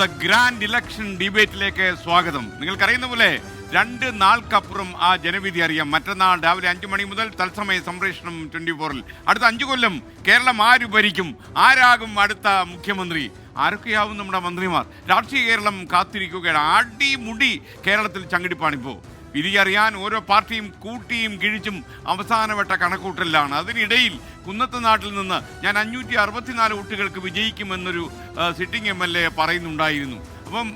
The grand election ഡിബേറ്റിലേക്ക് സ്വാഗതം. നിങ്ങൾക്കറിയുന്ന പോലെ 2 നാൾക്കപ്പുറം ആ ജനവിധി അറിയാം. മറ്റന്നാൾ രാവിലെ 5 മണി മുതൽ തത്സമയ സംപ്രേഷണം 24-ൽ. അടുത്ത 5 കൊല്ലം കേരളം ആര് ഭരിക്കും, ആരാകും അടുത്ത മുഖ്യമന്ത്രി, ആരൊക്കെയാവും നമ്മുടെ മന്ത്രിമാർ, രാഷ്ട്രീയ കേരളം കാത്തിരിക്കുകയാണ്. അടിമുടി കേരളത്തിൽ ചങ്കിടിപ്പാണിപ്പോൾ. വിധി അറിയാൻ ഓരോ പാർട്ടിയും കൂട്ടിയും കിഴിച്ചും അവസാനവട്ട കണക്കൂട്ടലിലാണ്. അതിനിടയിൽ കുന്നത്ത് നാട്ടിൽ നിന്ന് ഞാൻ 564 വോട്ടുകൾക്ക് വിജയിക്കുമെന്നൊരു സിറ്റിംഗ് MLA പറയുന്നുണ്ടായിരുന്നു. അപ്പം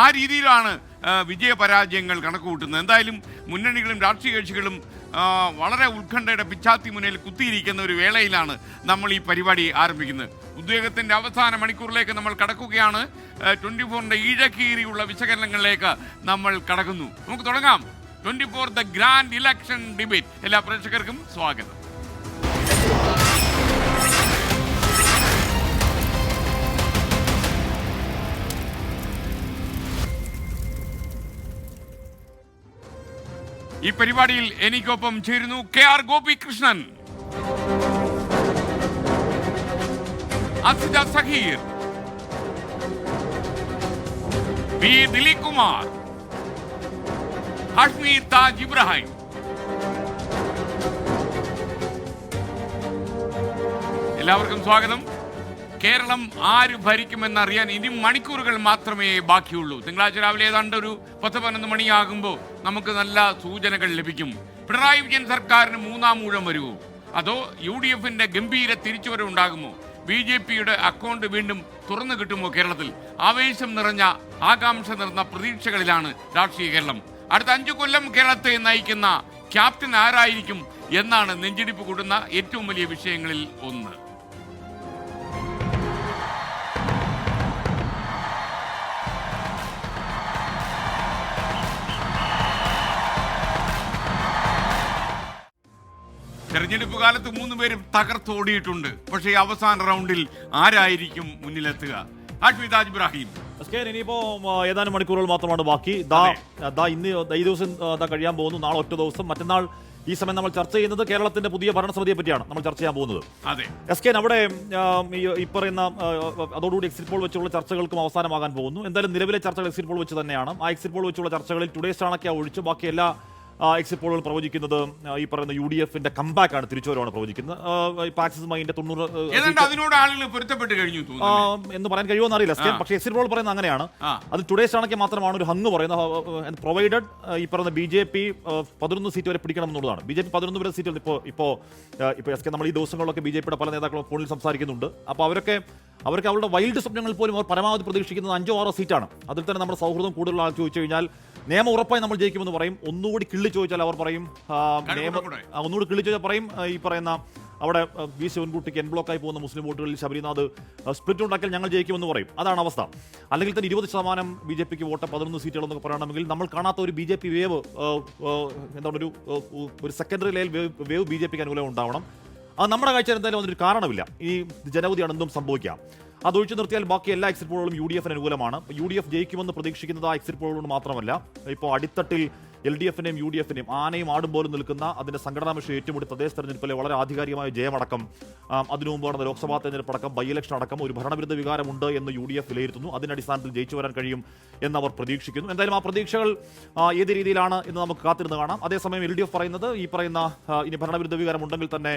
ആ രീതിയിലാണ് വിജയപരാജയങ്ങൾ കണക്കുകൂട്ടുന്നത്. എന്തായാലും മുന്നണികളും രാഷ്ട്രീയ കക്ഷികളും വളരെ ഉത്കണ്ഠയുടെ പിച്ചാത്തി മുന്നിൽ കുത്തിയിരിക്കുന്ന ഒരു വേളയിലാണ് നമ്മൾ ഈ പരിപാടി ആരംഭിക്കുന്നത്. ഉദ്യോഗത്തിൻ്റെ അവസാന മണിക്കൂറിലേക്ക് നമ്മൾ കടക്കുകയാണ്. 24-ന്റെ ഈഴക്കീറിയുള്ള വിശകലനങ്ങളിലേക്ക് നമ്മൾ കടക്കുന്നു. നമുക്ക് തുടങ്ങാം. 24 ദ ഗ്രാൻഡ് ഇലക്ഷൻ ഡിബേറ്റ്. എല്ലാ പ്രേക്ഷകർക്കും സ്വാഗതം. ഈ പരിപാടിയിൽ എനിക്കൊപ്പം ചേരുന്നു KR ഗോപികൃഷ്ണൻ, അസിത സഹീർ, ബി ദിലീപ് കുമാർ, ഹാഷ്മി താജ് ഇബ്രാഹിം. എല്ലാവർക്കും സ്വാഗതം. കേരളം ആര് ഭരിക്കുമെന്നറിയാൻ ഇനി മണിക്കൂറുകൾ മാത്രമേ ബാക്കിയുള്ളൂ. തിങ്കളാഴ്ച രാവിലെ ഏതാണ്ട് ഒരു 10-11 മണിയാകുമ്പോൾ നമുക്ക് നല്ല സൂചനകൾ ലഭിക്കും. പിണറായി വിജയൻ സർക്കാരിന് 3-ാം ഊഴം വരുമോ, അതോ UDF-ന്റെ ഗംഭീര തിരിച്ചുവരവുണ്ടാകുമോ, BJP-യുടെ അക്കൗണ്ട് വീണ്ടും തുറന്നു കിട്ടുമോ? കേരളത്തിൽ ആവേശം നിറഞ്ഞ, ആകാംക്ഷ നിറഞ്ഞ പ്രതീക്ഷകളിലാണ് രാഷ്ട്രീയ കേരളം. അടുത്ത 5 കൊല്ലം കേരളത്തെ നയിക്കുന്ന ക്യാപ്റ്റൻ ആരായിരിക്കും എന്നാണ് നെഞ്ചിടിപ്പ് കൂട്ടുന്ന ഏറ്റവും വലിയ വിഷയങ്ങളിൽ ഒന്ന്. തെരഞ്ഞെടുപ്പ് കാലത്ത് 3 പേരും തകർത്തോടിയിട്ടുണ്ട്. പക്ഷേ അവസാന റൗണ്ടിൽ ആരായിരിക്കും മുന്നിലെത്തുക? ഹാഷ്മി താജ് ഇബ്രാഹിം. ഇനിയിപ്പോ ഏതാനും മണിക്കൂറുകൾ മാത്രമാണ് ബാക്കി. ഈ ദിവസം കഴിയാൻ പോകുന്നു. നാളെ ഒറ്റ ദിവസം. മറ്റന്നാൾ ഈ സമയം നമ്മൾ ചർച്ച ചെയ്യുന്നത് കേരളത്തിന്റെ പുതിയ ഭരണസമിതിയെ പറ്റിയാണ് നമ്മൾ ചർച്ച ചെയ്യാൻ പോകുന്നത്. അവിടെ ഈ പറയുന്ന അതോടുകൂടി എക്സിറ്റ് പോൾ വെച്ചുള്ള ചർച്ചകൾക്കും അവസാനമാകാൻ പോകുന്നു. എന്തായാലും നിലവിലെ ചർച്ചകൾ എക്സിറ്റ് പോൾ വെച്ച് തന്നെയാണ്. ആ എക്സിറ്റ് പോൾ വെച്ചുള്ള ചർച്ചകളിൽ ടുഡേസ് ചാണക്യ ഒഴിച്ച് ബാക്കി എല്ലാ എക്സിറ്റ് പോളുകൾ പ്രവചിക്കുന്നത് ഈ പറയുന്ന UDF-ന്റെ കംബാക്ക് ആണ്, തിരിച്ചുവരവാണ് പ്രവചിക്കുന്നത്. ആക്സിസുമായി 90 അതിനോട് ആളുകൾ പൊരുത്തപ്പെട്ട് കഴിഞ്ഞു എന്ന് പറയാൻ കഴിയുമോ എന്നറിയില്ല. പക്ഷേ എക്സിറ്റ് പോൾ പറയുന്നത് അങ്ങനെയാണ്. അത് ടുഡേസ് ചാണക്യ മാത്രമാണ് ഒരു ഹങ്ങ് പറയുന്നത്. പ്രൊവൈഡഡ് ഈ പറയുന്ന BJP 11 സീറ്റ് വരെ പിടിക്കണം എന്നുള്ളതാണ്. BJP 11 വരെ സീറ്റുകൾ ഇപ്പോൾ നമ്മൾ ഈ ദിവസങ്ങളിലൊക്കെ BJP-യുടെ പല നേതാക്കളും ഫോണിൽ സംസാരിക്കുന്നുണ്ട്. അപ്പോൾ അവർക്ക് അവരുടെ വൈൽഡ് സ്വപ്നങ്ങൾ പോലും അവർ പരമാവധി പ്രതീക്ഷിക്കുന്നത് 5-6 സീറ്റാണ്. അതിൽ തന്നെ നമ്മുടെ സൗഹൃദം കൂടുതലുള്ള ആൾ ചോദിച്ചു കഴിഞ്ഞാൽ നിയമം ഉറപ്പായി നമ്മൾ ജയിക്കുമെന്ന് പറയും. ഒന്നുകൂടി കിള്ളി ചോദിച്ചാൽ അവർ പറയും, ഒന്നുകൂടി കിള്ളി ചോദിച്ചാൽ പറയും ഈ പറയുന്ന അവിടെ വി ശിവൻകുട്ടിക്ക് ബ്ലോക്കായി പോകുന്ന മുസ്ലിം വോട്ടുകളിൽ ശബരിനാഥ് സ്പ്ലിറ്റ് ഉണ്ടാക്കിയാൽ ഞങ്ങൾ ജയിക്കുമെന്ന് പറയും. അതാണ് അവസ്ഥ. അല്ലെങ്കിൽ തന്നെ 20% BJP-ക്ക് വോട്ട് 11 സീറ്റുകളെന്നൊക്കെ പറയണമെങ്കിൽ നമ്മൾ കാണാത്ത ഒരു BJP വേവ്, എന്താണ് ഒരു സെക്കൻഡറി ലെവൽ വേവ് BJP-ക്ക് അനുകൂലം ഉണ്ടാവണം. അത് നമ്മുടെ കാഴ്ച എന്തായാലും അതിനൊരു കാരണമില്ല. ഈ ജനവിധിയാണ് എന്തും സംഭവിക്കാം. അതൊഴിച്ചു നിർത്തിയാൽ ബാക്കി എല്ലാ എക്സിറ്റ് പോളുകളും UDF-ന് അനുകൂലമാണ്. UDF ജയിക്കുമെന്ന് പ്രതീക്ഷിക്കുന്നത് ആ എക്സിറ്റ് പോളുകൊണ്ട് മാത്രമല്ല, ഇപ്പോൾ അടിത്തട്ടിൽ LDF-നെയും UDF-നെയും ആനയും ആടും പോലും നിൽക്കുന്ന അതിന്റെ സംഘടനാ മിഷൻ ഏറ്റുമുട്ടി തദ്ദേശ തെരഞ്ഞെടുപ്പിലെ വളരെ ആധികാരികമായ ജയമടക്കം, അതിനു മുമ്പ് നടന്ന ലോക്സഭാ തെരഞ്ഞെടുപ്പ് അടക്കം, ബൈ ഇലക്ഷൻ അടക്കം ഒരു ഭരണവിരുദ്ധ വികാരമുണ്ട് എന്ന് UDF വിലയിരുത്തുന്നു. അതിന്റെ അടിസ്ഥാനത്തിൽ ജയിച്ചു വരാൻ കഴിയും എന്നവർ പ്രതീക്ഷിക്കുന്നു. എന്തായാലും ആ പ്രതീക്ഷകൾ ഏത് രീതിയിലാണ് എന്ന് നമുക്ക് കാത്തിരുന്ന് കാണാം. അതേസമയം LDF പറയുന്നത് ഈ പറയുന്ന ഇനി ഭരണവിരുദ്ധ വികാരം ഉണ്ടെങ്കിൽ തന്നെ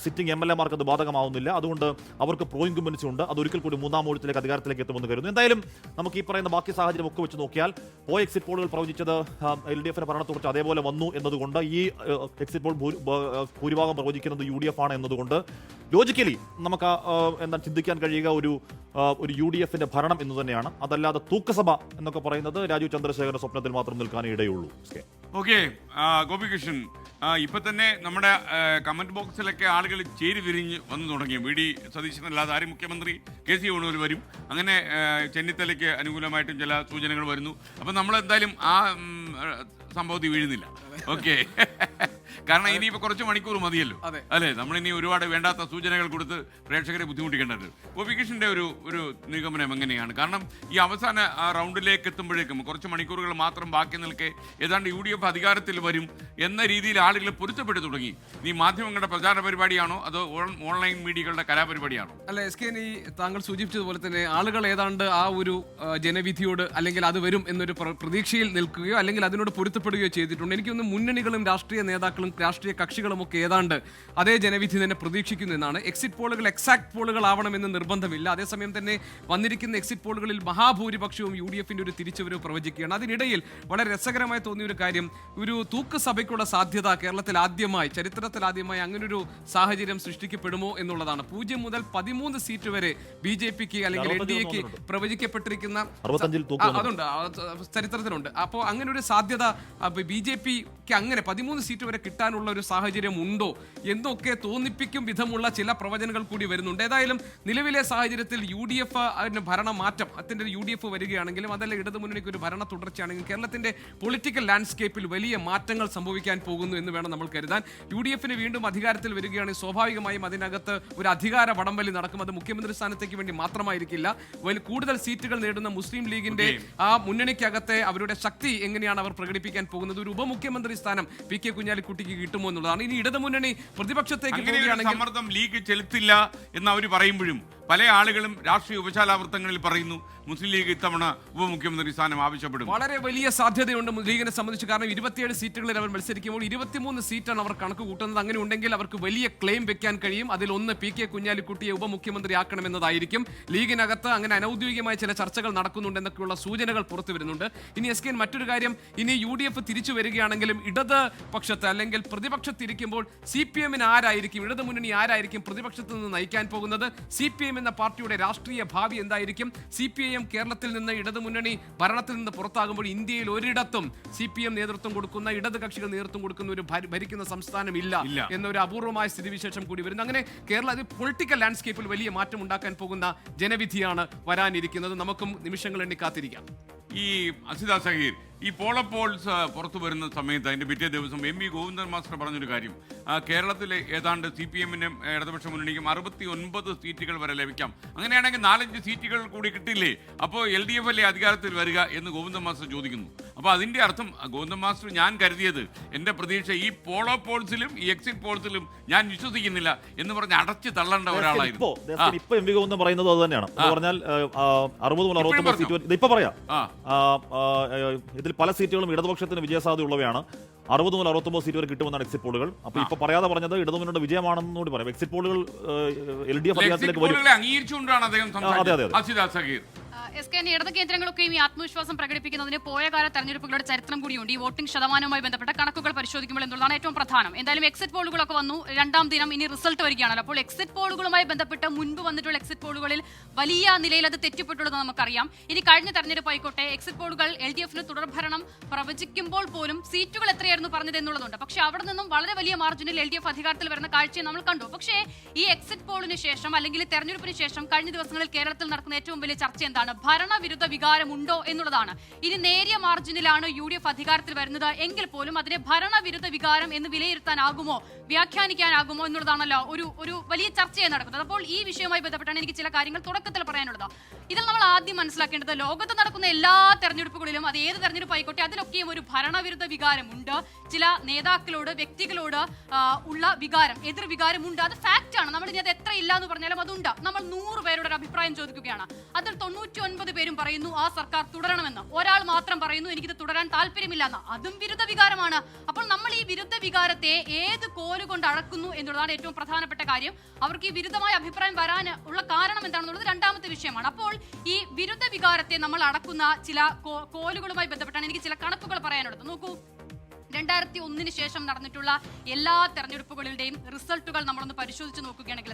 സിറ്റിംഗ് MLA-മാർക്ക് അത് ബാധകമാവുന്നില്ല. അതുകൊണ്ട് അവർക്ക് പ്രോ ഇൻകംബൻസി ഉണ്ട്. അതൊരിക്കൽ കൂടി 3-ാം ഊഴത്തിലേക്ക് അധികാരത്തിലേക്ക് എത്തുമെന്ന് കരുതുന്നു. എന്തായാലും നമുക്ക് ഈ പറയുന്ന ബാക്കി സാഹചര്യം ഒക്കെ വെച്ച് നോക്കിയാൽ എക്സിറ്റ് പോളുകൾ പ്രവചിച്ചത് LDF-ന്റെ ഭരണത്തെക്കുറിച്ച് അതേപോലെ വന്നു എന്നതുകൊണ്ട് ഈ എക്സിറ്റ് പോൾ ഭൂരിഭാഗം പ്രവചിക്കുന്നത് UDF ആണ് എന്നതുകൊണ്ട് ലോജിക്കലി നമുക്ക് എന്താണ് ചിന്തിക്കാൻ കഴിയുക ഒരു UDF-ന്റെ ഭരണം എന്ന് തന്നെയാണ്. അതല്ലാതെ തൂക്കസഭ എന്നൊക്കെ പറയുന്നത് രാജീവ് ചന്ദ്രശേഖരന്റെ സ്വപ്നത്തിൽ മാത്രം നിൽക്കാനേ ഇടയുള്ളൂ. ഓക്കെ ഗോപികൃഷ്ണൻ, ഇപ്പൊ തന്നെ നമ്മുടെ കമന്റ് ബോക്സിലൊക്കെ ആളുകൾ ചേരി തിരിഞ്ഞ് വന്നു തുടങ്ങി. VD സതീശനല്ലാതെ ആരും മുഖ്യമന്ത്രി KC വേണൂർ വരും, അങ്ങനെ ചെന്നിത്തലയ്ക്ക് അനുകൂലമായിട്ടും ചില സൂചനകൾ വരുന്നു. അപ്പം നമ്മൾ എന്തായാലും ആ സംഭവത്തിൽ വീഴുന്നില്ല. ഓക്കെ, കാരണം ഇനിയിപ്പോ കുറച്ച് മണിക്കൂർ മതിയല്ലോ അല്ലെ. നമ്മളിനി ഒരുപാട് വേണ്ടാത്ത സൂചനകൾ കൊടുത്ത് പ്രേക്ഷകരെ ബുദ്ധിമുട്ടിക്കേണ്ടത്. ഗോപികൃഷ്ണന്റെ ഒരു നിഗമനം എങ്ങനെയാണ്? കാരണം ഈ അവസാന റൗണ്ടിലേക്ക് എത്തുമ്പോഴേക്കും കുറച്ച് മണിക്കൂറുകൾ മാത്രം ബാക്കി നിൽക്കെ ഏതാണ്ട് UDF അധികാരത്തിൽ വരും എന്ന രീതിയിൽ ആളുകൾ പൊരുത്തപ്പെട്ടു തുടങ്ങി. ഈ മാധ്യമങ്ങളുടെ പ്രചാരണ പരിപാടിയാണോ അതോ ഓൺലൈൻ മീഡിയകളുടെ കലാപരിപാടിയാണോ? അല്ല SK, ഈ താങ്കൾ സൂചിപ്പിച്ചതുപോലെ തന്നെ ആളുകൾ ഏതാണ്ട് ആ ഒരു ജനവിധിയോട് അല്ലെങ്കിൽ അത് വരും എന്നൊരു പ്രതീക്ഷയിൽ നിൽക്കുകയോ അല്ലെങ്കിൽ അതിനോട് പൊരുത്തപ്പെടുകയോ ചെയ്തിട്ടുണ്ട്. എനിക്കൊന്ന് മുന്നണികളും രാഷ്ട്രീയ നേതാക്കളും രാഷ്ട്രീയ കക്ഷികളും ഒക്കെ ഏതാണ്ട് അതേ ജനവിധി തന്നെ പ്രതീക്ഷിക്കുന്നു എന്നാണ്. എക്സിറ്റ് പോളുകൾ എക്സാക്ട് പോളുകൾ ആവണമെന്ന് നിർബന്ധമില്ല. അതേസമയം തന്നെ വന്നിരിക്കുന്ന എക്സിറ്റ് പോളുകളിൽ മഹാഭൂരിപക്ഷവും UDFന്റെ ഒരു തിരിച്ചുവരവ് പ്രവചിക്കുകയാണ്. അതിനിടയിൽ വളരെ രസകരമായി തോന്നിയ ഒരു കാര്യം, ഒരു തൂക്ക് സഭയ്ക്കുള്ള സാധ്യത കേരളത്തിൽ ആദ്യമായി, ചരിത്രത്തിൽ ആദ്യമായി അങ്ങനൊരു സാഹചര്യം സൃഷ്ടിക്കപ്പെടുമോ എന്നുള്ളതാണ്. 0 മുതൽ 13 സീറ്റ് വരെ BJPക്ക് അല്ലെങ്കിൽ NDAക്ക് പ്രവചിക്കപ്പെട്ടിരിക്കുന്ന അതുണ്ട്, ചരിത്രത്തിലുണ്ട്. അപ്പോൾ അങ്ങനെ ഒരു സാധ്യത BJPക്ക് അങ്ങനെ 13 സീറ്റ് വരെ കിട്ടാനുള്ള ഒരു സാഹചര്യം ഉണ്ടോ എന്നൊക്കെ തോന്നിപ്പിക്കും വിധമുള്ള ചില പ്രവചനങ്ങൾ കൂടി വരുന്നുണ്ട്. ഏതായാലും നിലവിലെ സാഹചര്യത്തിൽ UDF ഭരണമാറ്റം അതിന്റെ UDF വരികയാണെങ്കിലും അതല്ല ഇടതുമുന്നണിക്ക് ഒരു ഭരണ തുടർച്ചയാണെങ്കിലും കേരളത്തിന്റെ പൊളിറ്റിക്കൽ ലാൻഡ്സ്കേപ്പിൽ വലിയ മാറ്റങ്ങൾ സംഭവിക്കാൻ പോകുന്നു എന്ന് വേണം നമ്മൾ കരുതാൻ. UDFന് വീണ്ടും അധികാരത്തിൽ വരികയാണെങ്കിൽ സ്വാഭാവികമായും അതിനകത്ത് ഒരു അധികാര വടംവലി നടക്കും. അത് മുഖ്യമന്ത്രി സ്ഥാനത്തേക്ക് വേണ്ടി മാത്രമായിരിക്കില്ല. കൂടുതൽ സീറ്റുകൾ നേടുന്ന മുസ്ലിം ലീഗിന്റെ ആ മുന്നണിക്കകത്തെ അവരുടെ ശക്തി എങ്ങനെയാണ് അവർ പ്രകടിപ്പിക്കാൻ പോകുന്നത്. ഒരു ഉപമുഖ്യമന്ത്രി സ്ഥാനം PK കുഞ്ഞാലിക്കുട്ടിക്ക് കിട്ടുമോ എന്നുള്ളതാണ്. ഇനി ഇടതുമുന്നണി പ്രതിപക്ഷത്തേക്ക് പോവുകയാണെങ്കിൽ സമ്മർദ്ദം ലീഗ് ചെലുത്തില്ല എന്ന് അവർ പറയുമ്പോഴും പല ആളുകളും രാഷ്ട്രീയ ഉപചാലാവർത്തങ്ങളിൽ പറയുന്നു മുസ്ലിം ലീഗ് ഇത്തവണ ഉപമുഖ്യമന്ത്രി സ്ഥാനം ആവശ്യപ്പെടും. വളരെ വലിയ സാധ്യതയുണ്ട് ലീഗിനെ സംബന്ധിച്ച്. കാരണം 27 സീറ്റുകളിൽ അവർ മത്സരിക്കുമ്പോൾ 23 സീറ്റാണ് അവർ കണക്ക് കൂട്ടുന്നത്. അങ്ങനെ ഉണ്ടെങ്കിൽ അവർക്ക് വലിയ ക്ലെയിം വെക്കാൻ കഴിയും. അതിലൊന്ന് PK കുഞ്ഞാലിക്കുട്ടിയെ ഉപമുഖ്യമന്ത്രിയാക്കണമെന്നതായിരിക്കും. ലീഗിനകത്ത് അങ്ങനെ അനൌദ്യോഗികമായ ചില ചർച്ചകൾ നടക്കുന്നുണ്ടെന്നൊക്കെയുള്ള സൂചനകൾ പുറത്തു വരുന്നുണ്ട്. ഇനി SK മറ്റൊരു കാര്യം, ഇനി UDF തിരിച്ചു വരികയാണെങ്കിലും ഇടത് പക്ഷത്ത് അല്ലെങ്കിൽ പ്രതിപക്ഷത്തിരിക്കുമ്പോൾ CPM-ന് ആരായിരിക്കും, ഇടതുമുന്നണി ആരായിരിക്കും പ്രതിപക്ഷത്ത് നിന്ന് നയിക്കാൻ പോകുന്നത്? CPM എന്ന പാർട്ടിയുടെ രാഷ്ട്രീയ ഭാവി എന്തായിരിക്കും? CPIM കേരളത്തിൽ നിന്ന് ഇടതുമുന്നണി ഭരണത്തിൽ നിന്ന് പുറത്താകുമ്പോൾ ഇന്ത്യയിൽ ഒരിടത്തും CPM നേതൃത്വം കൊടുക്കുന്ന ഇടത് കക്ഷികൾ നേതൃത്വം കൊടുക്കുന്ന ഒരു ഭരിക്കുന്ന സംസ്ഥാനം ഇല്ല എന്നൊരു അപൂർവമായ സ്ഥിതിവിശേഷം കൂടി വരുന്നു. അങ്ങനെ കേരള പൊളിറ്റിക്കൽ ലാൻഡ്സ്കേപ്പിൽ വലിയ മാറ്റം ഉണ്ടാക്കാൻ പോകുന്ന ജനവിധിയാണ് വരാനിരിക്കുന്നത്. നമുക്കും നിമിഷങ്ങൾ എണ്ണി കാത്തിരിക്കാം. ഈ അസിത സഹീർ, ഈ പോൾസ് പുറത്തു വരുന്ന സമയത്ത് അതിന്റെ പിറ്റേ ദിവസം MV ഗോവിന്ദൻ മാസ്റ്റർ പറഞ്ഞൊരു കാര്യം, കേരളത്തിലെ ഏതാണ്ട് CPM-നും ഇടതുപക്ഷ മുന്നണിക്കും 69 സീറ്റുകൾ വരെ ലഭിക്കാം. അങ്ങനെയാണെങ്കിൽ 4-5 സീറ്റുകൾ കൂടി കിട്ടില്ലേ, അപ്പോൾ LDF അല്ലേ അധികാരത്തിൽ വരിക എന്ന് ഗോവിന്ദൻ മാസ്റ്റർ ചോദിക്കുന്നു. അപ്പോൾ അതിന്റെ അർത്ഥം ഗോവിന്ദൻ മാസ്റ്റർ, ഞാൻ കരുതിയത് എൻ്റെ പ്രതീക്ഷ ഈ പോൾസിലും ഈ എക്സിറ്റ് പോൾസിലും ഞാൻ വിശ്വസിക്കുന്നില്ല എന്ന് പറഞ്ഞ് അടച്ചു തള്ളേണ്ട ഒരാളായിരുന്നു. ഇപ്പൊ MV ഗോവിന്ദൻ പറയുന്നത് അത് തന്നെയാണ്. പറഞ്ഞാൽ 60 മുതൽ 69 സീറ്റ് ഇപ്പൊ പറയാം. ഇതിൽ പല സീറ്റുകളും ഇടതുപക്ഷത്തിന് വിജയസാധ്യത ഉള്ളവയാണ്. 60 മുതൽ 69 സീറ്റ് വരെ കിട്ടുമെന്നാണ് എക്സിറ്റ് പോളുകൾ. അപ്പൊ ഇപ്പൊ പറയാതെ പറഞ്ഞത് ഇടതുമുന്നണിയുടെ വിജയമാണെന്ന് കൂടി പറയാം. എക്സിറ്റ് പോളുകൾ LDF അധികാരത്തിലേക്ക് വരും. അംഗീകരിച്ചുകൊണ്ടാണ് അദ്ദേഹം സംസാരിച്ചത്. ഇടത് കേന്ദ്രങ്ങളൊക്കെയും ഈ ആത്മവിശ്വാസം പ്രകടിപ്പിക്കുന്നതിന് പോയ കാല തെരഞ്ഞെടുപ്പുകളുടെ ചരിത്രം കൂടിയുണ്ട്. ഈ വോട്ടിംഗ് ശതമാനവുമായി ബന്ധപ്പെട്ട കണക്കുകൾ പരിശോധിക്കുമ്പോൾ എന്നുള്ളതാണ് ഏറ്റവും പ്രധാനം. എന്തായാലും എക്സിറ്റ് പോളുകളൊക്കെ വന്നു, രണ്ടാം ദിനം ഇനി റിസൾട്ട് വരികയാണല്ലോ. അപ്പോൾ എക്സിറ്റ് പോളുകളുമായി ബന്ധപ്പെട്ട് മുൻപ് വന്നിട്ടുള്ള എക്സിറ്റ് പോളുകളിൽ വലിയ നിലയിൽ അത് തെറ്റിപ്പെട്ടുള്ളത് നമുക്കറിയാം. ഇനി കഴിഞ്ഞ തെരഞ്ഞെടുപ്പ് ആയിക്കോട്ടെ, എക്സിറ്റ് പോളുകൾ LDFന് തുടർഭരണം പ്രവചിക്കുമ്പോൾ പോലും സീറ്റുകൾ എത്രയായിരുന്നു പറഞ്ഞത് എന്നുള്ളതുണ്ട്. പക്ഷേ അവിടെ നിന്നും വളരെ വലിയ മാർജിനിൽ LDF അധികാരത്തിൽ വരുന്ന കാഴ്ചയെ നമ്മൾ കണ്ടു. പക്ഷേ ഈ എക്സിറ്റ് പോളിന് ശേഷം അല്ലെങ്കിൽ തെരഞ്ഞെടുപ്പിന് ശേഷം കഴിഞ്ഞ ദിവസങ്ങളിൽ കേരളത്തിൽ നടക്കുന്ന ഏറ്റവും വലിയ ചർച്ച എന്താണ്? ഭരണവിരുദ്ധ വികാരമുണ്ടോ എന്നുള്ളതാണ്. ഇനി നേരിയ മാർജിനിലാണ് UDF അധികാരത്തിൽ വരുന്നത് എങ്കിൽ പോലും അതിനെ ഭരണവിരുദ്ധ വികാരം എന്ന് വിലയിരുത്താനാകുമോ, വ്യാഖ്യാനിക്കാനാകുമോ എന്നുള്ളതാണല്ലോ ഒരു വലിയ ചർച്ചയായി നടക്കുന്നത്. അപ്പോൾ ഈ വിഷയവുമായി ബന്ധപ്പെട്ടാണ് എനിക്ക് ചില കാര്യങ്ങൾ തുടക്കത്തിൽ പറയാനുള്ളത്. ഇതിൽ നമ്മൾ ആദ്യം മനസ്സിലാക്കേണ്ടത്, ലോകത്ത് നടക്കുന്ന എല്ലാ തെരഞ്ഞെടുപ്പുകളിലും അത് ഏത് തെരഞ്ഞെടുപ്പ് ആയിക്കോട്ടെ അതിലൊക്കെയും ഒരു ഭരണവിരുദ്ധ വികാരമുണ്ട്. ചില നേതാക്കളോട്, വ്യക്തികളോട് ഉള്ള വികാരം, എതിർ വികാരമുണ്ട്. അത് ഫാക്റ്റ് ആണ്. നമ്മൾ ഇനി അത് എത്ര ഇല്ല എന്ന് പറഞ്ഞാലും അതുണ്ട്. നമ്മൾ 100 പേരുടെ ഒരു അഭിപ്രായം ചോദിക്കുകയാണ്. അതിൽ 99 പേരും പറയുന്നു ആ സർക്കാർ തുടരണമെന്ന്. ഒരാൾ മാത്രം പറയുന്നു എനിക്കിത് തുടരാൻ താല്പര്യമില്ലെന്ന്. അതും വിരുദ്ധ വികാരമാണ്. അപ്പോൾ നമ്മൾ ഈ വിരുദ്ധ വികാരത്തെ ഏത് കോലുകൊണ്ട് അളക്കുന്നു എന്നുള്ളതാണ് ഏറ്റവും പ്രധാനപ്പെട്ട കാര്യം. അവർക്ക് ഈ വിരുദ്ധമായ അഭിപ്രായം വരാൻ ഉള്ള കാരണം എന്താണെന്നുള്ളത് രണ്ടാമത്തെ വിഷയമാണ്. അപ്പോൾ ഈ വിരുദ്ധ വികാരത്തെ നമ്മൾ അടക്കുന്ന ചില കോലുകളുമായി ബന്ധപ്പെട്ടാണ് എനിക്ക് ചില കണക്കുകൾ പറയാനുള്ളത്. നോക്കൂ, 2001 ശേഷം നടന്നിട്ടുള്ള എല്ലാ തെരഞ്ഞെടുപ്പുകളുടെയും റിസൾട്ടുകൾ നമ്മളൊന്ന് പരിശോധിച്ച് നോക്കുകയാണെങ്കിൽ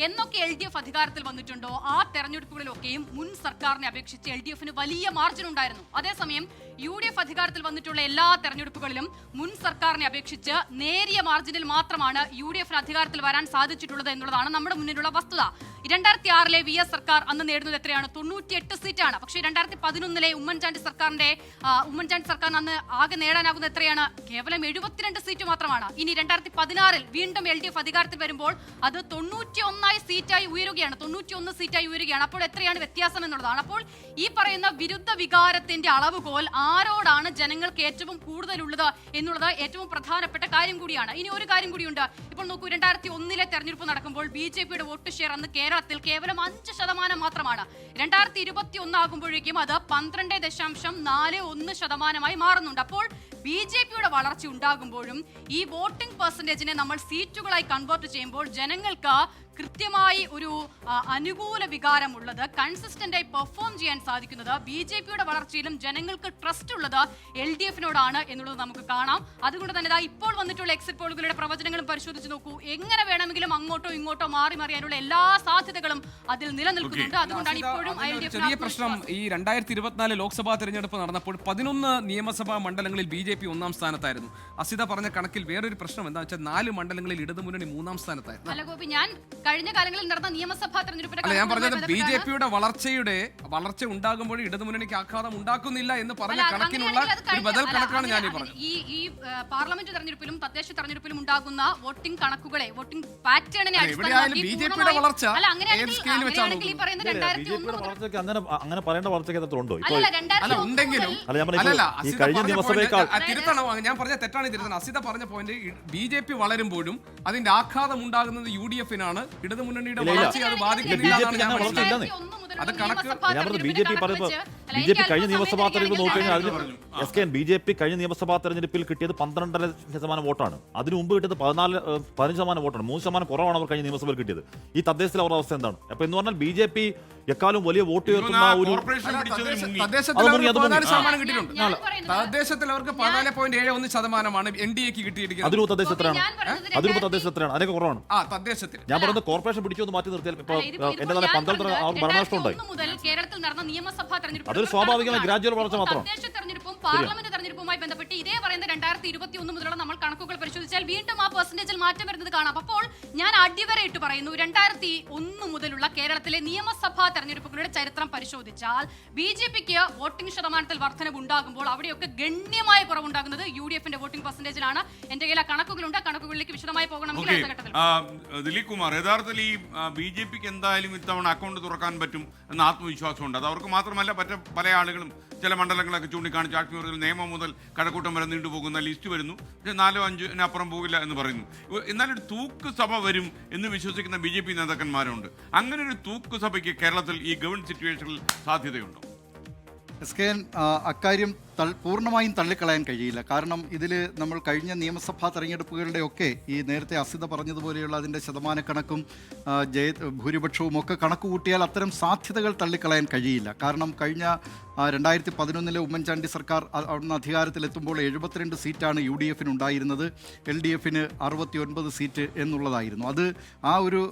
എന്നൊക്കെ LDF അധികാരത്തിൽ വന്നിട്ടുണ്ടോ ആ തെരഞ്ഞെടുപ്പുകളിലൊക്കെയും മുൻ സർക്കാരിനെ അപേക്ഷിച്ച് LDFന് വലിയ മാർജിൻ ഉണ്ടായിരുന്നു. അതേസമയം UDF അധികാരത്തിൽ വന്നിട്ടുള്ള എല്ലാ തെരഞ്ഞെടുപ്പുകളിലും മുൻ സർക്കാരിനെ അപേക്ഷിച്ച് നേരിയ മാർജിനിൽ മാത്രമാണ് UDF അധികാരത്തിൽ വരാൻ സാധിച്ചിട്ടുള്ളത് എന്നുള്ളതാണ് നമ്മുടെ മുന്നിലുള്ള വസ്തുത. 2006 VS സർക്കാർ അന്ന് നേടുന്നത് എത്രയാണ്? 98 സീറ്റാണ്. പക്ഷേ 2011 ഉമ്മൻചാണ്ടി സർക്കാരിന് അന്ന് ആകെ നേടാനാകുന്നത് എത്രയാണ്? കേവലം 72 സീറ്റ് മാത്രമാണ്. ഇനി 2016 വീണ്ടും LDF അധികാരത്തിൽ വരുമ്പോൾ അത് 91 സീറ്റായി ഉയരുകയാണ്. അപ്പോൾ എത്രയാണ് വ്യത്യാസം എന്നുള്ളതാണ്. അപ്പോൾ ഈ പറയുന്ന വിരുദ്ധ വികാരത്തിന്റെ അളവുകോൽ ആരോടാണ് ജനങ്ങൾക്ക് ഏറ്റവും കൂടുതലുള്ളത് എന്നുള്ളത് ഏറ്റവും പ്രധാനപ്പെട്ട കാര്യം കൂടിയാണ്. ഇനി ഒരു കാര്യം കൂടിയുണ്ട്. ഇപ്പോൾ നോക്കൂ, 2001 തെരഞ്ഞെടുപ്പ് നടക്കുമ്പോൾ BJPയുടെ വോട്ട് ഷെയർ അന്ന് കേരളത്തിൽ കേവലം 5% മാത്രമാണ്. 2021 ആകുമ്പോഴേക്കും അത് 12.41% മാറുന്നുണ്ട്. അപ്പോൾ BJPയുടെ വളർച്ച ഉണ്ടാകുമ്പോഴും ഈ വോട്ടിംഗ് പെർസെന്റേജിനെ നമ്മൾ സീറ്റുകളായി കൺവേർട്ട് ചെയ്യുമ്പോൾ ജനങ്ങൾക്ക് കൃത്യമായി ഒരു അനുകൂല വികാരമുള്ളത്, കൺസിസ്റ്റന്റായി പെർഫോം ചെയ്യാൻ സാധിക്കുന്നത്, BJPയുടെ വളർച്ചയിലും ജനങ്ങൾക്ക് ട്രസ്റ്റ് ഉള്ളത് LDFനോടാണ് എന്നുള്ളത് നമുക്ക് കാണാം. അതുകൊണ്ട് തന്നെ ഇപ്പോൾ വന്നിട്ടുള്ള എക്സിറ്റ് പോളുകളുടെ പ്രവചനങ്ങളും പരിശോധിച്ച് നോക്കൂ. എങ്ങനെ വേണമെങ്കിലും അങ്ങോട്ടോ ഇങ്ങോട്ടോ മാറിയാനുള്ള എല്ലാ സാധ്യതകളും അതിൽ നിലനിൽക്കുന്നുണ്ട്. അതുകൊണ്ടാണ് ഇപ്പോഴും ചെറിയ പ്രശ്നം. ഈ 2024 ലോക്സഭാ തെരഞ്ഞെടുപ്പ് നടന്നപ്പോൾ 11 നിയമസഭാ മണ്ഡലങ്ങളിൽ BJP 1-ാം സ്ഥാനത്തായിരുന്നു. അസിത പറഞ്ഞ കണക്കിൽ വേറൊരു പ്രശ്നം എന്താ വെച്ചാൽ 4 മണ്ഡലങ്ങളിൽ ഇടതുമുന്നണി 3-ാം സ്ഥാനത്തായിരുന്നു. അല്ല ഗോപി, ഞാൻ കഴിഞ്ഞ കാലങ്ങളിൽ നടന്ന നിയമസഭാ തെരഞ്ഞെടുപ്പിന്റെ ഞാൻ പറഞ്ഞത് BJPയുടെ വളർച്ച ഉണ്ടാകുമ്പോൾ ഇടതുമുന്നണിക്ക് ആഘാതം ഉണ്ടാക്കുന്നില്ല എന്ന് പറഞ്ഞ കണക്കിനുള്ള ഒരു ബദൽ കണക്കാണ് ഞാൻ പറഞ്ഞത്. ഈ പാർലമെന്റ് തെരഞ്ഞെടുപ്പിലും തദ്ദേശ തെരഞ്ഞെടുപ്പിലും ഉണ്ടാകുന്ന വോട്ടിംഗ് കണക്കുകളെ, വോട്ടിംഗ് പാറ്റേണിനെ BJPയുടെ വളർച്ച ഈ പറയുന്ന 2001 അങ്ങനെ പറയേണ്ട വളർച്ചയ്ക്ക് എത്രയുണ്ടോ ഉണ്ടെങ്കിലും തിരുത്തണം. ഞാൻ പറഞ്ഞ തെറ്റാണ് തിരുത്തണം. അസിത പറഞ്ഞ പോയിന്റ് BJP വളരുമ്പോഴും അതിന്റെ ആഘാതം ഉണ്ടാകുന്നത് UDFനാണ്. ഇടതുമുന്നണിയുടെ വളർച്ചയെ അത് ബാധിക്കുന്നില്ല എന്നാണ് ഞാൻ മനസ്സിലാക്കുന്നത്. അത് കണക്ക് BJP കഴിഞ്ഞ നിയമസഭാ തെരഞ്ഞെടുപ്പ് നോക്കിക്കഴിഞ്ഞാൽ BJP കഴിഞ്ഞ നിയമസഭാ തെരഞ്ഞെടുപ്പിൽ കിട്ടിയത് 12.5% വോട്ടാണ്. അതിനു മുമ്പ് കിട്ടിയത് 15% വോട്ടാണ്. 3% കുറവാണ് അവർ കഴിഞ്ഞ നിയമസഭയിൽ കിട്ടിയത്. ഈ തദ്ദേശത്തിലെ അവരുടെ അവസ്ഥ എന്താണ്? അപ്പൊ എന്ന് പറഞ്ഞാൽ BJP എക്കാലം വലിയ വോട്ട് ഉയർത്തുന്ന ഒരു തദ്ദേശത്തിൽ അവർക്ക് 14.71% NDAക്ക് കിട്ടിയിരിക്കുന്നത്. അതിന് തദ്ദേശ എത്രയാണ്? അതിനൊക്കെ കുറവാണ്. ഞാൻ പറയുന്നത് കോർപ്പറേഷൻ പിടിച്ചു മാറ്റി നിർത്തിയാൽ ഇപ്പൊ എന്റെ തന്നെ 12 ഭരണനഷ്ടം ഉണ്ടായി. കേരളത്തിൽ നടന്ന നിയമസഭാ തെരഞ്ഞെടുപ്പ് അതൊരു സ്വാഭാവികമായി ഗ്രാജുവൽ വളർച്ച മാത്രം. തദ്ദേശ തെരഞ്ഞെടുപ്പും പാർലമെന്റ് തെരഞ്ഞെടുപ്പുമായി ബന്ധപ്പെട്ട് ഇതേ പറയുന്ന 2021 മുതലുള്ള നമ്മൾ കണക്കുകൾ പരിശോധിച്ചാൽ വീണ്ടും ആ പെർസെന്റേജിൽ മാറ്റം വരുന്നത് കാണാം. അപ്പോൾ ഞാൻ അടിവരയിട്ട് പറയുന്നു, 2001 മുതലുള്ള കേരളത്തിലെ നിയമസഭാ തെരഞ്ഞെടുപ്പുകളുടെ ചരിത്രം പരിശോധിച്ചാൽ BJPക്ക് വോട്ടിംഗ് ശതമാനത്തിൽ വർധനവ് ഉണ്ടാകുമ്പോൾ അവിടെയൊക്കെ ഗണ്യമായ കുറവുണ്ടാകുന്നത് UDFന്റെ വോട്ടിംഗ് പെർസെന്റേജിലാണ്. എന്റെ കയ്യിൽ ആ കണക്കുകളുണ്ട്. കണക്കുകളിലേക്ക് വിശദമായി പോകണമെങ്കിൽ അടുത്ത ഘട്ടത്തിൽ. ദിലീപ് കുമാർ, യഥാർത്ഥത്തിൽ ഈ BJPക്ക് എന്തായാലും ഇത്തവണ അക്കൗണ്ട് തുറക്കാൻ പറ്റും എന്ന ആത്മവിശ്വാസമുണ്ട്. അത് അവർക്ക് മാത്രമല്ല, പല ആളുകളും ചില മണ്ഡലങ്ങളൊക്കെ ചൂണ്ടിക്കാണിച്ച് കാശ്മീരിൽ നിയമം മുതൽ കഴക്കൂട്ടം വരെ നീണ്ടുപോകുന്ന ലിസ്റ്റ് വരുന്നു. പക്ഷേ 4-5 അപ്പുറം പോകില്ല എന്ന് പറയുന്നു. എന്നാലൊരു തൂക്ക് സഭ വരും എന്ന് വിശ്വസിക്കുന്ന BJP നേതാക്കന്മാരുണ്ട്. അങ്ങനെ ഒരു തൂക്ക് സഭയ്ക്ക് കേരളത്തിൽ ഈ ഗവൺമെന്റ് സിറ്റുവേഷനിൽ സാധ്യതയുണ്ടോ? അക്കാര്യം പൂർണ്ണമായും തള്ളിക്കളയാൻ കഴിയില്ല. കാരണം ഇതിൽ നമ്മൾ കഴിഞ്ഞ നിയമസഭാ തെരഞ്ഞെടുപ്പുകളുടെയൊക്കെ ഈ നേരത്തെ അസിത പറഞ്ഞതുപോലെയുള്ള അതിൻ്റെ ശതമാനക്കണക്കും ഭൂരിപക്ഷവും ഒക്കെ കണക്ക് കൂട്ടിയാൽ അത്തരം സാധ്യതകൾ തള്ളിക്കളയാൻ കഴിയില്ല. കാരണം കഴിഞ്ഞ 2011 ഉമ്മൻചാണ്ടി സർക്കാർ അന്ന് അധികാരത്തിലെത്തുമ്പോൾ 72 സീറ്റാണ് UDFന് ഉണ്ടായിരുന്നത്. LDFന് 69 സീറ്റ് എന്നുള്ളതായിരുന്നു. അത് ആ ഒരു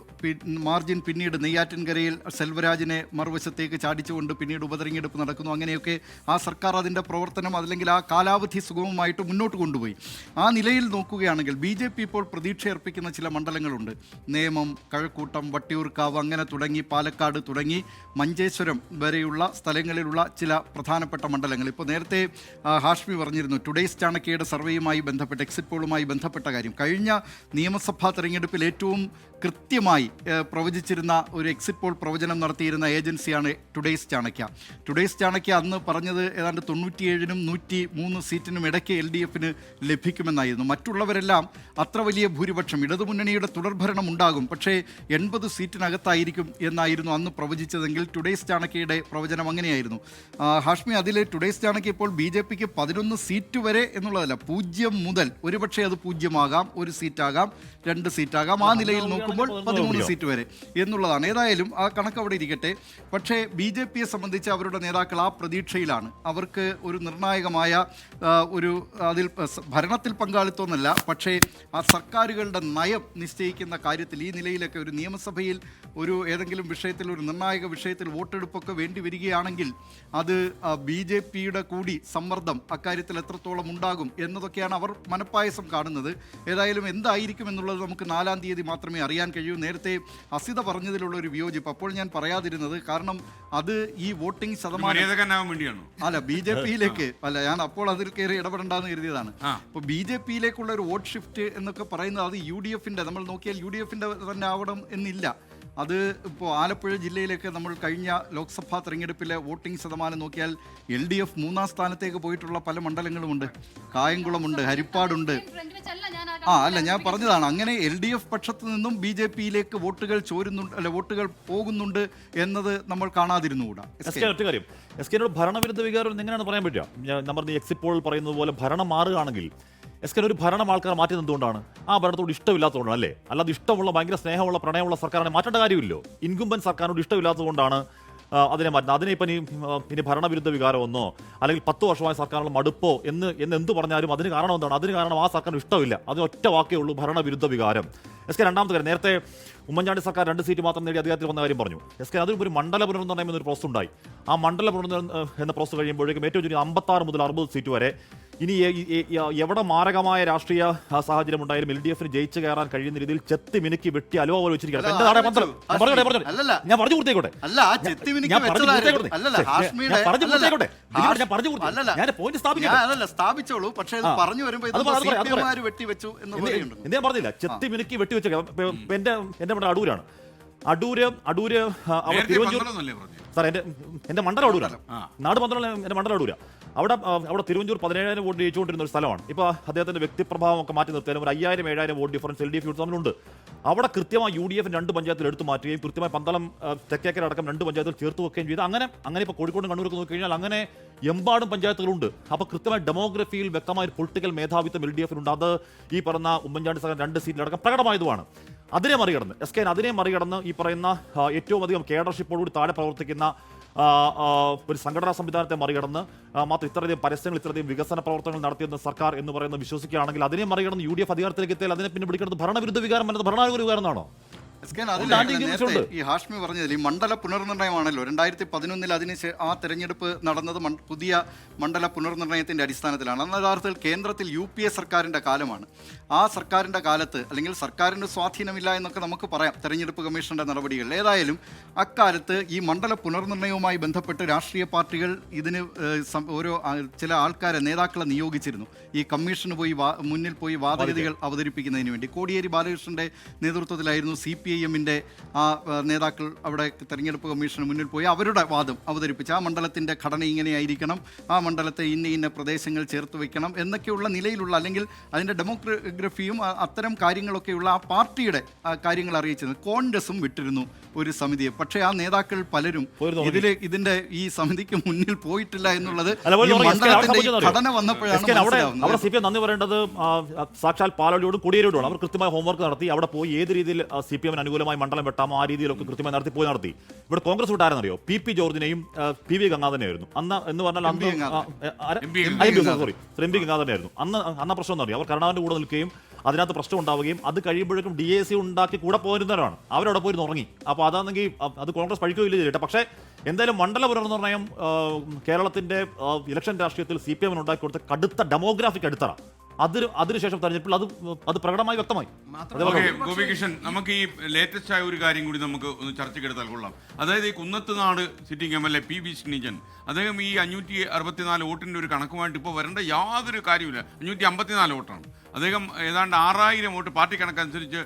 മാർജിൻ പിന്നീട് നെയ്യാറ്റിൻകരയിൽ സെൽവരാജിനെ മറുവശത്തേക്ക് ചാടിച്ചുകൊണ്ട് പിന്നീട് ഉപതെരഞ്ഞെടുപ്പ് നടക്കുന്നു. അങ്ങനെയൊക്കെ ആ സർക്കാർ അതിൻ്റെ പ്രവർത്തനം അല്ലെങ്കിൽ ആ കാലാവധി സുഗമമായിട്ട് മുന്നോട്ട് കൊണ്ടുപോയി. ആ നിലയിൽ നോക്കുകയാണെങ്കിൽ BJP ഇപ്പോൾ പ്രതീക്ഷയർപ്പിക്കുന്ന ചില മണ്ഡലങ്ങളുണ്ട്. നേമം, കഴക്കൂട്ടം, വട്ടിയൂർക്കാവ്, അങ്ങനെ തുടങ്ങി പാലക്കാട് തുടങ്ങി മഞ്ചേശ്വരം വരെയുള്ള സ്ഥലങ്ങളിലുള്ള ചില പ്രധാനപ്പെട്ട മണ്ഡലങ്ങൾ. ഇപ്പോൾ നേരത്തെ ഹാഷ്മി പറഞ്ഞിരുന്നു ടുഡേയ്സ് ചാണക്യയുടെ സർവേയുമായി ബന്ധപ്പെട്ട എക്സിറ്റ് പോളുമായി ബന്ധപ്പെട്ട കാര്യം. കഴിഞ്ഞ നിയമസഭാ തെരഞ്ഞെടുപ്പിൽ ഏറ്റവും കൃത്യമായി പ്രവചിച്ചിരുന്ന ഒരു എക്സിറ്റ് പോൾ പ്രവചനം നടത്തിയിരുന്ന ഏജൻസിയാണ് ടുഡേയ്സ് ചാണക്യ. ടുഡേയ്സ് ചാണക്യ അന്ന് പറഞ്ഞത് ഏതാണ്ട് 97-നും 103 സീറ്റിനും ഇടയ്ക്ക് LDFന് ലഭിക്കുമെന്നായിരുന്നു. മറ്റുള്ളവരെല്ലാം അത്ര വലിയ ഭൂരിപക്ഷം, ഇടതുമുന്നണിയുടെ തുടർഭരണം ഉണ്ടാകും, പക്ഷേ 80 സീറ്റിനകത്തായിരിക്കും എന്നായിരുന്നു അന്ന് പ്രവചിച്ചതെങ്കിൽ ടുഡേയ്സ് ചാണക്യയുടെ പ്രവചനം അങ്ങനെയായിരുന്നു. ഹാഷ്മി, അതിൽ ടുഡേയ്സ് ചാണക്യ ഇപ്പോൾ BJPക്ക് 11 സീറ്റ് വരെ എന്നുള്ളതല്ല, 0 മുതൽ, ഒരുപക്ഷെ അത് 0 ആകാം, 1 സീറ്റാകാം, 2 സീറ്റാകാം, ആ നിലയിൽ നോക്കുമ്പോൾ 13 സീറ്റ് വരെ എന്നുള്ളതാണ്. ഏതായാലും ആ കണക്ക് അവിടെ ഇരിക്കട്ടെ. പക്ഷേ BJPയെ സംബന്ധിച്ച് അവരുടെ നേതാക്കൾ ആ പ്രതീക്ഷയിലാണ്. അവർക്ക് ഒരു നിർണായകമായ ഒരു അതിൽ ഭരണത്തിൽ പങ്കാളിത്തമെന്നല്ല, പക്ഷേ ആ സർക്കാരുകളുടെ നയം നിശ്ചയിക്കുന്ന കാര്യത്തിൽ ഈ നിലയിലൊക്കെ ഒരു നിയമസഭയിൽ ഒരു ഏതെങ്കിലും വിഷയത്തിൽ, ഒരു നിർണായക വിഷയത്തിൽ വോട്ടെടുപ്പൊക്കെ വേണ്ടി വരികയാണെങ്കിൽ അത് BJPയുടെ കൂടി സമ്മർദ്ദം അക്കാര്യത്തിൽ എത്രത്തോളം ഉണ്ടാകും എന്നതൊക്കെയാണ് അവർ മനപ്പായസം കാണുന്നത്. ഏതായാലും എന്തായിരിക്കും എന്നുള്ളത് നമുക്ക് 4-ാം തീയതി മാത്രമേ അറിയാൻ കഴിയൂ. നേരത്തെ അസിത പറഞ്ഞതിലുള്ള ഒരു വിയോജിപ്പ് അപ്പോൾ ഞാൻ പറയാതിരുന്നത്, കാരണം അത് ഈ വോട്ടിംഗ് ശതമാനം അല്ല BJPയിലേക്ക് അല്ല, ഞാൻ അപ്പോൾ അതിൽ കയറി ഇടപെടേണ്ടെന്ന് കരുതിയതാണ്. അപ്പോൾ BJPയിലേക്കുള്ള ഒരു വോട്ട് ഷിഫ്റ്റ് എന്നൊക്കെ പറയുന്നത് അത് UDFന്റെ, നമ്മൾ നോക്കിയാൽ UDFന്റെ തന്നെ ആവണം എന്നില്ല. അത് ഇപ്പോൾ ആലപ്പുഴ ജില്ലയിലേക്ക് നമ്മൾ കഴിഞ്ഞ ലോക്സഭാ തെരഞ്ഞെടുപ്പിലെ വോട്ടിംഗ് ശതമാനം നോക്കിയാൽ LDF 3-ാം സ്ഥാനത്തേക്ക് പോയിട്ടുള്ള പല മണ്ഡലങ്ങളുമുണ്ട്. കായംകുളമുണ്ട്, ഹരിപ്പാടുണ്ട്. അല്ല, ഞാൻ പറഞ്ഞതാണ്, അങ്ങനെ LDF പക്ഷത്തു നിന്നും BJPയിലേക്ക് വോട്ടുകൾ ചോരുന്നുണ്ട്, അല്ല വോട്ടുകൾ പോകുന്നുണ്ട് എന്നത് നമ്മൾ കാണാതിരുന്നുകൂടാ. കാര്യം SKനോട് ഭരണവിരുദ്ധ വികാരം എങ്ങനെയാണ് പറയാൻ പറ്റുക? നമ്മൾ എക്സിറ്റ് പോൾ പറയുന്നത് പോലെ ഭരണം മാറുകയാണെങ്കിൽ SKന് ഒരു ഭരണം ആൾക്കാർ മാറ്റുന്നത് എന്തുകൊണ്ടാണ്? ആ ഭരണത്തോട് ഇഷ്ടമില്ലാത്തതുകൊണ്ടാണ് അല്ലേ? അല്ലാതെ ഇഷ്ടമുള്ള ഭയങ്കര സ്നേഹമുള്ള പ്രണയമുള്ള സർക്കാരിനെ മാറ്റേണ്ട കാര്യമില്ലോ. ഇൻകുംബൻ സർക്കാരിനോട് ഇഷ്ടമില്ലാത്തതുകൊണ്ടാണ് അതിനെ മാറ്റുന്നത്. അതിനെ ഇനി ഭരണവിരുദ്ധ വികാരമെന്നോ അല്ലെങ്കിൽ 10 വർഷമായ സർക്കാരിനുള്ള മടുപ്പോ എന്ന് എന്ത് പറഞ്ഞാലും അതിന് കാരണം എന്താണ്? അതിന് കാരണം ആ സർക്കാരിന് ഇഷ്ടമില്ല. അതിന് ഒറ്റ വാക്കേ ഉള്ളൂ, ഭരണവിരുദ്ധ വികാരം. SK രണ്ടാമത്തെ കാര്യം, നേരത്തെ ഉമ്മൻചാണ്ടി സർക്കാർ 2 സീറ്റ് മാത്രം നേടി അധികാരത്തിൽ വന്ന കാര്യം പറഞ്ഞു. SK അതിൽ ഒരു മണ്ഡല പുനർനിർണ്ണയം എന്നൊരു പ്രോസസ് ഉണ്ടായി. ആ മണ്ഡല പുനർനിർണ്ണയം എന്ന പ്രോസസ് കഴിയുമ്പോഴേക്കും ഏറ്റവും ചുരുങ്ങി 56 മുതൽ 60 സീറ്റ് വരെ. ഇനി എവിടെ മാരകമായ രാഷ്ട്രീയ സാഹചര്യം ഉണ്ടായാലും LDFന് ജയിച്ചു കയറാൻ കഴിയുന്ന രീതിയിൽ ചെത്തി മിനുക്കി വെട്ടി അലുവ പോലെ വെച്ചിരിക്കുകയാണ്. ഞാൻ പറഞ്ഞു കൊടുത്തേക്കോട്ടെ, സ്ഥാപിച്ചോളൂ. പക്ഷേ പറഞ്ഞു വരുമ്പോൾ ഞാൻ പറഞ്ഞില്ല, ചെത്തി മിനുക്കി വെട്ടി വെച്ചേക്കാം. എന്റെ അടൂരാണ്. അടൂര് അവിടെ തിരുവഞ്ചൂർ സാർ, എന്റെ മണ്ഡലം അടൂരാണ്. നാട് പന്ത്രണ്ട് എന്റെ മണ്ഡലം അടൂര. അവിടെ തിരുവഞ്ചൂർ 17,000 വോട്ട് ജയിച്ചുകൊണ്ടിരുന്ന ഒരു സ്ഥലമാണ്. ഇപ്പോൾ അദ്ദേഹത്തിന്റെ വ്യക്തിപ്രഭാവം ഒക്കെ മാറ്റി നിർത്തിയാലും ഒരു 5,000-7,000 വോട്ട് ഡിഫറൻസ് LDF തമ്മിലുണ്ട്. അവിടെ കൃത്യമായി UDF 2 പഞ്ചായത്തിൽ എടുത്തു മാറ്റുകയും കൃത്യമായി പന്തളം തെക്കേക്കര അടക്കം 2 പഞ്ചായത്തിൽ ചേർത്ത് വെക്കുകയും ചെയ്തു. അങ്ങനെ ഇപ്പോൾ കോഴിക്കോട് കണ്ണൂരൊക്കെ നോക്കിക്കഴിഞ്ഞാൽ അങ്ങനെ എമ്പാടും പഞ്ചായത്തുകളുണ്ട്. അപ്പോൾ കൃത്യമായി ഡെമോഗ്രഫിയിൽ വ്യക്തമായ പൊളിറ്റിക്കൽ മേധാവിത്വം LDFനുണ്ട്. അത് ഈ പറഞ്ഞ ഉമ്മൻചാണ്ടി സർക്കാർ 2 സീറ്റിലടക്കം പ്രകടമായതുമാണ്. അതിനെ മറികടന്ന് അതിനെ മറികടന്ന് ഈ പറയുന്ന ഏറ്റവും അധികം കേഡർഷിപ്പോടുകൂടി താഴെ പ്രവർത്തിക്കുന്ന ഒരു സംഘടനാ സംവിധാനത്തെ മറികടന്ന് മാത്രം ഇത്രയധികം പരസ്യങ്ങൾ, ഇത്രയധികം വികസന പ്രവർത്തനങ്ങൾ നടത്തിയെന്ന് സർക്കാർ എന്ന് പറയുന്നത് വിശ്വസിക്കുകയാണെങ്കിൽ അതിനെ മറികടന്ന് UDF അധികാരത്തിലേക്ക് എത്തിയാൽ അതിനെ പിന്നെ പിടിക്കുന്നത് ഭരണവിരുദ്ധ വികാരം എന്നത് ഭരണാധികാര വികാരം എന്നാണോ? ഈ ഹാഷ്മി പറഞ്ഞതിൽ ഈ മണ്ഡല പുനർനിർണ്ണയമാണല്ലോ 2011 അതിന് ആ തെരഞ്ഞെടുപ്പ് നടന്നത് പുതിയ മണ്ഡല പുനർനിർണ്ണയത്തിന്റെ അടിസ്ഥാനത്തിലാണ്. അന്ന് യഥാർത്ഥത്തിൽ കേന്ദ്രത്തിൽ UPA സർക്കാരിന്റെ കാലമാണ്. ആ സർക്കാരിന്റെ കാലത്ത്, അല്ലെങ്കിൽ സർക്കാരിന് സ്വാധീനമില്ല എന്നൊക്കെ നമുക്ക് പറയാം തെരഞ്ഞെടുപ്പ് കമ്മീഷന്റെ നടപടികൾ. ഏതായാലും അക്കാലത്ത് ഈ മണ്ഡല പുനർനിർണ്ണയവുമായി ബന്ധപ്പെട്ട് രാഷ്ട്രീയ പാർട്ടികൾ ഇതിന് ഓരോ ചില ആൾക്കാരെ, നേതാക്കളെ നിയോഗിച്ചിരുന്നു. ഈ കമ്മീഷന് മുന്നിൽ പോയി വാദഗതികൾ അവതരിപ്പിക്കുന്നതിന് വേണ്ടി. കോടിയേരി ബാലകൃഷ്ണന്റെ നേതൃത്വത്തിലായിരുന്നു CPIMന്റെ ആ നേതാക്കൾ അവിടെ തെരഞ്ഞെടുപ്പ് കമ്മീഷന് മുന്നിൽ പോയി അവരുടെ വാദം അവതരിപ്പിച്ച് ആ മണ്ഡലത്തിൻ്റെ ഘടന ഇങ്ങനെയായിരിക്കണം, ആ മണ്ഡലത്തെ ഇന്ന പ്രദേശങ്ങൾ ചേർത്ത് വയ്ക്കണം എന്നൊക്കെയുള്ള നിലയിലുള്ള, അല്ലെങ്കിൽ അതിൻ്റെ ഡെമോഗ്രഫിയും അത്തരം കാര്യങ്ങളൊക്കെയുള്ള ആ പാർട്ടിയുടെ കാര്യങ്ങൾ അറിയിച്ചിരുന്നു. കോൺഗ്രസും വിട്ടിരുന്നു ഒരു സമിതിയെ. പക്ഷേ ആ നേതാക്കൾ പലരും ഇതിന്റെ ഈ സമിതിക്ക് മുന്നിൽ പോയിട്ടില്ല എന്നുള്ളത് ഘടന വന്നപ്പോഴാണ്. CPM നന്ദി പറയേണ്ടത് സാക്ഷാൽ പാലോടിയോടും കോടിയേരിയോടും. അവർ കൃത്യമായ ഹോംവർക്ക് നടത്തി അവിടെ പോയി ഏത് രീതിയിൽ CPMന് അനുകൂലമായി മണ്ഡലം വെട്ടാമോ ആ രീതിയിലൊക്കെ കൃത്യമായി നടത്തി. ഇവിടെ കോൺഗ്രസ് വിട്ടാരെന്നറിയോ? PP ജോർജിനെയും PV ഗംഗാധരനെയായിരുന്നു അന്ന്. എന്ന് പറഞ്ഞാൽ MP ഗംഗാധരനായിരുന്നു അന്ന്. പ്രശ്നം എന്ന് അറിയാം, അവർ കരുണാകരന്റെ കൂടെ നിൽക്കുകയും അതിനകത്ത് പ്രശ്നം ഉണ്ടാവുകയും അത് കഴിയുമ്പോഴേക്കും DAC ഉണ്ടാക്കി കൂടെ പോയിരുന്നവരാണ്. അവരവിടെ പോയി ഉറങ്ങി. അപ്പോൾ അതാണെങ്കിൽ അത് കോൺഗ്രസ് പഠിക്കുകയില്ല ചെയ്തിട്ട്. പക്ഷേ എന്തായാലും മണ്ഡല പുനർനിർണ്ണയം കേരളത്തിന്റെ ഇലക്ഷൻ രാഷ്ട്രീയത്തിൽ CPMന് ഉണ്ടാക്കി കൊടുത്ത കടുത്ത ഡെമോഗ്രാഫിക് അടിത്തറ. അതിനുശേഷം തെരഞ്ഞെടുപ്പിൽ അത് പ്രകടമായി വ്യക്തമായി. ഗോപികൃഷ്ണൻ, നമുക്ക് ഈ ലേറ്റസ്റ്റ് ആയ ഒരു കാര്യം കൂടി നമുക്ക് ഒന്ന് ചർച്ചയ്ക്കെടുത്താൽ കൊള്ളാം. അതായത് ഈ Kunnathunad sitting MLA PV Sreenijan, അദ്ദേഹം ഈ 564 വോട്ടിന്റെ ഒരു കണക്കുമായിട്ട് ഇപ്പോൾ വരേണ്ട യാതൊരു കാര്യമില്ല. 554 വോട്ടാണ്. അദ്ദേഹം ഏതാണ്ട് 6000 വോട്ട് പാർട്ടി കണക്കനുസരിച്ച്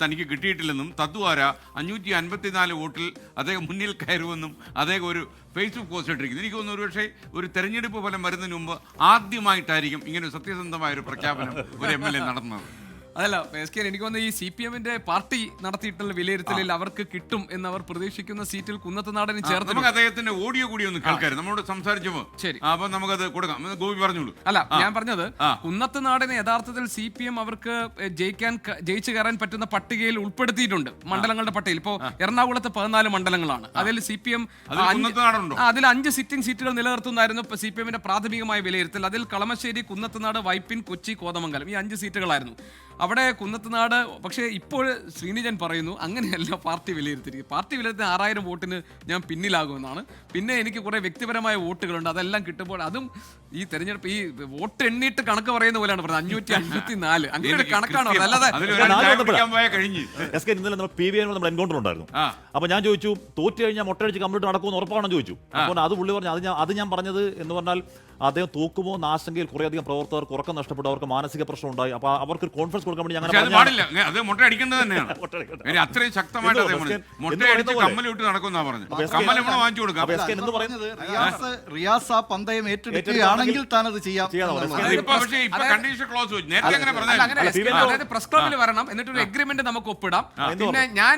തനിക്ക് കിട്ടിയിട്ടില്ലെന്നും തദ്വാര 554 വോട്ടിൽ അദ്ദേഹം മുന്നിൽ കയറുമെന്നും അദ്ദേഹം ഒരു ഫേസ്ബുക്ക് പോസ്റ്റ് ഇട്ടിരിക്കുന്നു. എനിക്ക് തോന്നുന്നു ഒരുപക്ഷെ ഒരു തെരഞ്ഞെടുപ്പ് ഫലം വരുന്നതിന് മുമ്പ് ആദ്യമായിട്ടായിരിക്കും ഇങ്ങനെ സത്യസന്ധമായ ഒരു പ്രഖ്യാപനം ഒരു MLA നടന്നത്. അതല്ല SK, എനിക്ക് തോന്നുന്നു ഈ CPM-ന്റെ പാർട്ടി നടത്തിയിട്ടുള്ള വിലയിരുത്തലിൽ അവർക്ക് കിട്ടും എന്നവർ പ്രതീക്ഷിക്കുന്ന സീറ്റിൽ കുന്നത്തുനാടിന് ചേർത്ത് നമുക്ക് അദ്ദേഹത്തിന്റെ ഓഡിയോ കൂടി ഒന്ന് കേൾക്കാം. നമ്മളോട് സംസാരിച്ചപ്പോ ശരി, അപ്പൊ നമുക്കത് കൊടുക്കാം. ഗോപി പറഞ്ഞോളൂ. അല്ല, ഞാൻ പറഞ്ഞത് കുന്നത്തുനാടിന് യഥാർത്ഥത്തിൽ CPM അവർക്ക് ജയിച്ചു കയറാൻ പറ്റുന്ന പട്ടികയിൽ ഉൾപ്പെടുത്തിയിട്ടുണ്ട്, മണ്ഡലങ്ങളുടെ പട്ടികയിൽ. ഇപ്പോ എറണാകുളത്ത് 14 മണ്ഡലങ്ങളാണ്. അതിൽ CPM അതിൽ 5 സിറ്റിംഗ് സീറ്റുകൾ നിലനിർത്തുന്നതായിരുന്നു CPM-ന്റെ പ്രാഥമികമായ വിലയിരുത്തൽ. അതിൽ കളമശ്ശേരി, കുന്നത്തുനാട്, വൈപ്പിൻ, കൊച്ചി, കോതമംഗലം, ഈ 5 സീറ്റുകളായിരുന്നു. അവിടെ കുന്നത്തുനാട്, പക്ഷേ ഇപ്പോൾ ശ്രീനിജൻ പറയുന്നു അങ്ങനെയല്ല പാർട്ടി വിലയിരുത്തിയിരിക്കുന്നത്. പാർട്ടി വിലയിരുത്തുന്ന 6000 വോട്ടിന് ഞാൻ പിന്നിലാകുമെന്നാണ്. പിന്നെ എനിക്ക് കുറെ വ്യക്തിപരമായ വോട്ടുകളുണ്ട്, അതെല്ലാം കിട്ടുമ്പോൾ അതും ഈ തെരഞ്ഞെടുപ്പ് ഈ വോട്ട് എണ്ണിയിട്ട് കണക്ക് പറയുന്ന പോലെയാണ് പറഞ്ഞത്. 554 അങ്ങനെ ഒരു കണക്കാണ് പറഞ്ഞത്. അല്ലാതെ ഇന്നലെ PVN നമ്മുടെ എൻകൗണ്ടർ ഉണ്ടായിരുന്നു. അപ്പൊ ഞാൻ ചോദിച്ചു, തോറ്റു കഴിഞ്ഞാൽ മൊട്ടടിച്ച് കംപ്ലീറ്റ് നടക്കുമെന്ന് ഉറപ്പാണെന്ന് ചോദിച്ചു. അപ്പോൾ അത് പുള്ളി പറഞ്ഞു, അത് ഞാൻ പറഞ്ഞത് എന്ന് പറഞ്ഞാൽ അദ്ദേഹം തോക്കുമോ എന്ന ആശങ്കയിൽ കുറേയധികം പ്രവർത്തകർക്ക് ഉറക്കം നഷ്ടപ്പെട്ടു, അവർക്ക് മാനസിക പ്രശ്നം ഉണ്ടായി. അപ്പൊ അവർക്ക് കോൺഫിഡൻസ് കൊടുക്കാൻ വേണ്ടി ഞങ്ങൾ റിയാസ് ആ പന്തയം ഏറ്റെടുക്കുകയാണെങ്കിൽ താനത് ചെയ്യാം. പ്രസ് ക്ലബിൽ വരണം, എന്നിട്ട് ഒരു എഗ്രിമെന്റ് നമുക്ക് ഒപ്പിടാം. പിന്നെ ഞാൻ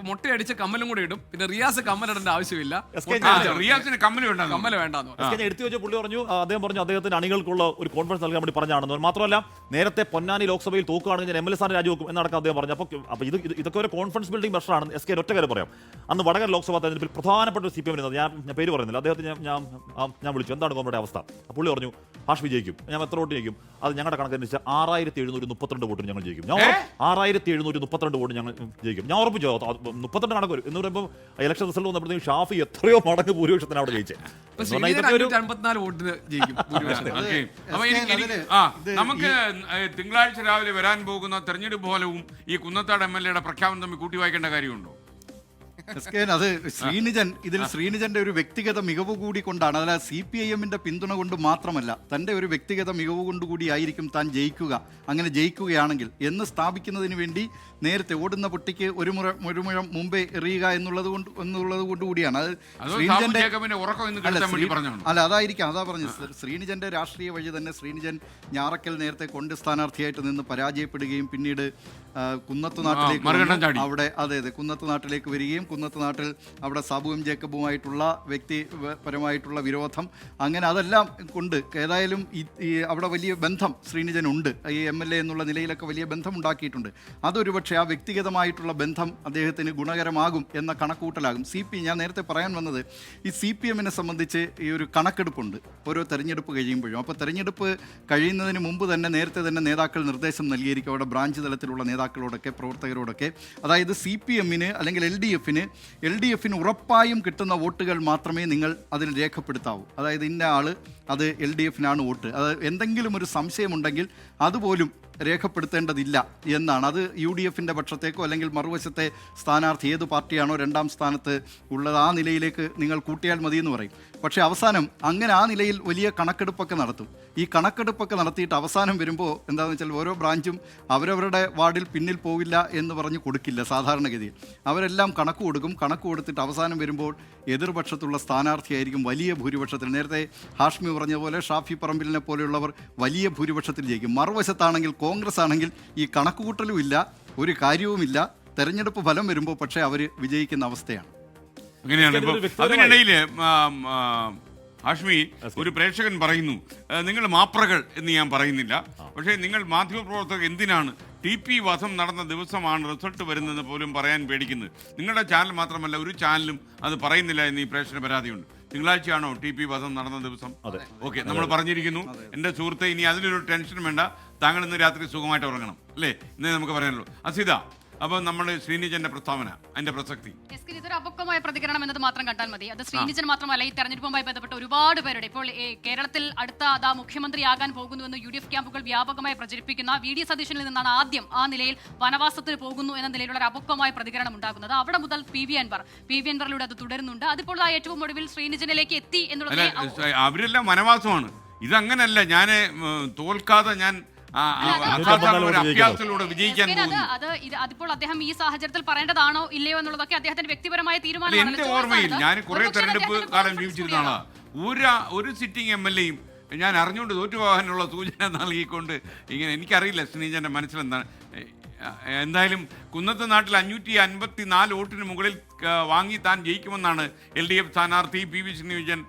മുട്ടയടിച്ച് കമ്മലും കൂടെ ഇടും. പിന്നെ റിയാസ് കമ്മലിടേണ്ട ആവശ്യമില്ല, റിയാസിന് കമ്മല് വേണ്ടെന്ന് എടുത്തു വെച്ച പുള്ളി പറഞ്ഞു. അദ്ദേഹം പറഞ്ഞു അദ്ദേഹത്തിന് അണികൾക്കുള്ള ഒരു കോൺഫിഡൻസ് നൽകാൻ വേണ്ടി പറഞ്ഞാണെന്ന്. മാത്രമല്ല നേരത്തെ പൊന്നാനി ലോക്സഭയിൽ തോക്കുകയാണെങ്കിൽ MLA സ്ഥാനം രാജിവെക്കും എന്നടക്കം അദ്ദേഹം പറഞ്ഞു. അപ്പോൾ ഇതൊക്കെ ഒരു കോൺഫിഡൻസ് ബിൽഡിംഗ് മെഷറാണ്. SK ഒറ്റ കാര്യം പറയാം, അന്ന് വടകര ലോക്സഭാ തെരഞ്ഞെടുപ്പിൽ പ്രധാനപ്പെട്ട ഒരു CPM ഞാൻ പേര് പറയുന്നില്ല, അദ്ദേഹത്തിന് ഞാൻ വിളിച്ചു, എന്താണ് കോൺഗ്രസ് അവസ്ഥ? പുള്ളി പറഞ്ഞു ഹാഷ് വിജയിക്കും. ഞാൻ എത്ര വോട്ട് ജയിക്കും? അത് ഞങ്ങളുടെ കണക്കനുസരിച്ച് 6732 വോട്ടിന് ഞങ്ങൾ ജയിക്കും. ഞാൻ 6732 വോട്ട് ഞങ്ങൾ ജയിക്കും. ഞാൻ ഉറപ്പിച്ചു 32 കണക്ക് വരും എന്ന് പറയുമ്പോൾ ഇലക്ഷൻ റിസൾട്ട് വന്നപ്പോഴത്തേക്കും ഷാഫി എത്രയോ മടങ്ങ് ഭൂരിപക്ഷത്തിന് അവിടെ ജയിച്ചത്. നമുക്ക് തിങ്കളാഴ്ച രാവിലെ വരാൻ പോകുന്ന തെരഞ്ഞെടുപ്പ് ഫലവും ഈ കുന്നത്താട് MLA-യുടെ പ്രഖ്യാപനം തമ്മിൽ കൂട്ടി വായിക്കേണ്ട കാര്യമുണ്ടോ? അത് ശ്രീനിജന്റെ ഒരു വ്യക്തിഗത മികവ് കൂടി കൊണ്ടാണ്. അതായത് CPIM-ന്റെ പിന്തുണ കൊണ്ട് മാത്രമല്ല, തന്റെ ഒരു വ്യക്തിഗത മികവ് കൊണ്ടുകൂടി ആയിരിക്കും താൻ ജയിക്കുക, അങ്ങനെ ജയിക്കുകയാണെങ്കിൽ എന്ന് സ്ഥാപിക്കുന്നതിന് വേണ്ടി നേരത്തെ ഓടുന്ന പൊട്ടിക്ക് ഒരു മുഴം മുമ്പേ എറിയുക എന്നുള്ളത് കൊണ്ടുകൂടിയാണ്. അത് ശ്രീനിജന്റെ അല്ല, അതാ പറഞ്ഞത്. ശ്രീനിജന്റെ രാഷ്ട്രീയ വഴി തന്നെ ശ്രീനിജൻ ഞാറക്കൽ നേരത്തെ കൊണ്ട് സ്ഥാനാർത്ഥിയായിട്ട് നിന്ന് പരാജയപ്പെടുകയും പിന്നീട് കുന്നത്തുനാട്ടിലേക്ക് കുന്നത്തുനാട്ടിലേക്ക് വരികയും കുന്നത്തുനാട്ടിൽ അവിടെ സാബു M. ജേക്കബുമായിട്ടുള്ള വ്യക്തിപരമായിട്ടുള്ള വിരോധം, അങ്ങനെ അതെല്ലാം കൊണ്ട് ഏതായാലും ഈ അവിടെ വലിയ ബന്ധം ശ്രീനിജനുണ്ട്. ഈ MLA എന്നുള്ള നിലയിലൊക്കെ വലിയ ബന്ധം ഉണ്ടാക്കിയിട്ടുണ്ട്. അതൊരു പക്ഷേ ആ വ്യക്തിഗതമായിട്ടുള്ള ബന്ധം അദ്ദേഹത്തിന് ഗുണകരമാകും എന്ന കണക്കൂട്ടലാകും. ഞാൻ നേരത്തെ പറയാൻ വന്നത്, ഈ CPM-നെ സംബന്ധിച്ച് ഈ ഒരു കണക്കെടുപ്പുണ്ട് ഓരോ തെരഞ്ഞെടുപ്പ് കഴിയുമ്പോഴും. അപ്പോൾ തെരഞ്ഞെടുപ്പ് കഴിയുന്നതിന് മുമ്പ് തന്നെ നേരത്തെ തന്നെ നേതാക്കൾ നിർദ്ദേശം നൽകിയിരിക്കും അവിടെ ബ്രാഞ്ച് തലത്തിലുള്ള നേതാക്കളോടൊക്കെ പ്രവർത്തകരോടൊക്കെ. അതായത് CPM-ന് അല്ലെങ്കിൽ LDF-ന് ഉറപ്പായും കിട്ടുന്ന വോട്ടുകൾ മാത്രമേ നിങ്ങൾ അതിൽ രേഖപ്പെടുത്താവൂ. അതായത് ഇന്ന ആള് അത് LDF-നാണ് വോട്ട്, അത് എന്തെങ്കിലും ഒരു സംശയമുണ്ടെങ്കിൽ അതുപോലും രേഖപ്പെടുത്തേണ്ടതില്ല എന്നാണ്. അത് UDF-ന്റെ പക്ഷത്തേക്കോ അല്ലെങ്കിൽ മറുവശത്തെ സ്ഥാനാർത്ഥി ഏത് പാർട്ടിയാണോ 2ാം സ്ഥാനത്ത് ഉള്ളത് ആ നിലയിലേക്ക് നിങ്ങൾ കൂട്ടിയാൽ മതി എന്ന് പറയും. പക്ഷേ അവസാനം അങ്ങനെ ആ നിലയിൽ വലിയ കണക്കെടുപ്പൊക്കെ നടത്തും. ഈ കണക്കെടുപ്പൊക്കെ നടത്തിയിട്ട് അവസാനം വരുമ്പോൾ എന്താണെന്ന് വെച്ചാൽ ഓരോ ബ്രാഞ്ചും അവരവരുടെ വാർഡിൽ പിന്നിൽ പോവില്ല എന്ന് പറഞ്ഞ് കൊടുക്കില്ല. സാധാരണഗതിയിൽ അവരെല്ലാം കണക്ക് കൊടുക്കും. കണക്ക് കൊടുത്തിട്ട് അവസാനം വരുമ്പോൾ എതിർപക്ഷത്തുള്ള സ്ഥാനാർത്ഥിയായിരിക്കും വലിയ ഭൂരിപക്ഷത്തിൽ. നേരത്തെ ഹാഷ്മി പറഞ്ഞ പോലെ ഷാഫി പറമ്പിലിനെ പോലെയുള്ളവർ വലിയ ഭൂരിപക്ഷത്തിൽ ജയിക്കും. മറുവശത്താണെങ്കിൽ കോൺഗ്രസ് ആണെങ്കിൽ ഈ കണക്കുകൂട്ടലും ഇല്ല, ഒരു കാര്യവുമില്ല. തെരഞ്ഞെടുപ്പ് ഫലം വരുമ്പോൾ പക്ഷേ അവർ വിജയിക്കുന്ന അവസ്ഥയാണ്. അങ്ങനെയാണ്. അതിനിടയിൽ ഹാഷ്മി, ഒരു പ്രേക്ഷകൻ പറയുന്നു, നിങ്ങൾ മാപ്രകൾ എന്ന് ഞാൻ പറയുന്നില്ല, പക്ഷേ നിങ്ങൾ മാധ്യമപ്രവർത്തകർ എന്തിനാണ് TP വധം നടന്ന ദിവസമാണ് റിസൾട്ട് വരുന്നത് പോലും പറയാൻ പേടിക്കുന്നത്? നിങ്ങളുടെ ചാനൽ മാത്രമല്ല ഒരു ചാനലും അത് പറയുന്നില്ല എന്ന് ഈ പ്രേക്ഷകന് പരാതിയുണ്ട്. തിങ്കളാഴ്ചയാണോ TP വധം നടന്ന ദിവസം? ഓക്കെ, നമ്മൾ പറഞ്ഞിരിക്കുന്നു. എൻ്റെ സുഹൃത്തെ, ഇനി അതിലൊരു ടെൻഷൻ വേണ്ട, താങ്കൾ ഇന്ന് രാത്രി സുഖമായിട്ട് ഉറങ്ങണം, അല്ലേ? ഇന്നേ നമുക്ക് പറയാനുള്ളൂ. അസിത, അപ്പോൾ നമ്മൾ ശ്രീനിജന്റെ പ്രസ്താവന, അതിന്റെ പ്രസക്തി ഇതൊരു അപക്വമായ പ്രതികരണം എന്നത് മാത്രം കണ്ടാൽ മതി. അത് ശ്രീനിജൻ മാത്രമല്ല, ഈ തെരഞ്ഞെടുപ്പുമായി ബന്ധപ്പെട്ട ഒരുപാട് പേരുടെ ഇപ്പോൾ കേരളത്തിൽ അടുത്ത മുഖ്യമന്ത്രിയാകാൻ പോകുന്നുവെന്ന് UDF ക്യാമ്പുകൾ വ്യാപകമായി പ്രചരിപ്പിക്കുന്ന VD സതീശനിൽ നിന്നാണ് ആദ്യം ആ നിലയിൽ വനവാസത്തിന് പോകുന്നു എന്ന നിലയിലുള്ള ഒരു അപക്വമായ പ്രതികരണം ഉണ്ടാകുന്നത്. അവിടെ മുതൽ PV അൻവറിലൂടെ അത് തുടരുന്നുണ്ട്. അതിപ്പോൾ ഏറ്റവും ഒടുവിൽ ശ്രീനിജനിലേക്ക് എത്തി എന്നുള്ളത്. അവരെല്ലാം വനവാസമാണ്. ഇതങ്ങനല്ല, ഞാൻ തോൽക്കാതെ ഞാൻ അതിപ്പോൾ അദ്ദേഹം ഈ സാഹചര്യത്തിൽ പറയേണ്ടതാണോ ഇല്ലയോ എന്നുള്ളതൊക്കെ അദ്ദേഹത്തിന്റെ വ്യക്തിപരമായ തീരുമാനമാണ്. എന്റെ ഓർമ്മയിൽ ഞാൻ കുറെ തെരഞ്ഞെടുപ്പ് കാലം ജീവിച്ചിരുന്ന ആളാണ്. ഒരു സിറ്റിംഗ് MLA-യും ഞാൻ അറിഞ്ഞുകൊണ്ട് തോറ്റുപോകാനുള്ള സൂചന നൽകിക്കൊണ്ട് ഇങ്ങനെ എനിക്കറിയില്ല ശ്രീനിജൻ്റെ മനസ്സിലെന്താണ്. എന്തായാലും കുന്നത്ത് നാട്ടിൽ 554 വോട്ടിന് മുകളിൽ വാങ്ങി താൻ ജയിക്കുമെന്നാണ് LDF സ്ഥാനാർത്ഥി PV ശ്രീനിജൻ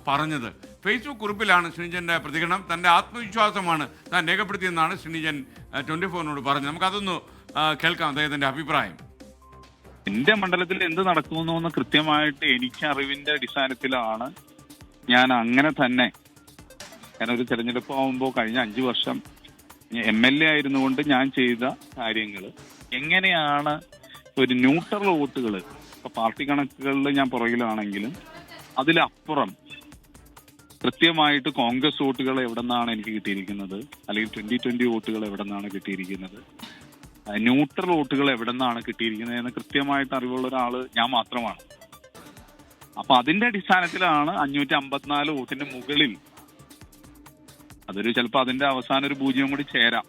പറഞ്ഞത്. ഫേസ്ബുക്ക് കുറിപ്പിലാണ് ശ്രീനിജൻ്റെ പ്രതികരണം. തൻ്റെ ആത്മവിശ്വാസമാണ് താൻ രേഖപ്പെടുത്തിയെന്നാണ് ശ്രീനിജൻ 24-നോട് പറഞ്ഞത്. നമുക്കതൊന്ന് കേൾക്കാം അദ്ദേഹത്തിൻ്റെ അഭിപ്രായം. എന്റെ മണ്ഡലത്തിൽ എന്ത് നടക്കുമെന്ന് കൃത്യമായിട്ട് എനിക്ക് അറിവിന്റെ അടിസ്ഥാനത്തിലാണ് ഞാൻ അങ്ങനെ തന്നെ, കാരണം ഒരു തെരഞ്ഞെടുപ്പ് ആവുമ്പോൾ കഴിഞ്ഞ 5 വർഷം MLA ആയിരുന്നുകൊണ്ട് ഞാൻ ചെയ്ത കാര്യങ്ങൾ എങ്ങനെയാണ് ഒരു ന്യൂട്രൽ വോട്ടുകൾ, ഇപ്പൊ പാർട്ടി കണക്കുകളിൽ ഞാൻ പുറകിലാണെങ്കിലും അതിലപ്പുറം കൃത്യമായിട്ട് കോൺഗ്രസ് വോട്ടുകൾ എവിടെ നിന്നാണ് എനിക്ക് കിട്ടിയിരിക്കുന്നത്, അല്ലെങ്കിൽ 2020 വോട്ടുകൾ എവിടെ നിന്നാണ് കിട്ടിയിരിക്കുന്നത്, ന്യൂട്രൽ വോട്ടുകൾ എവിടെ നിന്നാണ് കിട്ടിയിരിക്കുന്നത് എന്ന് കൃത്യമായിട്ട് അറിവുള്ള ഒരാള് ഞാൻ മാത്രമാണ്. അപ്പൊ അതിന്റെ അടിസ്ഥാനത്തിലാണ് 554 വോട്ടിന്റെ മുകളിൽ, അതൊരു ചിലപ്പോ അതിന്റെ അവസാനം ഒരു 0 കൂടി ചേരാം.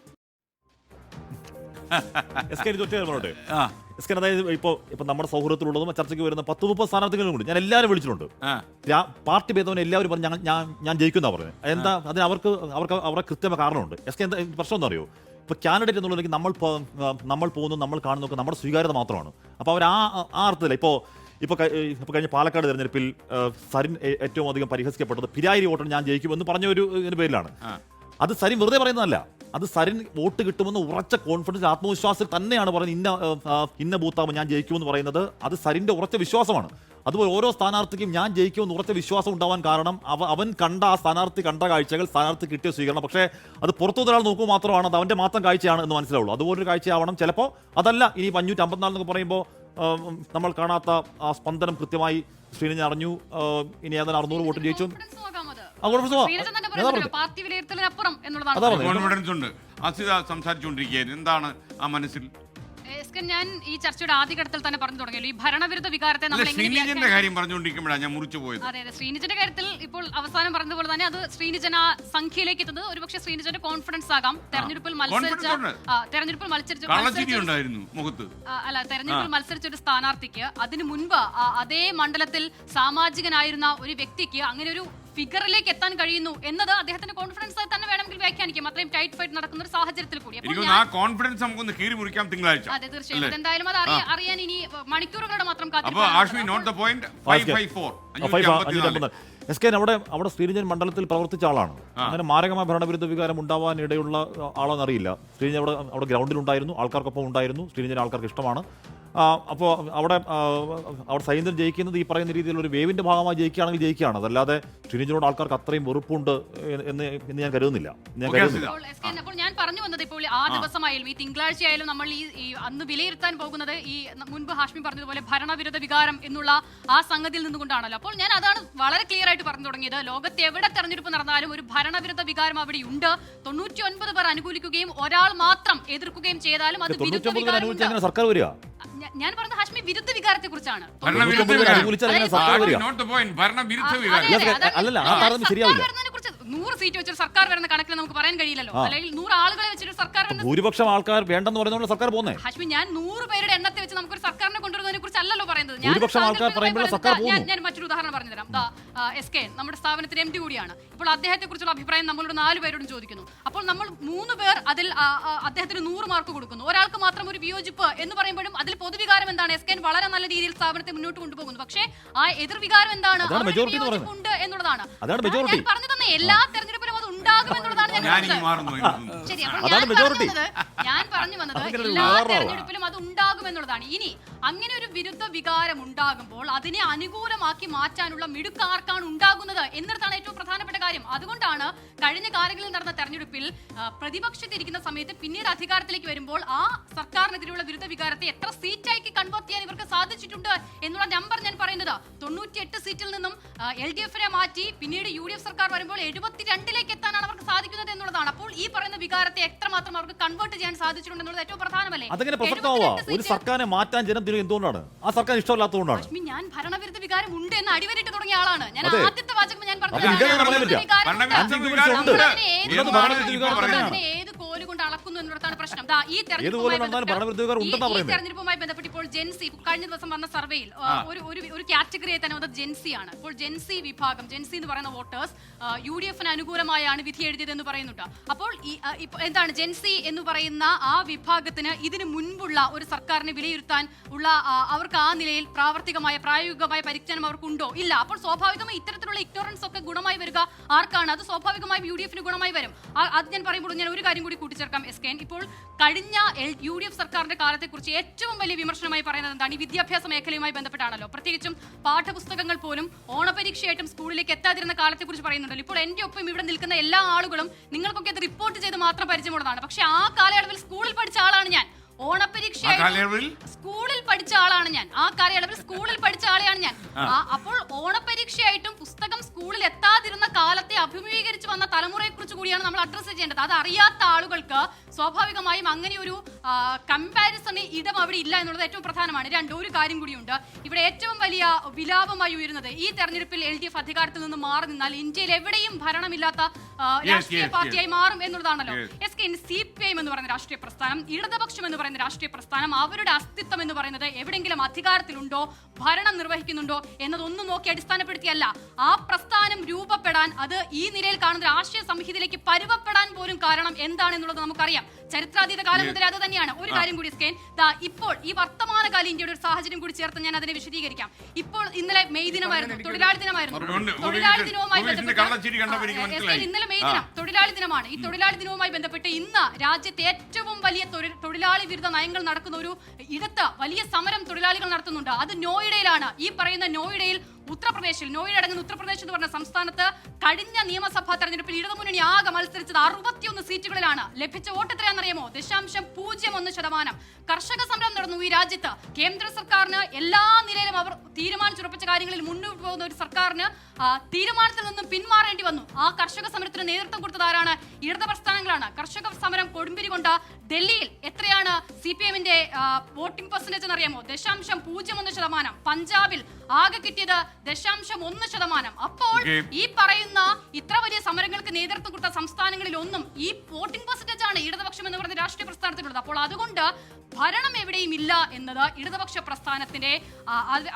അതായത് ഇപ്പൊ നമ്മുടെ സൗഹൃദത്തിലുള്ളതും ചർച്ചയ്ക്ക് വരുന്ന 10-30 സ്ഥാനാർത്ഥികളും കൂടി ഞാൻ എല്ലാവരും വിളിച്ചിട്ടുണ്ട്. പാർട്ടി ഭേദവനെ എല്ലാവരും പറഞ്ഞു ഞാൻ ജയിക്കുന്ന പറഞ്ഞത്. എന്താ അതിന് അവരുടെ കൃത്യമായ കാരണമുണ്ട്. എന്താ പ്രശ്നം എന്താ അറിയോ, ഇപ്പൊ കാൻഡിഡേറ്റ് എന്നുള്ളതെങ്കിൽ നമ്മൾ പോകുന്നു, നമ്മൾ കാണുന്നൊക്കെ നമ്മുടെ സ്വീകാര്യത മാത്രമാണ്. അപ്പോൾ അവർ ആ അർത്ഥത്തില്ല. ഇപ്പൊ കഴിഞ്ഞ പാലക്കാട് തെരഞ്ഞെടുപ്പിൽ സരിൻ ഏറ്റവും അധികം പരിഹസിക്കപ്പെട്ടത് പിരായിരി വോട്ടാണ് ഞാൻ ജയിക്കുമെന്ന് പറഞ്ഞ ഒരു പേരിലാണ്. അത് സരിൻ വെറുതെ പറയുന്നതല്ല, അത് സരിൻ വോട്ട് കിട്ടുമെന്ന് ഉറച്ച കോൺഫിഡൻസ്, ആത്മവിശ്വാസത്തിൽ തന്നെയാണ് പറയുന്നത്. ഇന്ന ബൂത്താകുമ്പോൾ ഞാൻ ജയിക്കുമെന്ന് പറയുന്നത് അത് സരിന്റെ ഉറച്ച വിശ്വാസമാണ്. അതുപോലെ ഓരോ സ്ഥാനാർത്ഥിക്കും ഞാൻ ജയിക്കുമെന്ന് ഉറച്ച വിശ്വാസം ഉണ്ടാവാൻ കാരണം അവൻ കണ്ട ആ സ്ഥാനാർത്ഥി കണ്ട കാഴ്ചകൾ, സ്ഥാനാർത്ഥി കിട്ടിയ സ്വീകരണം. പക്ഷേ അത് പുറത്തുനിന്നൊരാൾ നോക്കുമ്പോൾ മാത്രമാണ് അത് അവന്റെ മാത്രം കാഴ്ചയാണ് എന്ന് മനസ്സിലാവുള്ളൂ. അതുപോലൊരു കാഴ്ചയാവണം. ചിലപ്പോൾ അതല്ല, ഇനി 554 എന്നൊക്കെ പറയുമ്പോൾ നമ്മൾ കാണാത്ത ആ സ്പന്ദനം കൃത്യമായി ശ്രീനിജൻ അറിഞ്ഞു. ഇനി ഏതാണ്ട് 600 വോട്ട് ജയിച്ചു. കോൺഫിഡൻസ് ഉണ്ട്. അസിത സംസാരിച്ചുകൊണ്ടിരിക്കുകയായിരുന്നു. എന്താണ് ആ മനസ്സിൽ? ഞാൻ ഈ ചർച്ചയുടെ ആദ്യഘട്ടത്തിൽ തന്നെ പറഞ്ഞു തുടങ്ങിയല്ലോ, ഈ ഭരണവിരുദ്ധ വികാരത്തെ നമ്മൾ ശ്രീനിജന്റെ കാര്യം പറഞ്ഞുകൊണ്ടിരിക്കുമ്പോഴാണ് ഞാൻ മുറിച്ചു പോയത്. അതെ, ശ്രീനിജന്റെ കാര്യത്തിൽ ഇപ്പോൾ അവസാനം പറഞ്ഞതുപോലെ തന്നെ അത് ശ്രീനിജൻ ആ സംഖ്യയിലേക്ക് എത്തുന്നത് ഒരുപക്ഷെ ശ്രീനിജന്റെ കോൺഫിഡൻസ് ആകാം. തെരഞ്ഞെടുപ്പിൽ മത്സരിച്ച ഒരു സ്ഥാനാർത്ഥിക്ക് അതിനു മുൻപ് അതേ മണ്ഡലത്തിൽ സാമാജികനായിരുന്ന ഒരു വ്യക്തിക്ക് അങ്ങനെ ഒരു ഫിഗറിലേക്ക് എത്താൻ കഴിയുന്നു എന്നത് അദ്ദേഹത്തിന്റെ കോൺഫിഡൻസ് തന്നെ വേണമെങ്കിൽ വ്യാഖ്യാനിക്കും. അത്രയും ടൈറ്റ് ഫൈറ്റ് നടക്കുന്ന ഒരു സാഹചര്യത്തിൽ കൂടി കോൺഫിഡൻസ് നമുക്കൊന്ന് കീറി മുറിക്കാം തിങ്കളാഴ്ച. അതെ, തീർച്ചയായും. എന്തായാലും അത് അറിയാൻ ഇനി മണിക്കൂറുകളുടെ മാത്രം അവിടെ ശ്രീനിജൻ മണ്ഡലത്തിൽ പ്രവർത്തിച്ച ആളാണ്. അങ്ങനെ മാരകമായ ഭരണവിരുദ്ധ വികാരം ഉണ്ടാവാൻ ഇടയുള്ള ആളോന്ന് അറിയില്ല. ശ്രീനിജൻ അവിടെ ഗ്രൗണ്ടിലുണ്ടായിരുന്നു, ആൾക്കാർക്കൊപ്പം ഉണ്ടായിരുന്നു. ശ്രീനിജൻ ആൾക്കാർക്ക് ഇഷ്ടമാണ്. അപ്പോൾ അവിടെ സൈന്യം ജയിക്കുന്നത് ഈ പറയുന്ന രീതിയിൽ ഒരു വേവിന്റെ ഭാഗമായി ജയിക്കുകയാണെങ്കിൽ ജയിക്കുകയാണ്. അതല്ലാതെ ശ്രീനിജനോട് ആൾക്കാർക്ക് അത്രയും വെറുപ്പുണ്ട് എന്ന് ഞാൻ കരുതുന്നില്ല. അപ്പോൾ ഞാൻ പറഞ്ഞു വന്നത്, ഇപ്പോൾ ആ ദിവസമായാലും ഈ തിങ്കളാഴ്ചയായാലും നമ്മൾ ഈ അന്ന് വിലയിരുത്താൻ പോകുന്നത് ഈ മുൻപ് ഹാഷ്മി പറഞ്ഞതുപോലെ ഭരണവിരുദ്ധ വികാരം എന്നുള്ള ആ സംഗതിയിൽ നിന്നുകൊണ്ടാണല്ലോ. അപ്പോൾ ഞാൻ അതാണ് വളരെ ക്ലിയർ ആയിട്ട് പറഞ്ഞു തുടങ്ങിയത്. ലോകത്ത് എവിടെ തെരഞ്ഞെടുപ്പ് നടന്നാലും ഒരു ഭരണവിരുദ്ധ വികാരം അവിടെ ഉണ്ട്. 99 പേർ അനുകൂലിക്കുകയും ഒരാൾ മാത്രം എതിർക്കുകയും ചെയ്താലും അത് സർക്കാർ വരിക. ഞാൻ പറഞ്ഞ ഹാഷ്മി വിരുദ്ധ വികാരത്തെ കുറിച്ചാണ്. ശരിയാവില്ല. 100 സീറ്റ് വെച്ചൊരു സർക്കാർ വരുന്ന കണക്കിൽ നമുക്ക് പറയാൻ കഴിയില്ലല്ലോ. അല്ലെങ്കിൽ 100 ആളുകളെ വെച്ചൊരു സർക്കാർ, ഭൂരിപക്ഷം ആൾക്കാർ വേണ്ടെന്ന് പറയുന്ന സർക്കാർ പോകുന്നത്. ഹാഷ്മി, ഞാൻ 100 പേരുടെ എണ്ണത്തെ വെച്ച് നമുക്കൊരു സർക്കാരിനെ കൊണ്ടുവരുന്നതിനെ കുറിച്ചല്ലോ പറയുന്നത്. ഞാൻ മറ്റൊരു ഉദാഹരണം പറഞ്ഞുതരാം. SK നമ്മുടെ സ്ഥാപനത്തിന്റെ MD കൂടിയാണ്. ഇപ്പോൾ അദ്ദേഹത്തെ കുറിച്ചുള്ള അഭിപ്രായം നമ്മളോട് 4 പേരോടും ചോദിക്കുന്നു. അപ്പോൾ നമ്മൾ 3 പേർ അതിൽ അദ്ദേഹത്തിന് 100 മാർക്ക് കൊടുക്കുന്നു. ഒരാൾക്ക് മാത്രം ഒരു വിയോജിപ്പ് എന്ന് പറയുമ്പോഴും അതിൽ പൊതുവികാരം എന്താണ്? SK വളരെ നല്ല രീതിയിൽ സ്ഥാപനത്തെ മുന്നോട്ട് കൊണ്ടുപോകുന്നു. പക്ഷേ ആ എതിർവികാരം എന്താണ്? ഉണ്ട് എന്നുള്ളതാണ്. ഞാൻ പറഞ്ഞു തന്നെ എല്ലാ തെരഞ്ഞെടുപ്പിലും അത് ഉണ്ടാകുമെന്നുള്ളതാണ് ഞാൻ പറഞ്ഞു വന്നത്. എല്ലാ തെരഞ്ഞെടുപ്പിലും അത് ഉണ്ടാകുമെന്നുള്ളതാണ്. ഇനി അങ്ങനെ ഒരു വിരുദ്ധ വികാരം ഉണ്ടാകുമ്പോൾ അതിനെ അനുകൂലമാക്കി മാറ്റാനുള്ള മിടുക്ക് ആർക്കാണ് ഉണ്ടാകുന്നത് എന്നിടത്താണ് ഏറ്റവും പ്രധാനപ്പെട്ട കാര്യം. അതുകൊണ്ടാണ് കഴിഞ്ഞ കാലങ്ങളിൽ നടന്ന തെരഞ്ഞെടുപ്പിൽ പ്രതിപക്ഷത്തിരിക്കുന്ന സമയത്ത് പിന്നീട് അധികാരത്തിലേക്ക് വരുമ്പോൾ ആ സർക്കാരിനെതിരെയുള്ള വിരുദ്ധ വികാരത്തെ എത്ര സീറ്റായി കൺവേർട്ട് ചെയ്യാൻ ഇവർക്ക് സാധിച്ചിട്ടുണ്ട് എന്നുള്ള നമ്പർ ഞാൻ പറയുന്നത്. 98 സീറ്റിൽ നിന്നും LDF-നെ മാറ്റി പിന്നീട് UDF സർക്കാർ വരുമ്പോൾ 72ലേക്ക് എത്താനാണ് അവർക്ക് സാധിക്കുന്നത് എന്നുള്ളതാണ്. അപ്പോൾ ഈ പറയുന്ന വികാരത്തെ എത്രമാത്രം അവർക്ക് കൺവേർട്ട് ചെയ്യാൻ സാധിച്ചിട്ടുണ്ട് എന്നുള്ളത് ഏറ്റവും പ്രധാനമല്ലേ. ഒരു സർക്കാരിനെ മാറ്റാൻ ജനം എന്തുകൊണ്ടാണ്? ആ സർക്കാർ ഇഷ്ടമില്ലാത്തതുകൊണ്ടാണ്. ഞാൻ ഭരണവിരുദ്ധ വികാരം ഉണ്ട് എന്ന് അടിവരിട്ട് തുടങ്ങിയ ആളാണ്. ഞാൻ ആദ്യത്തെ വാചകം ഞാൻ പറഞ്ഞു ഏത് കോലുകൊണ്ട് അളക്കുന്നു എന്നുള്ളതാണ് പ്രശ്നം. ദാ ഈ തെരഞ്ഞെടുപ്പുമായി ബന്ധപ്പെട്ട് ഇപ്പോൾ ജെൻസി കഴിഞ്ഞ ദിവസം വന്ന സർവേയിൽ ഒരു കാറ്റഗറിയെ തന്നെ വന്നത് ജെൻസിയാണ്. ഇപ്പോൾ ജെൻസി വിഭാഗം, ജെൻസി എന്ന് പറയുന്ന വോട്ടേഴ്സ് UDF-ന് അനുകൂലമായാണ് വിധി എഴുതിയതെന്ന് പറയുന്നുണ്ട്. അപ്പോൾ എന്താണ് ജെൻസി എന്ന് പറയുന്ന ആ വിഭാഗത്തിന് ഇതിനു മുൻപുള്ള ഒരു സർക്കാരിനെ വിലയിരുത്താൻ ഉള്ള അവർക്ക് ആ നിലയിൽ പ്രായോഗികമായ പരിജ്ഞാനം അവർക്കുണ്ടോ? ഇല്ല. അപ്പോൾ സ്വാഭാവികമായി ഇത്തരത്തിലുള്ള ഇഗ്നോറൻസ് ഒക്കെ ഗുണമായി വരിക ആർക്കാണ്? അത് സ്വാഭാവികമായും UDF-ന് ഗുണമായി വരും. അത് ഞാൻ പറയുമ്പോൾ ഞാൻ ഒരു കാര്യം കൂടി കൂട്ടിച്ചേർക്കാം SKN. ഇപ്പോൾ കഴിഞ്ഞ UDF സർക്കാരിന്റെ കാലത്തെക്കുറിച്ച് ഏറ്റവും വലിയ വിമർശനമായി പറയുന്നത് എന്താണ്? ഈ വിദ്യാഭ്യാസ മേഖലയുമായി ബന്ധപ്പെട്ടാണല്ലോ. പ്രത്യേകിച്ചും പാഠപുസ്തകങ്ങൾ പോലും ഓണപരീക്ഷയായിട്ടും സ്കൂളിലേക്ക് എത്താതിരുന്ന കാലത്തെക്കുറിച്ച് പറയുന്നുണ്ടല്ലോ. ഇപ്പോൾ എന്റെ ഒപ്പം ഇവിടെ നിൽക്കുന്ന എല്ലാ ആളുകളും നിങ്ങൾക്കൊക്കെ അത് റിപ്പോർട്ട് ചെയ്ത് മാത്രം പരിചയമുള്ളതാണ്. പക്ഷെ ആ കാലയളവിൽ സ്കൂളിൽ പഠിച്ച ആളാണ് ഞാൻ. ഓണപരീക്ഷയായി സ്കൂളിൽ പഠിച്ച ആളാണ് ഞാൻ. ആ കാലയളവിൽ സ്കൂളിൽ പഠിച്ച ആളെയാണ് ഞാൻ. അപ്പോൾ ഓണപരീക്ഷയായിട്ടും പുസ്തകം സ്കൂളിൽ എത്താതിരുന്ന കാലത്തെ അഭിമുഖീകരിച്ച് വന്ന തലമുറയെ കുറിച്ച് കൂടിയാണ് നമ്മൾ അഡ്രസ് ചെയ്യേണ്ടത്. അത് അറിയാത്ത ആളുകൾക്ക് സ്വാഭാവികമായും അങ്ങനെ ഒരു കമ്പാരിസണ് ഇടം അവിടെ ഇല്ല എന്നുള്ളത് ഏറ്റവും പ്രധാനമാണ്. ഒരു കാര്യം കൂടിയുണ്ട്. ഇവിടെ ഏറ്റവും വലിയ വിലാപമായി ഉയരുന്നത് ഈ തെരഞ്ഞെടുപ്പിൽ LDF അധികാരത്തിൽ നിന്ന് മാറി നിന്നാൽ ഇന്ത്യയിൽ എവിടെയും ഭരണമില്ലാത്ത രാഷ്ട്രീയ പാർട്ടിയായി മാറും എന്നുള്ളതാണല്ലോ. CPIM എന്ന് പറയുന്ന രാഷ്ട്രീയ പ്രസ്ഥാനം, ഇടതുപക്ഷം എന്ന് പറയുന്ന രാഷ്ട്രീയ പ്രസ്ഥാനം, അവരുടെ അസ്തിത്വം എന്ന് പറയുന്നത് എവിടെയെങ്കിലും അധികാരത്തിലുണ്ടോ, ഭരണം നിർവഹിക്കുന്നുണ്ടോ എന്നതൊന്നും നോക്കി അടിസ്ഥാനപ്പെടുത്തിയല്ല. ആ പ്രസ്ഥാനം രൂപപ്പെടാൻ, അത് ഈ നിലയിൽ കാണുന്ന രാഷ്ട്രീയ സംഹിതയിലേക്ക് പരുവപ്പെടാൻ പോലും കാരണം എന്താണെന്നുള്ളത് നമുക്കറിയാം. ചരിത്രാതീത കാലം മുതൽ അത് തന്നെയാണ്. ഒരു കാര്യം കൂടി SKN, ഇപ്പോൾ ഈ വർത്തമാനകാല ഇന്ത്യയുടെ ഒരു സാഹചര്യം കൂടി ചേർത്ത് ഞാൻ അതിനെ വിശദീകരിക്കാം. ഇപ്പോൾ ഇന്നലെ മെയ് ദിനമായിരുന്നു, തൊഴിലാളി ദിനമായിരുന്നു. തൊഴിലാളി ദിനവുമായി ബന്ധപ്പെട്ട് ഇന്നലെ മെയ് ദിനം തൊഴിലാളി ദിനമാണ്. ഈ തൊഴിലാളി ദിനവുമായി ബന്ധപ്പെട്ട് ഇന്ന് രാജ്യത്തെ ഏറ്റവും വലിയ തൊഴിലാളി വിരുദ്ധ നയങ്ങൾ നടക്കുന്ന ഒരു ഇടത്ത് വലിയ സമരം തൊഴിലാളികൾ നടത്തുന്നുണ്ട്. അത് നോയിഡയിലാണ്. ഈ പറയുന്ന നോയിഡയിൽ, ഉത്തർപ്രദേശിൽ, നോയിഡ അടങ്ങുന്ന ഉത്തർപ്രദേശ് എന്ന് പറഞ്ഞ സംസ്ഥാനത്ത് കഴിഞ്ഞ നിയമസഭാ തെരഞ്ഞെടുപ്പിൽ ഇടതുമുന്നണി ആകെ മത്സരിച്ചത് 61 സീറ്റുകളിലാണ്. ലഭിച്ച വോട്ട് എത്രയാണെന്നറിയാമോ? 0.01%. കർഷക സമരം നടന്നു ഈ രാജ്യത്ത്. കേന്ദ്ര സർക്കാരിന് എല്ലാ നിലയിലും അവർ തീരുമാനിച്ചുറപ്പിച്ച കാര്യങ്ങളിൽ മുന്നോട്ട് പോകുന്ന ഒരു സർക്കാരിന് തീരുമാനത്തിൽ നിന്നും പിന്മാറേണ്ടി വന്നു. ആ കർഷക സമരത്തിന് നേതൃത്വം കൊടുത്തത് ആരാണ്? ഇടത് പ്രസ്ഥാനങ്ങളാണ്. കർഷക സമരം കൊടുമ്പിരി കൊണ്ട ഡൽഹിയിൽ എത്രയാണ് CPM-ന്റെ വോട്ടിംഗ് പെർസെന്റേജ് എന്നറിയാമോ? 0.01%. പഞ്ചാബിൽ ആകെ കിട്ടിയത് 0.1%. അപ്പോൾ ഈ പറയുന്ന ഇത്ര വലിയ സമരങ്ങൾക്ക് നേതൃത്വം കൊടുത്ത സംസ്ഥാനങ്ങളിൽ ഒന്നും ഈ വോട്ടിംഗ് പെർസെന്റേജ് ആണ് ഇടതുപക്ഷം എന്ന് പറയുന്ന രാഷ്ട്രീയ പ്രസ്ഥാനത്തിലുള്ളത്. അപ്പോൾ അതുകൊണ്ട് ഭരണം എവിടെയും ഇല്ല എന്നത് ഇടതുപക്ഷ പ്രസ്ഥാനത്തിന്റെ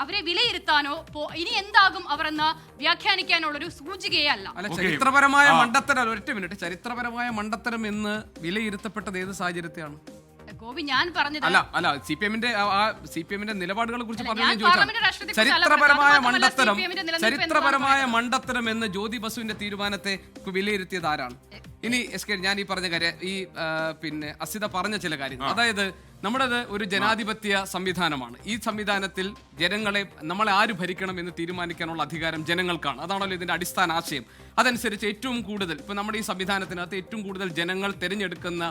അവരെ വിലയിരുത്താനോ ഇനി എന്താകും അവർ എന്ന് വ്യാഖ്യാനിക്കാനുള്ള ഒരു സൂചികയെ അല്ല. ചരിത്രപരമായ മണ്ടത്തരം, ഒറ്റ മിനിറ്റ്, ചരിത്രപരമായ മണ്ടത്തരം എന്ന് വിലയിരുത്തപ്പെട്ടത് ഏത് സാഹചര്യത്തെയാണ്? ഗോപി, ഞാൻ പറഞ്ഞത് അല്ല CPM-ന്റെ നിലപാടുകളെ കുറിച്ച് പറഞ്ഞു. ചരിത്രപരമായ മണ്ടത്തരം എന്ന് ജ്യോതി ബസുവിന്റെ തീരുമാനത്തെ വിലയിരുത്തിയത് ആരാണ്? ഇനി SKN, ഞാൻ ഈ പറഞ്ഞ കാര്യം, ഈ അസിത പറഞ്ഞ ചില കാര്യങ്ങൾ, അതായത് നമ്മുടേത് ഒരു ജനാധിപത്യ സംവിധാനമാണ്. ഈ സംവിധാനത്തിൽ നമ്മളെ ആര് ഭരിക്കണം എന്ന് തീരുമാനിക്കാനുള്ള അധികാരം ജനങ്ങൾക്കാണ്. അതാണല്ലോ ഇതിന്റെ അടിസ്ഥാന ആശയം. അതനുസരിച്ച് ഏറ്റവും കൂടുതൽ ഇപ്പൊ നമ്മുടെ ഈ സംവിധാനത്തിനകത്ത് ഏറ്റവും കൂടുതൽ ജനങ്ങൾ തിരഞ്ഞെടുക്കുന്ന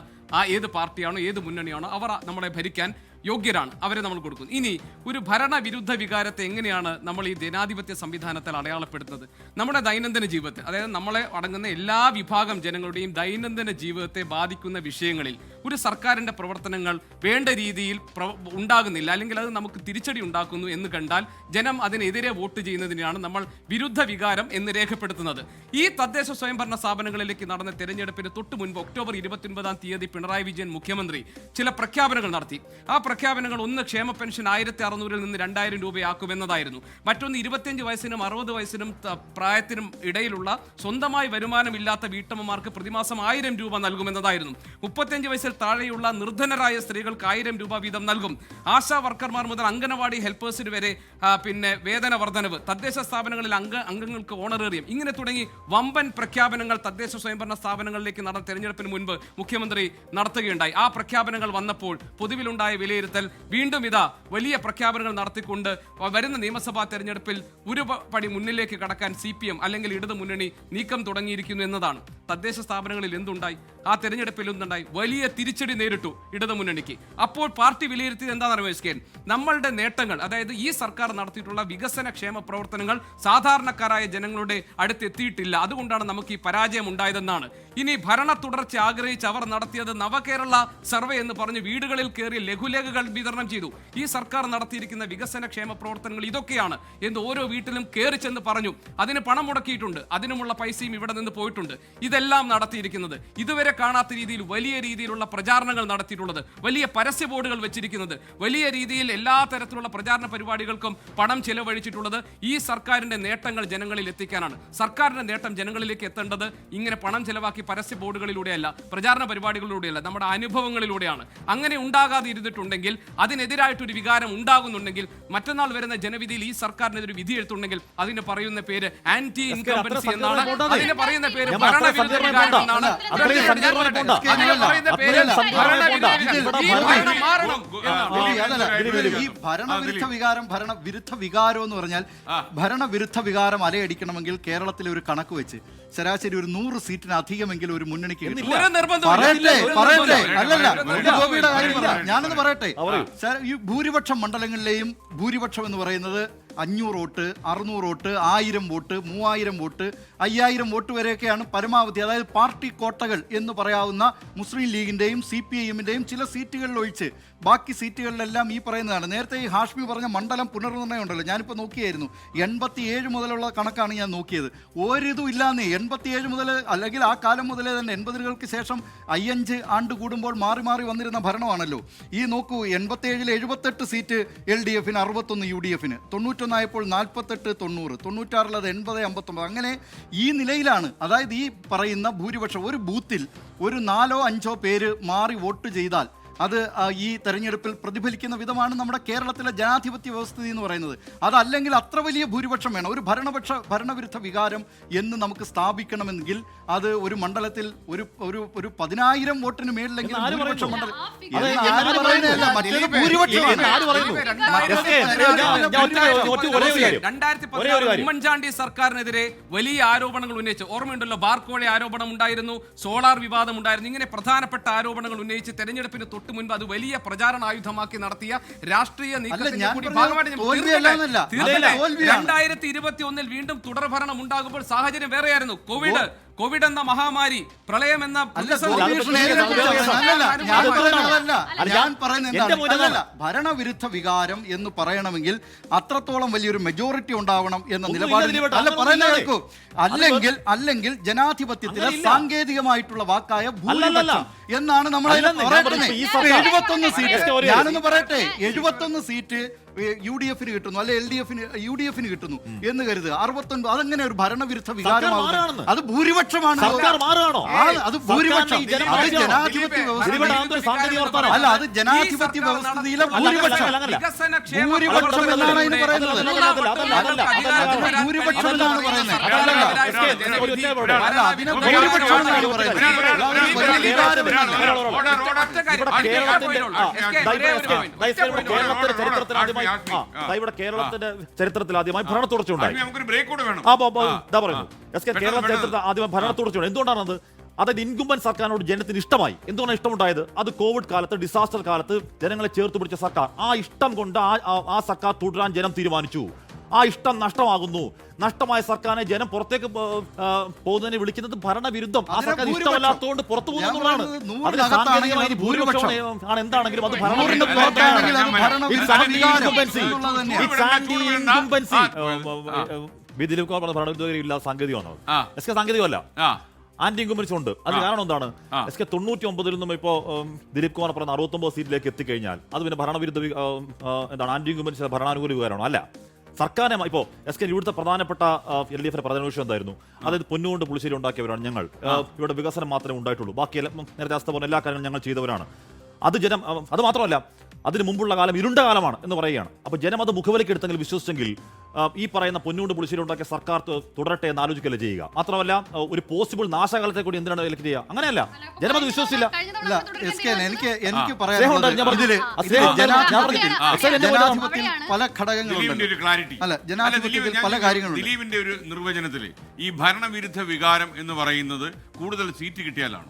ഏത് പാർട്ടിയാണോ, ഏത് മുന്നണിയാണോ അവർ നമ്മളെ ഭരിക്കാൻ യോഗ്യരാണ്, അവരെ നമ്മൾ കൊടുക്കും. ഇനി ഒരു ഭരണവിരുദ്ധ വികാരത്തെ എങ്ങനെയാണ് നമ്മൾ ഈ ജനാധിപത്യ സംവിധാനത്തിൽ അടയാളപ്പെടുത്തുന്നത്? നമ്മുടെ ദൈനംദിന ജീവിതത്തെ, അതായത് നമ്മളെ അടങ്ങുന്ന എല്ലാ വിഭാഗം ജനങ്ങളുടെയും ദൈനംദിന ജീവിതത്തെ ബാധിക്കുന്ന വിഷയങ്ങളിൽ ഒരു സർക്കാരിന്റെ പ്രവർത്തനങ്ങൾ വേണ്ട രീതിയിൽ ഉണ്ടാകുന്നില്ല, അല്ലെങ്കിൽ അത് നമുക്ക് തിരിച്ചടി ഉണ്ടാക്കുന്നു എന്ന് കണ്ടാൽ ജനം അതിനെതിരെ വോട്ട് ചെയ്യുന്നതിനാണ് നമ്മൾ വിരുദ്ധ വികാരം എന്ന് രേഖപ്പെടുത്തുന്നത്. ഈ തദ്ദേശ സ്വയംഭരണ സ്ഥാപനങ്ങളിലേക്ക് നടന്ന തെരഞ്ഞെടുപ്പിന് തൊട്ട് മുൻപ് ഒക്ടോബർ 29-ാം തീയതി പിണറായി വിജയൻ മുഖ്യമന്ത്രി ചില പ്രഖ്യാപനങ്ങൾ നടത്തി. ആ പ്രഖ്യാപനങ്ങൾ ഒന്ന്, ക്ഷേമ പെൻഷൻ 1600 നിന്ന് 2000 രൂപയാക്കുമെന്നതായിരുന്നു. മറ്റൊന്ന് 25 വയസ്സിനും 60 വയസ്സിനും പ്രായത്തിനും ഇടയിലുള്ള സ്വന്തമായി വരുമാനമില്ലാത്ത വീട്ടമ്മമാർക്ക് പ്രതിമാസം 1000 രൂപ നൽകുമെന്നതായിരുന്നു. 35 വയസ്സിൽ താഴെയുള്ള നിർധനരായ സ്ത്രീകൾക്ക് 1000 രൂപ വീതം നൽകും. ആശാ വർക്കർമാർ മുതൽ അംഗനവാടി ഹെൽപ്പേഴ്സിന് വരെ വേതന വർധനവ്, തദ്ദേശ സ്ഥാപനങ്ങളിൽ അംഗങ്ങൾക്ക് ഓണറേറിയം, ഇങ്ങനെ തുടങ്ങി വമ്പൻ പ്രഖ്യാപനങ്ങൾ തദ്ദേശ സ്വയംഭരണ സ്ഥാപനങ്ങളിലേക്ക് നടന്ന തെരഞ്ഞെടുപ്പിന് മുൻപ് മുഖ്യമന്ത്രി നടത്തുകയുണ്ടായി. ആ പ്രഖ്യാപനങ്ങൾ വന്നപ്പോൾ പൊതുവിലുണ്ടായ വിലയിരുത്തൽ വീണ്ടും വലിയ പ്രഖ്യാപനങ്ങൾ നടത്തിക്കൊണ്ട് വരുന്ന നിയമസഭാ തെരഞ്ഞെടുപ്പിൽ ഒരു പടി മുന്നിലേക്ക് കടക്കാൻ CPM അല്ലെങ്കിൽ ഇടതു മുന്നണി നീക്കം തുടങ്ങിയിരിക്കുന്നു എന്നതാണ്. തദ്ദേശ സ്ഥാപനങ്ങളിൽ എന്തുണ്ടായി? ആ തെരഞ്ഞെടുപ്പിൽ എന്തുണ്ടായി? വലിയ തിരിച്ചടി നേരിട്ടു ഇടതു മുന്നണിക്ക്. അപ്പോൾ പാർട്ടി വിലയിരുത്തിയത് എന്താണെന്ന് അറിയാം, നമ്മളുടെ നേട്ടങ്ങൾ, അതായത് ഈ സർക്കാർ നടത്തിയിട്ടുള്ള വികസന ക്ഷേമ പ്രവർത്തനങ്ങൾ സാധാരണക്കാരായ ജനങ്ങളുടെ അടുത്തെത്തിയിട്ടില്ല, അതുകൊണ്ടാണ് നമുക്ക് ഈ പരാജയം ഉണ്ടായതെന്നാണ്. ഇനി ഭരണ തുടർച്ച ആഗ്രഹിച്ച് അവർ നടത്തിയത് നവകേരള സർവേ എന്ന് പറഞ്ഞ് വീടുകളിൽ കയറി ലഘുലേഖകൾ വിതരണം ചെയ്തു. ഈ സർക്കാർ നടത്തിയിരിക്കുന്ന വികസന ക്ഷേമ പ്രവർത്തനങ്ങൾ ഇതൊക്കെയാണ് എന്ന് ഓരോ വീട്ടിലും കയറി ചെന്ന് പറഞ്ഞു. അതിന് പണം മുടക്കിയിട്ടുണ്ട്, അതിനുമുള്ള പൈസയും ഇവിടെ നിന്ന് പോയിട്ടുണ്ട്. ഇതെല്ലാം നടത്തിയിരിക്കുന്നത് ഇതുവരെ കാണാത്ത രീതിയിൽ വലിയ രീതിയിലുള്ള പ്രചാരണങ്ങൾ നടത്തിയിട്ടുള്ളത്, വലിയ പരസ്യ ബോർഡുകൾ വെച്ചിരിക്കുന്നത്, വലിയ രീതിയിൽ എല്ലാ തരത്തിലുള്ള പ്രചാരണ പരിപാടികൾക്കും പണം ചെലവഴിച്ചിട്ടുള്ളത് ഈ സർക്കാരിന്റെ നേട്ടങ്ങൾ ജനങ്ങളിൽ എത്തിക്കാനാണ്. സർക്കാരിന്റെ നേട്ടം ജനങ്ങളിലേക്ക് എത്തേണ്ടത് ഇങ്ങനെ പണം ചെലവാക്കി പരസ്യ ബോർഡുകളിലൂടെയല്ല, പ്രചാരണ പരിപാടികളിലൂടെയല്ല, നമ്മുടെ അനുഭവങ്ങളിലൂടെയാണ്. അങ്ങനെ ഉണ്ടാകാതെ ഇരുന്നിട്ടുണ്ടെങ്കിൽ, അതിനെതിരായിട്ടൊരു വികാരം ഉണ്ടാകുന്നുണ്ടെങ്കിൽ, മറ്റന്നാൾ വരുന്ന ജനവിധിയിൽ ഈ സർക്കാരിനെതിരെ വിധി എഴുത്തുണ്ടെങ്കിൽ അതിന് പറയുന്ന പേര് ആന്റി ഇൻകംബൻസി എന്നാണ്. അതിന് പറയുന്ന പേര് ഭരണവിരുദ്ധ വികാരം എന്നാണ്. അതിന് പറയുന്ന പേര് ഈ ഭരണവിരുദ്ധ വികാരം, ഭരണവിരുദ്ധ വികാരം എന്ന് പറഞ്ഞാൽ ഭരണവിരുദ്ധ വികാരം അലയടിക്കണമെങ്കിൽ കേരളത്തിലെ ഒരു കണക്ക് വെച്ച് ശരാശരി ഒരു 100 സീറ്റിന് അധികമെങ്കിലും ഒരു മുന്നണിക്ക് പറയട്ടെ. അല്ലല്ല, ഗോപിയുടെ കാര്യമില്ല, ഞാനൊന്ന് പറയട്ടെ. ഈ ഭൂരിപക്ഷം മണ്ഡലങ്ങളിലെയും ഭൂരിപക്ഷം എന്ന് പറയുന്നത് 500 vote, 600 vote, 1000 vote, 3000 vote, 5000 vote വരെയൊക്കെയാണ് പരമാവധി. അതായത് പാർട്ടി കോട്ടകൾ എന്ന് പറയാവുന്ന മുസ്ലിം ലീഗിന്റെയും CPIM-ന്റെയും ചില സീറ്റുകളിൽ ഒഴിച്ച് ബാക്കി സീറ്റുകളിലെല്ലാം ഈ പറയുന്നതാണ്. നേരത്തെ ഈ ഹാഷ്മി പറഞ്ഞ മണ്ഡലം പുനർനിർണ്ണയം ഉണ്ടല്ലോ, ഞാനിപ്പോൾ നോക്കിയായിരുന്നു, 87 മുതലുള്ള കണക്കാണ് ഞാൻ നോക്കിയത്. ഒരിതും ഇല്ലാന്നേ. 87 മുതൽ, അല്ലെങ്കിൽ ആ കാലം മുതലേ തന്നെ 80-കൾക്ക് ശേഷം 5 ആണ്ട് കൂടുമ്പോൾ മാറി മാറി വന്നിരുന്ന ഭരണമാണല്ലോ. ഈ നോക്കൂ, 87-ൽ 78 സീറ്റ് LDF-ന്, 61 UDF-ന്, 91 ആയപ്പോൾ 48, 90, 96-ൽ അത് 80, 59. അങ്ങനെ ഈ നിലയിലാണ്. അതായത് ഈ പറയുന്ന ഭൂരിപക്ഷം ഒരു ബൂത്തിൽ ഒരു 4 or 5 പേര് മാറി വോട്ട് ചെയ്താൽ അത് ഈ തെരഞ്ഞെടുപ്പിൽ പ്രതിഫലിക്കുന്ന വിധമാണ് നമ്മുടെ കേരളത്തിലെ ജനാധിപത്യ വ്യവസ്ഥിതി എന്ന് പറയുന്നത്. അതല്ലെങ്കിൽ അത്ര വലിയ ഭൂരിപക്ഷം വേണം. ഒരു ഭരണവിരുദ്ധ വികാരം എന്ന് നമുക്ക് സ്ഥാപിക്കണമെങ്കിൽ അത് ഒരു മണ്ഡലത്തിൽ ഒരു 10,000 വോട്ടിന് മേളിലെങ്കിലും ഭൂരിപക്ഷം മണ്ഡലം ഉമ്മൻചാണ്ടി സർക്കാരിനെതിരെ വലിയ ആരോപണങ്ങൾ ഉന്നയിച്ച് ഓർമ്മയുണ്ടല്ലോ. ബാർക്കോഴ ആരോപണം ഉണ്ടായിരുന്നു, സോളാർ വിവാദം ഉണ്ടായിരുന്നു. ഇങ്ങനെ പ്രധാനപ്പെട്ട ആരോപണങ്ങൾ ഉന്നയിച്ച് തെരഞ്ഞെടുപ്പിന് തൊട്ട് മുൻപ് അത് വലിയ പ്രചാരണ ആയുധമാക്കി നടത്തിയ രാഷ്ട്രീയ നീക്കത്തിന്റെ കൂടി ഭാഗമായിട്ട് 2021 വീണ്ടും തുടർഭരണം ഉണ്ടാകുമ്പോൾ സാഹചര്യം വേറെയായിരുന്നു. കോവിഡ് എന്ന മഹാമാരി, പ്രളയം എന്ന ഭരണവിരുദ്ധ വികാരം എന്ന് പറയണമെങ്കിൽ അത്രത്തോളം വലിയൊരു മെജോറിറ്റി ഉണ്ടാവണം എന്ന നിലപാടിൽ അല്ലെങ്കിൽ ജനാധിപത്യത്തിലെ സാങ്കേതികമായിട്ടുള്ള വാക്കായ ഭൂരിപക്ഷം എന്നാണ് നമ്മൾ 71 സീറ്റ്. ഞാനൊന്ന് പറയട്ടെ, 71 സീറ്റ് UDF-ന് കിട്ടുന്നു, അല്ലെ UDF-ന് കിട്ടുന്നു എന്ന് കരുതുക. 69 അതെങ്ങനെ ഒരു ഭരണവിരുദ്ധ വികാരമാകുന്നത്? അത് ഭൂരിപക്ഷമാണ്. അത് ഭൂരിപക്ഷം, അത് ജനാധിപത്യ വ്യവസ്ഥ അല്ല, അത് ജനാധിപത്യ വ്യവസ്ഥയിലെ ഭൂരിപക്ഷം എന്നാണ് അതിന് പറയുന്നത്. ഭൂരിപക്ഷം എന്നാണ് പറയുന്നത്. അല്ല, അതിനെ ഭൂരിപക്ഷം എന്നാണ് പറയുന്നത്. ഇവിടെ കേരളത്തിന്റെ ചരിത്രത്തിൽ ആദ്യമായി ഭരണ തുടർച്ച ഉണ്ടായി. കേരള ചരിത്രത്തിൽ ആദ്യമായി ഭരണ തുടർച്ച. എന്തുകൊണ്ടാണത്? അതായത് ഇൻകുംബന്റ് സർക്കാരിനോട് ജനത്തിന് ഇഷ്ടമായി. എന്തുകൊണ്ടാണ് ഇഷ്ടമുണ്ടായത്? അത് കോവിഡ് കാലത്ത്, ഡിസാസ്റ്റർ കാലത്ത് ജനങ്ങളെ ചേർത്ത് പിടിച്ച സർക്കാർ. ആ ഇഷ്ടം കൊണ്ട് ആ സർക്കാർ തുടരാൻ ജനം തീരുമാനിച്ചു. ആ ഇഷ്ടം നഷ്ടമാകുന്നു. നഷ്ടമായ സർക്കാരിനെ ജനം പുറത്തേക്ക് പോകുന്നതിനെ വിളിക്കുന്നത് ഭരണവിരുദ്ധം. ആ സർക്കാർ ഇഷ്ടമല്ലാത്തതുകൊണ്ട് പുറത്തു പോകുന്നതാണ്. അതിന് സാങ്കേതികമായി ഭൂരിപക്ഷം ആണ് എന്താണെങ്കിലും അത് ഭരണവിരുദ്ധ സാങ്കേതികമാണ്. സാങ്കേതികമല്ല, ആന്റി ഇൻകംബൻസി ഉണ്ട്. അതിന് കാരണം എന്താണ്? 99 നിന്നും ഇപ്പോ ദിലീപ് കുമാർ പറയുന്ന 69 സീറ്റിലേക്ക് എത്തിക്കഴിഞ്ഞാൽ അത് പിന്നെ ഭരണവിരുദ്ധ എന്താണ്? ആന്റി ഇൻകംബൻസി ഭരണാനുകൂല വികാരമാണോ? അല്ല. സർക്കാരിനെ ഇപ്പോൾ ഇവിടുത്തെ പ്രധാനപ്പെട്ട LDF-ന്റെ പ്രധാന വിഷയം എന്തായിരുന്നു? അതായത് പൊന്നുകൊണ്ട് പുളിശ്ശേരി ഉണ്ടാക്കിയവരാണ് ഞങ്ങൾ. ഇവിടെ വികസനം മാത്രമേ ഉണ്ടായിട്ടുള്ളൂ, ബാക്കി നേരത്തെ അവസ്ഥ പറഞ്ഞ എല്ലാ കാര്യങ്ങളും ഞങ്ങൾ ചെയ്തവരാണ്. അത് ജനം, അത് മാത്രമല്ല അതിന് മുമ്പുള്ള കാലം ഇരുണ്ട കാലമാണ് എന്ന് പറയുകയാണ്. അപ്പോൾ ജനം അത് മുഖവിലേക്ക് എടുത്തെങ്കിൽ, വിശ്വസിച്ചെങ്കിൽ ഈ പറയുന്ന പൊന്നുകൊണ്ട് പുളിശ്ശേരി ഉണ്ടാക്കിയ സർക്കാർ തുടരട്ടെ എന്ന് ആലോചിക്കല്ലേ ചെയ്യുക. മാത്രമല്ല ഒരു പോസിബിൾ നാശകാലത്തെ കൂടി എന്തിനാണ് ഇലക്ട് ചെയ്യുക? അങ്ങനെയല്ല, ജനം അത് വിശ്വസിച്ചില്ല. എനിക്ക് പറയാനുള്ളത് പല ഘടകങ്ങളുണ്ട്. അല്ല, ജനാധിപത്യത്തിൽ പല കാര്യങ്ങളുണ്ട്. ദിലീപിന്റെ ഒരു നിർവചനത്തിൽ ഈ ഭരണവിരുദ്ധ വികാരം എന്ന് പറയുന്നത് കൂടുതൽ സീറ്റ് കിട്ടിയാലാണ്.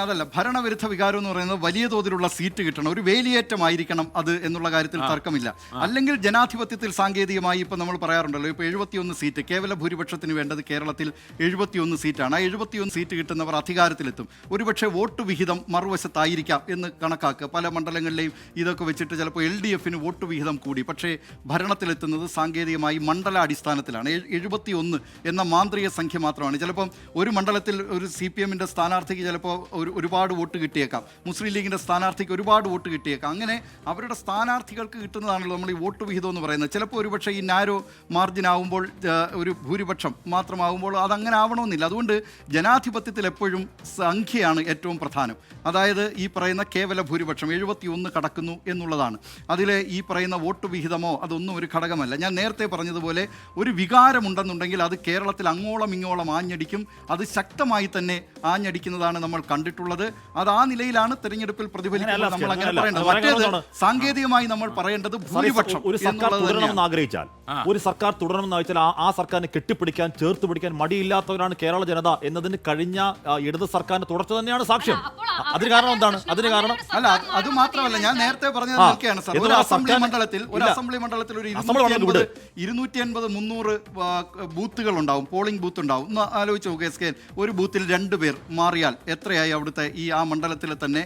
അതല്ല, ഭരണവിരുദ്ധ വികാരം എന്ന് പറയുന്നത് വലിയ തോതിലുള്ള സീറ്റ് കിട്ടണം, ഒരു വേലിയേറ്റമായിരിക്കണം വേണം അത് എന്നുള്ള കാര്യത്തിൽ തർക്കമില്ല. അല്ലെങ്കിൽ ജനാധിപത്യത്തിൽ സാങ്കേതികമായി ഇപ്പൊ നമ്മൾ പറയാറുണ്ടല്ലോ, ഇപ്പൊ 71 സീറ്റ് കേവല ഭൂരിപക്ഷത്തിന് വേണ്ടത് കേരളത്തിൽ 71 സീറ്റാണ്. ആ 71 സീറ്റ് കിട്ടുന്നവർ അധികാരത്തിലെത്തും. ഒരുപക്ഷെ വോട്ട് വിഹിതം മറുവശത്തായിരിക്കാം എന്ന് കണക്കാക്കുക. പല മണ്ഡലങ്ങളിലെയും ഇതൊക്കെ വെച്ചിട്ട് ചിലപ്പോൾ LDFന് വോട്ട് വിഹിതം കൂടി, പക്ഷേ ഭരണത്തിലെത്തുന്നത് സാങ്കേതികമായി മണ്ഡലാടിസ്ഥാനത്തിലാണ്. 71 എന്ന മാന്ത്രിക സംഖ്യ മാത്രമാണ്. ചിലപ്പം ഒരു മണ്ഡലത്തിൽ ഒരു CPMന്റെ സ്ഥാനാർത്ഥിക്ക് ചിലപ്പോൾ ഒരുപാട് വോട്ട് കിട്ടിയേക്കാം, മുസ്ലിം ലീഗിന്റെ സ്ഥാനാർത്ഥിക്ക് ഒരുപാട് വോട്ട് കിട്ടിയേക്കാം. അങ്ങനെ അവരുടെ സ്ഥാനാർത്ഥികൾക്ക് കിട്ടുന്നതാണല്ലോ നമ്മൾ ഈ വോട്ട് വിഹിതം എന്ന് പറയുന്നത്. ചിലപ്പോൾ ഒരുപക്ഷെ ഈ നാരോ മാർജിൻ ആവുമ്പോൾ ഒരു ഭൂരിപക്ഷം മാത്രമാകുമ്പോൾ അതങ്ങനെ ആവണമെന്നില്ല. അതുകൊണ്ട് ജനാധിപത്യത്തിൽ എപ്പോഴും സംഖ്യയാണ് ഏറ്റവും പ്രധാനം. അതായത് ഈ പറയുന്ന കേവല ഭൂരിപക്ഷം 71 കടക്കുന്നു എന്നുള്ളതാണ്. അതിലെ ഈ പറയുന്ന വോട്ട് വിഹിതമോ അതൊന്നും ഒരു ഘടകമല്ല. ഞാൻ നേരത്തെ പറഞ്ഞതുപോലെ ഒരു വികാരമുണ്ടെന്നുണ്ടെങ്കിൽ അത് കേരളത്തിൽ അങ്ങോളം ഇങ്ങോളം ആഞ്ഞടിക്കും. അത് ശക്തമായി തന്നെ ആഞ്ഞടിക്കുന്നതാണ് നമ്മൾ കണ്ടിട്ടുള്ളത്. അത് ആ നിലയിലാണ് തെരഞ്ഞെടുപ്പിൽ പ്രതിഫലിക്കുന്നത്. നമ്മൾ അങ്ങനെ പറയേണ്ടത്. മറ്റേത് സാങ്കേതികമായി നമ്മൾ പറയേണ്ടത് ഭൂരിപക്ഷം. ഒരു സർക്കാർ തുടരണമെന്ന് ആഗ്രഹിച്ചാൽ, ഒരു സർക്കാർ തുടരണമെന്ന് ആവശ്യത്തിൽ ആ സർക്കാരിനെ കെട്ടിപ്പിടിക്കാൻ, ചേർത്ത് പിടിക്കാൻ മടിയില്ലാത്തവരാണ് കേരള ജനത എന്നതിന് കഴിഞ്ഞ ഇടത് സർക്കാരിന്റെ തുടർച്ച തന്നെയാണ് സാക്ഷ്യം. അതിന് കാരണം എന്താണ്? അതിന് കാരണം അല്ല, അത് മാത്രമല്ല, ഞാൻ നേരത്തെ പറഞ്ഞത് നിൽക്കുകയാണ് സാർ. ഒരു അസംബ്ലി മണ്ഡലത്തിൽ ഒരു 250-300 ബൂത്തുകൾ ഉണ്ടാവും, പോളിംഗ് ബൂത്ത് ഉണ്ടാവും. ഒന്ന് ആലോചിച്ച് നോക്കുക SK, ഒരു ബൂത്തിൽ 2 പേർ മാറിയാൽ എത്രയായി അവിടുത്തെ ഈ ആ മണ്ഡലത്തിലെ തന്നെ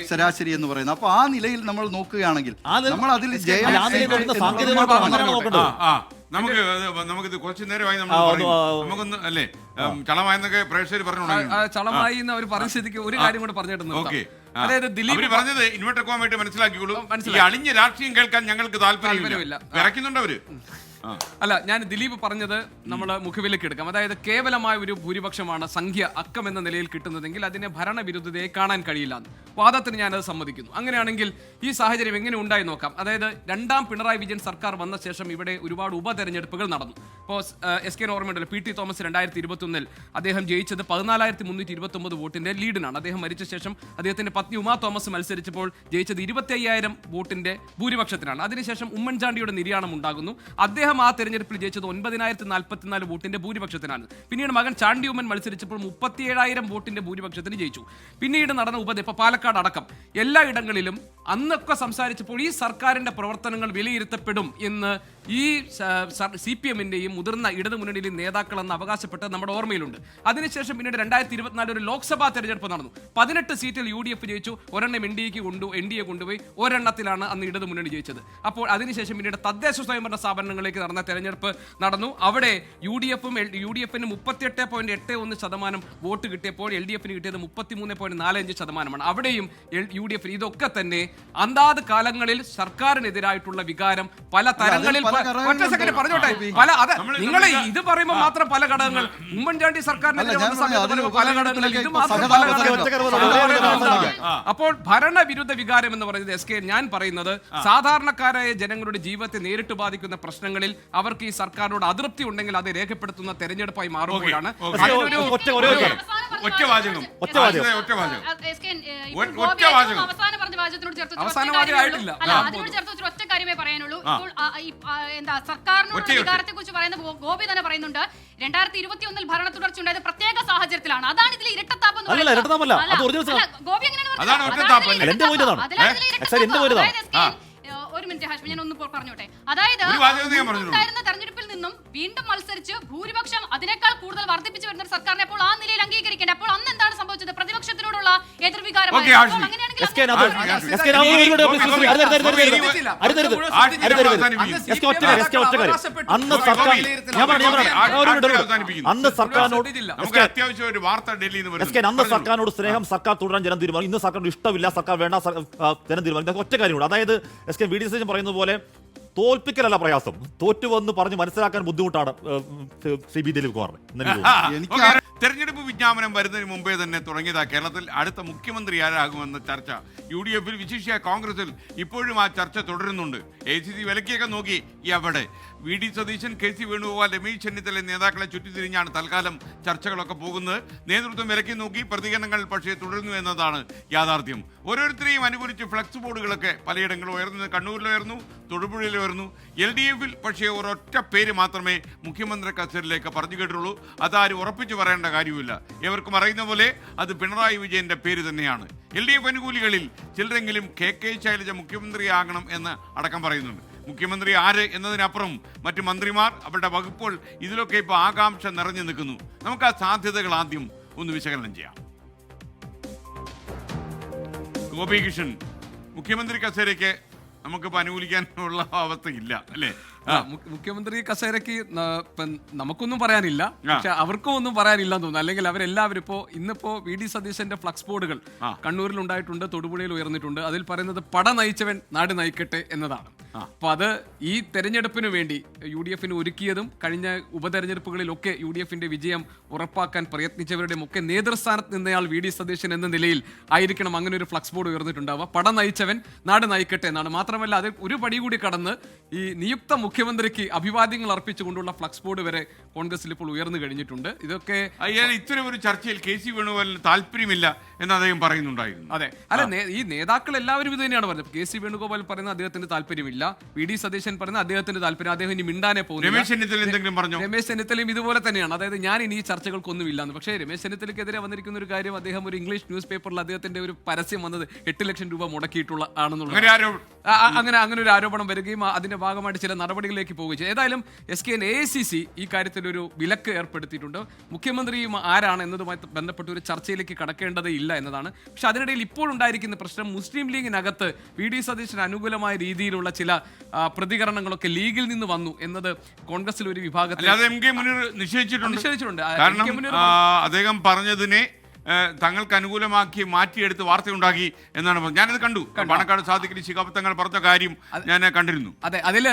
ശരാശരി എന്ന് പറയുന്നത്. അപ്പൊ ആ നിലയിൽ നമ്മൾ നോക്കുകയാണെങ്കിൽ നമ്മൾ അതിൽ നമുക്കിത് കുറച്ചു നേരമായി നമുക്കൊന്ന് അല്ലേ ചളമായെന്നൊക്കെ പ്രേക്ഷകർ പറഞ്ഞു. ചളമായി എന്ന് അവർ പറഞ്ഞ സ്ഥിതിക്ക് ഒരു കാര്യം കൂടെ പറഞ്ഞിട്ടുണ്ട്. അതായത് ദിലീപ് പറഞ്ഞത് ഇൻവെർട്ടർ വേണ്ടി മനസ്സിലാക്കിക്കോളൂ. അളിഞ്ഞ രാഷ്ട്രീയം കേൾക്കാൻ ഞങ്ങൾക്ക് താല്പര്യമില്ല. വിറയ്ക്കുന്നുണ്ട് അവര്. അല്ല, ഞാൻ ദിലീപ് പറഞ്ഞത് നമ്മൾ മുഖവിലേക്ക് എടുക്കാം. അതായത് കേവലമായ ഒരു ഭൂരിപക്ഷമാണ് സംഖ്യ അക്കം എന്ന നിലയിൽ കിട്ടുന്നതെങ്കിൽ അതിനെ ഭരണവിരുദ്ധതയെ കാണാൻ കഴിയില്ല. വാദത്തിന് ഞാനത് സമ്മതിക്കുന്നു. അങ്ങനെയാണെങ്കിൽ ഈ സാഹചര്യം എങ്ങനെ ഉണ്ടായി നോക്കാം. അതായത് രണ്ടാം പിണറായി വിജയൻ സർക്കാർ വന്ന ശേഷം ഇവിടെ ഒരുപാട് ഉപതെരഞ്ഞെടുപ്പുകൾ നടന്നു. ഇപ്പോൾ SK ഓർമ്മയുണ്ടല്ലോ, PT തോമസ് 2021 അദ്ദേഹം ജയിച്ചത് 14,329 വോട്ടിന്റെ ലീഡിനാണ്. അദ്ദേഹം മരിച്ച ശേഷം അദ്ദേഹത്തിന്റെ പത്നി ഉമാ തോമസ് മത്സരിച്ചപ്പോൾ ജയിച്ചത് 25,000 വോട്ടിന്റെ ഭൂരിപക്ഷത്തിനാണ്. അതിനുശേഷം ഉമ്മൻചാണ്ടിയുടെ നിര്യാണം ഉണ്ടാകുന്നു. അദ്ദേഹം ആ തെരഞ്ഞെടുപ്പിൽ ജയിച്ചത് 9,044 വോട്ടിന്റെ ഭൂരിപക്ഷത്തിനാണ്. പിന്നീട് മകൻ ചാണ്ടി ഉമ്മൻ മത്സരിച്ചപ്പോൾ 37,000 വോട്ടിന്റെ ഭൂരിപക്ഷത്തിന് ജയിച്ചു. പിന്നീട് നടന്ന ഉപതെരഞ്ഞെടുപ്പ് പാലക്കാട് അടക്കം എല്ലായിടങ്ങളിലും അന്നൊക്കെ സംസാരിച്ചപ്പോൾ ഈ സർക്കാരിന്റെ പ്രവർത്തനങ്ങൾ വിലയിരുത്തപ്പെടും എന്ന് ഈ CPMന്റെയും മുതിർന്ന ഇടതുമുന്നണിയിലെ നേതാക്കളെന്ന് അവകാശപ്പെട്ടത് നമ്മുടെ ഓർമ്മയിലുണ്ട്. അതിനുശേഷം പിന്നീട് 2024 ഒരു ലോക്സഭാ തെരഞ്ഞെടുപ്പ് നടന്നു. 18 സീറ്റിൽ UDF ജയിച്ചു, ഒരെണ്ണം NDA കൊണ്ടുപോയി, ഒരെണ്ണത്തിലാണ് അന്ന് ഇടതുമുന്നണി ജയിച്ചത്. അപ്പോൾ അതിനുശേഷം പിന്നീട് തദ്ദേശ സ്വയംഭരണ സ്ഥാപനങ്ങളിലേക്ക് നടന്ന തെരഞ്ഞെടുപ്പ് നടന്നു. അവിടെ UDFന് 38.81% വോട്ട് കിട്ടിയപ്പോൾ LDFന് കിട്ടിയത് 33.45%. അവിടെയും UDF ഇതൊക്കെ തന്നെ അന്താത് കാലങ്ങളിൽ സർക്കാരിനെതിരായിട്ടുള്ള വികാരം പല തരങ്ങളിൽ പറഞ്ഞോട്ടെ. നിങ്ങൾ ഇത് പറയുമ്പോൾ മാത്രം പല ഘടകങ്ങൾ, ഉമ്മൻചാണ്ടി സർക്കാരിനെതിരെ പല ഘടകങ്ങളിൽ ഇത് മാത്രം പല ഘടകങ്ങൾ. അപ്പോൾ ഭരണവിരുദ്ധ വികാരം എന്ന് പറയുന്നത് SK, ഞാൻ പറയുന്നത് സാധാരണക്കാരായ ജനങ്ങളുടെ ജീവിതത്തെ നേരിട്ട് ബാധിക്കുന്ന പ്രശ്നങ്ങളിൽ അവർക്ക് ഈ സർക്കാരിനോട് അതൃപ്തി ഉണ്ടെങ്കിൽ അത് രേഖപ്പെടുത്തുന്ന തെരഞ്ഞെടുപ്പായി മാറുകയാണ്. ഒറ്റ കാര്യമേ പറയാനുള്ളൂ. ഇപ്പോൾ സർക്കാരിനോട് വികാരത്തെ കുറിച്ച് പറയുന്ന ഗോപി തന്നെ പറയുന്നുണ്ട് 2021 ഭരണ തുടർച്ച ഉണ്ടായത് പ്രത്യേക സാഹചര്യത്തിലാണ്. അതാണ് ഇതിൽ ഇരട്ടത്താപ്പ് എന്ന് പറയുന്നത്. ഗോപി എങ്ങനെയാണ്? ഒരു മിനിറ്റ് ഹാഷ്മി, ഞാൻ ഒന്ന് പറഞ്ഞോട്ടെ. അതായത് തെരഞ്ഞെടുപ്പിൽ നിന്നും വീണ്ടും മത്സരിച്ച് ഭൂരിപക്ഷം അതിനേക്കാൾ കൂടുതൽ വർദ്ധിപ്പിച്ചു വരുന്ന സർക്കാരിനെ അപ്പോൾ ആ നിലയിൽ അംഗീകരിക്കേണ്ട. അപ്പോൾ അന്ന് എന്താണ് സംഭവിച്ചത്? പ്രതിപക്ഷത്തിനോടുള്ള എതിർവികാരം. അന്ന് സർക്കാരിനോട് സ്നേഹം, സർക്കാർ തുടരാൻ ജനം തീരുമാനം. ഇന്ന് സർക്കാരിനോട് ഇഷ്ടമില്ല, സർക്കാർ വേണ്ട, ജനം തീരുമാനം. ഒറ്റ കാര്യമുണ്ട്. അതായത് VD സതീശൻ പറയുന്നത് പോലെ തോൽപ്പിക്കലല്ല പ്രയാസം, തോറ്റുവെന്ന് പറഞ്ഞ് മനസ്സിലാക്കാൻ ബുദ്ധിമുട്ടാണ് CB ദിലീപ് കുമാറിന്. തെരഞ്ഞെടുപ്പ് വിജ്ഞാപനം വരുന്നതിന് മുമ്പേ തന്നെ തുടങ്ങിയതാ കേരളത്തിൽ അടുത്ത മുഖ്യമന്ത്രി ആരാകുമെന്ന ചർച്ച. UDFൽ വിശിഷ്യ കോൺഗ്രസിൽ ഇപ്പോഴും ആ ചർച്ച തുടരുന്നുണ്ട്. ACC വിലക്കിയൊക്കെ നോക്കി എവിടെ. VD സതീശൻ, KC വേണുഗോപാൽ, രമേശ് ചെന്നിത്തല നേതാക്കളെ ചുറ്റിത്തിരിഞ്ഞാണ് തൽക്കാലം ചർച്ചകളൊക്കെ പോകുന്നത്. നേതൃത്വം വിലക്കി നോക്കി, പ്രതികരണങ്ങൾ പക്ഷേ തുടരുന്നു എന്നതാണ് യാഥാർത്ഥ്യം. ഓരോരുത്തരെയും അനുകൂലിച്ച് ഫ്ലക്സ് ബോർഡുകളൊക്കെ പലയിടങ്ങളും ഉയർന്നു. കണ്ണൂരിലുയർന്നു, തൊടുപുഴയിലുയർന്നു. LDF-ൽ പക്ഷേ ഒരൊറ്റ പേര് മാത്രമേ മുഖ്യമന്ത്രി കസേരയിലേക്ക് പറഞ്ഞു കേട്ടുള്ളൂ. അതാരും ഉറപ്പിച്ചു പറയേണ്ട കാര്യമില്ല. എവർക്കും അറിയുന്ന പോലെ അത് പിണറായി വിജയന്റെ പേര് തന്നെയാണ്. LDF അനുകൂലികളിൽ ചിലരെങ്കിലും KK ശൈലജ മുഖ്യമന്ത്രിയാകണം എന്ന് അടക്കം പറയുന്നുണ്ട്. മുഖ്യമന്ത്രി ആര് എന്നതിനപ്പുറം മറ്റ് മന്ത്രിമാർ, അവരുടെ വകുപ്പുകൾ, ഇതിലൊക്കെ ഇപ്പോൾ ആകാംക്ഷ നിറഞ്ഞു നിൽക്കുന്നു. നമുക്ക് ആ സാധ്യതകൾ ആദ്യം ഒന്ന് വിശകലനം ചെയ്യാം. ഗോപികൃഷ്ണൻ, മുഖ്യമന്ത്രി കസേരയ്ക്ക് നമുക്കിപ്പോൾ അനുകൂലിക്കാനുള്ള അവസ്ഥയില്ല അല്ലേ? മുഖ്യമന്ത്രി കസേരയ്ക്ക് നമുക്കൊന്നും പറയാനില്ല, പക്ഷെ അവർക്കും ഒന്നും പറയാനില്ലെന്ന് തോന്നുന്നു. അല്ലെങ്കിൽ അവരെല്ലാവരും ഇന്നിപ്പോ VD സതീശന്റെ ഫ്ലക്സ് ബോർഡുകൾ കണ്ണൂരിൽ ഉണ്ടായിട്ടുണ്ട്, തൊടുപുഴയിൽ ഉയർന്നിട്ടുണ്ട്. അതിൽ പറയുന്നത് പട നയിച്ചവൻ നാട് നയിക്കട്ടെ എന്നതാണ്. അപ്പൊ അത് ഈ തെരഞ്ഞെടുപ്പിന് വേണ്ടി UDF ഒരുക്കിയതും കഴിഞ്ഞ ഉപതെരഞ്ഞെടുപ്പുകളിലൊക്കെ UDF വിജയം ഉറപ്പാക്കാൻ പ്രയത്നിച്ചവരുടെയും ഒക്കെ നേതൃസ്ഥാനത്ത് നിന്നയാൾ VD സതീശൻ എന്ന നിലയിൽ ആയിരിക്കണം അങ്ങനെ ഒരു ഫ്ലക്സ് ബോർഡ് ഉയർന്നിട്ടുണ്ടാവുക. പട നയിച്ചവൻ നാട് നയിക്കട്ടെ എന്നാണ്. മാത്രമല്ല അത് ഒരു പടി കൂടി കടന്ന് ഈ നിയുക്ത മുഖ്യമന്ത്രിക്ക് അഭിവാദ്യങ്ങൾ അർപ്പിച്ചുകൊണ്ടുള്ള ഫ്ലക്സ് ബോർഡ് വരെ കോൺഗ്രസിൽ ഇപ്പോൾ ഉയർന്നു കഴിഞ്ഞിട്ടുണ്ട്. ഇതൊക്കെ ഇത്തരം ഒരു ചർച്ചയിൽ KC വേണുഗോപാലിന് താല്പര്യമില്ല എന്ന് അദ്ദേഹം പറയുന്നുണ്ടായിരുന്നു. അതെ, അല്ല, ഈ നേതാക്കൾ എല്ലാവരും ഇത് തന്നെയാണ് പറഞ്ഞത്. KC വേണുഗോപാൽ പറയുന്നത് അദ്ദേഹത്തിന് താല്പര്യമില്ല, VD സതീശൻ പറയുന്നത് അദ്ദേഹത്തിന് താല്പര്യം, അദ്ദേഹം ഇനി മിണ്ടാനെ പോകുന്നു. രമേശ് ചെന്നിത്തല എന്തെങ്കിലും പറഞ്ഞു? രമേശ് ചെന്നിത്തലയും ഇതുപോലെ തന്നെയാണ്. അതായത് ഞാൻ ഇനി ഈ ചർച്ചകൾക്കൊന്നും ഇല്ലാന്ന്. പക്ഷേ രമേശ് ചെന്നിത്തലയ്ക്കെതിരെ വന്നിരിക്കുന്ന ഒരു കാര്യം, അദ്ദേഹം ഒരു ഇംഗ്ലീഷ് ന്യൂസ് പേപ്പറിൽ അദ്ദേഹത്തിന്റെ ഒരു പരസ്യം വന്നത് 8 ലക്ഷം രൂപ മുടക്കിയിട്ടുള്ള ആണെന്നുള്ള അങ്ങനെ ഒരു ആരോപണം വരികയും അതിന്റെ ഭാഗമായിട്ട് ചില നടപടികളിലേക്ക് പോവുകയും ചെയ്തു. ഏതായാലും SKN AICC ഈ കാര്യത്തിൽ ഒരു വിലക്ക് ഏർപ്പെടുത്തിയിട്ടുണ്ട്. മുഖ്യമന്ത്രിയും ആരാണ് എന്നതുമായി ബന്ധപ്പെട്ട ഒരു ചർച്ചയിലേക്ക് കടക്കേണ്ടത് ഇല്ല എന്നതാണ്. പക്ഷെ അതിനിടയിൽ ഇപ്പോഴുണ്ടായിരിക്കുന്ന പ്രശ്നം, മുസ്ലിം ലീഗിനകത്ത് VD സതീശന് അനുകൂലമായ രീതിയിലുള്ള ചില പ്രതികരണങ്ങളൊക്കെ ലീഗിൽ നിന്ന് വന്നു എന്നത് കോൺഗ്രസിൽ ഒരു വിഭാഗത്തിൽ നിഷേധിച്ചിട്ടുണ്ട്. കാരണം അദ്ദേഹം പറഞ്ഞതിനെ തങ്ങൾക്ക് അനുകൂലമാക്കി മാറ്റിയെടുത്ത് വാർത്തയുണ്ടാക്കി എന്നാണ് പറഞ്ഞത്. ഞാനത് കണ്ടു. പാണക്കാട് സാദിഖ് അലി ശിഹാബ് തങ്ങൾ പറഞ്ഞ കാര്യം ഞാൻ കണ്ടിരുന്നു. അതെ, അതില്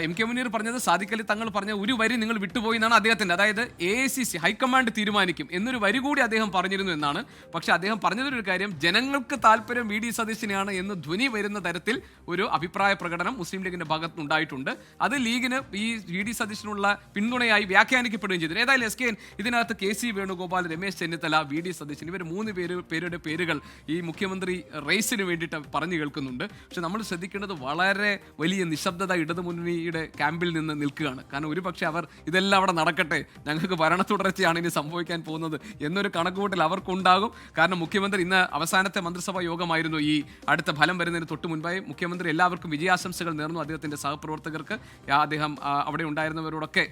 MK മുനീർ പറഞ്ഞത് സാദിഖ് അലി തങ്ങൾ പറഞ്ഞ ഒരു വരി നിങ്ങൾ വിട്ടുപോയി എന്നാണ് അദ്ദേഹത്തിന്റെ. അതായത് AICC ഹൈക്കമാൻഡ് തീരുമാനിക്കും എന്നൊരു വരി കൂടി അദ്ദേഹം പറഞ്ഞിരുന്നു എന്നാണ്. പക്ഷെ അദ്ദേഹം പറഞ്ഞതൊരു കാര്യം, ജനങ്ങൾക്ക് താല്പര്യം VD സതീശനെയാണ് എന്ന് ധ്വനി വരുന്ന തരത്തിൽ ഒരു അഭിപ്രായ പ്രകടനം മുസ്ലിം ലീഗിന്റെ ഭാഗത്തുനിന്നുണ്ടായിട്ടുണ്ട്. അത് ലീഗിന് ഈ VD സതീശനുള്ള പിന്തുണയായി വ്യാഖ്യാനിക്കപ്പെടുകയും ചെയ്തു. ഏതായാലും SKN ഇതിനകത്ത് KC വേണുഗോപാൽ, രമേശ് ചെന്നിത്തല, VD സതീശൻ ഇവർ 3 പേരുടെ പേരുകൾ ഈ മുഖ്യമന്ത്രി റേസിന് വേണ്ടിയിട്ട് പറഞ്ഞു കേൾക്കുന്നുണ്ട്. പക്ഷെ നമ്മൾ ശ്രദ്ധിക്കേണ്ടത് വളരെ വലിയ നിശബ്ദത ഇടതുമുന്നണിയുടെ ക്യാമ്പിൽ നിന്ന് നിൽക്കുകയാണ്. കാരണം ഒരുപക്ഷെ അവർ ഇതെല്ലാം അവിടെ നടക്കട്ടെ, ഞങ്ങൾക്ക് ഭരണ തുടർച്ചയാണ് ഇനി സംഭവിക്കാൻ പോകുന്നത് എന്നൊരു കണക്കുകൂട്ടൽ അവർക്കുണ്ടാകും. കാരണം മുഖ്യമന്ത്രി ഇന്ന് അവസാനത്തെ മന്ത്രിസഭാ യോഗമായിരുന്നു. ഈ അടുത്ത ഫലം വരുന്നതിന് തൊട്ട് മുൻപായി മുഖ്യമന്ത്രി എല്ലാവർക്കും വിജയാശംസകൾ നേർന്നു. അദ്ദേഹത്തിന്റെ സഹപ്രവർത്തകർക്ക്, അദ്ദേഹം അവിടെ ഉണ്ടായിരുന്നവരോടൊക്കെ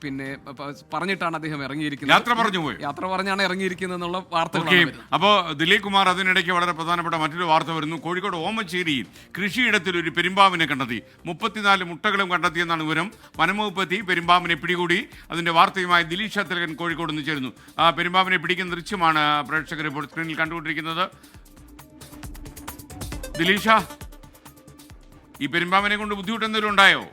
പിന്നെ പറഞ്ഞിട്ടാണ് അദ്ദേഹം ഇറങ്ങിയിരിക്കുന്നത്. യാത്ര പറഞ്ഞാണ് ഇറങ്ങിയിരിക്കുന്നത് എന്നുള്ള വാർത്തകളാണ്. അപ്പോൾ ദിലീപ് കുമാർ അതിനിടയ്ക്ക് വളരെ പ്രധാനപ്പെട്ട മറ്റൊരു വാർത്ത വരുന്നു. കോഴിക്കോട് ഓമശ്ശേരിയിൽ കൃഷിയിടത്തിൽ ഒരു പെരുമ്പാമ്പിനെ കണ്ടെത്തി. 34 മുട്ടകളും കണ്ടെത്തിയെന്നാണ് വിവരം. വനംവകുപ്പ് എത്തി പെരുമ്പാമ്പിനെ പിടികൂടി. അതിന്റെ വാർത്തയുമായി ദിലീഷ തിലകൻ കോഴിക്കോട് നിന്ന് ചേരുന്നു. ആ പെരുമ്പാമ്പിനെ പിടിക്കുന്ന ദൃശ്യമാണ് പ്രേക്ഷകർ ഇപ്പോൾ സ്ക്രീനിൽ കണ്ടുകൊണ്ടിരിക്കുന്നത്. ദിലീഷ, ഈ പെരുമ്പാമ്പിനെ കൊണ്ട് ബുദ്ധിമുട്ട് എന്തെങ്കിലും ഉണ്ടായോ?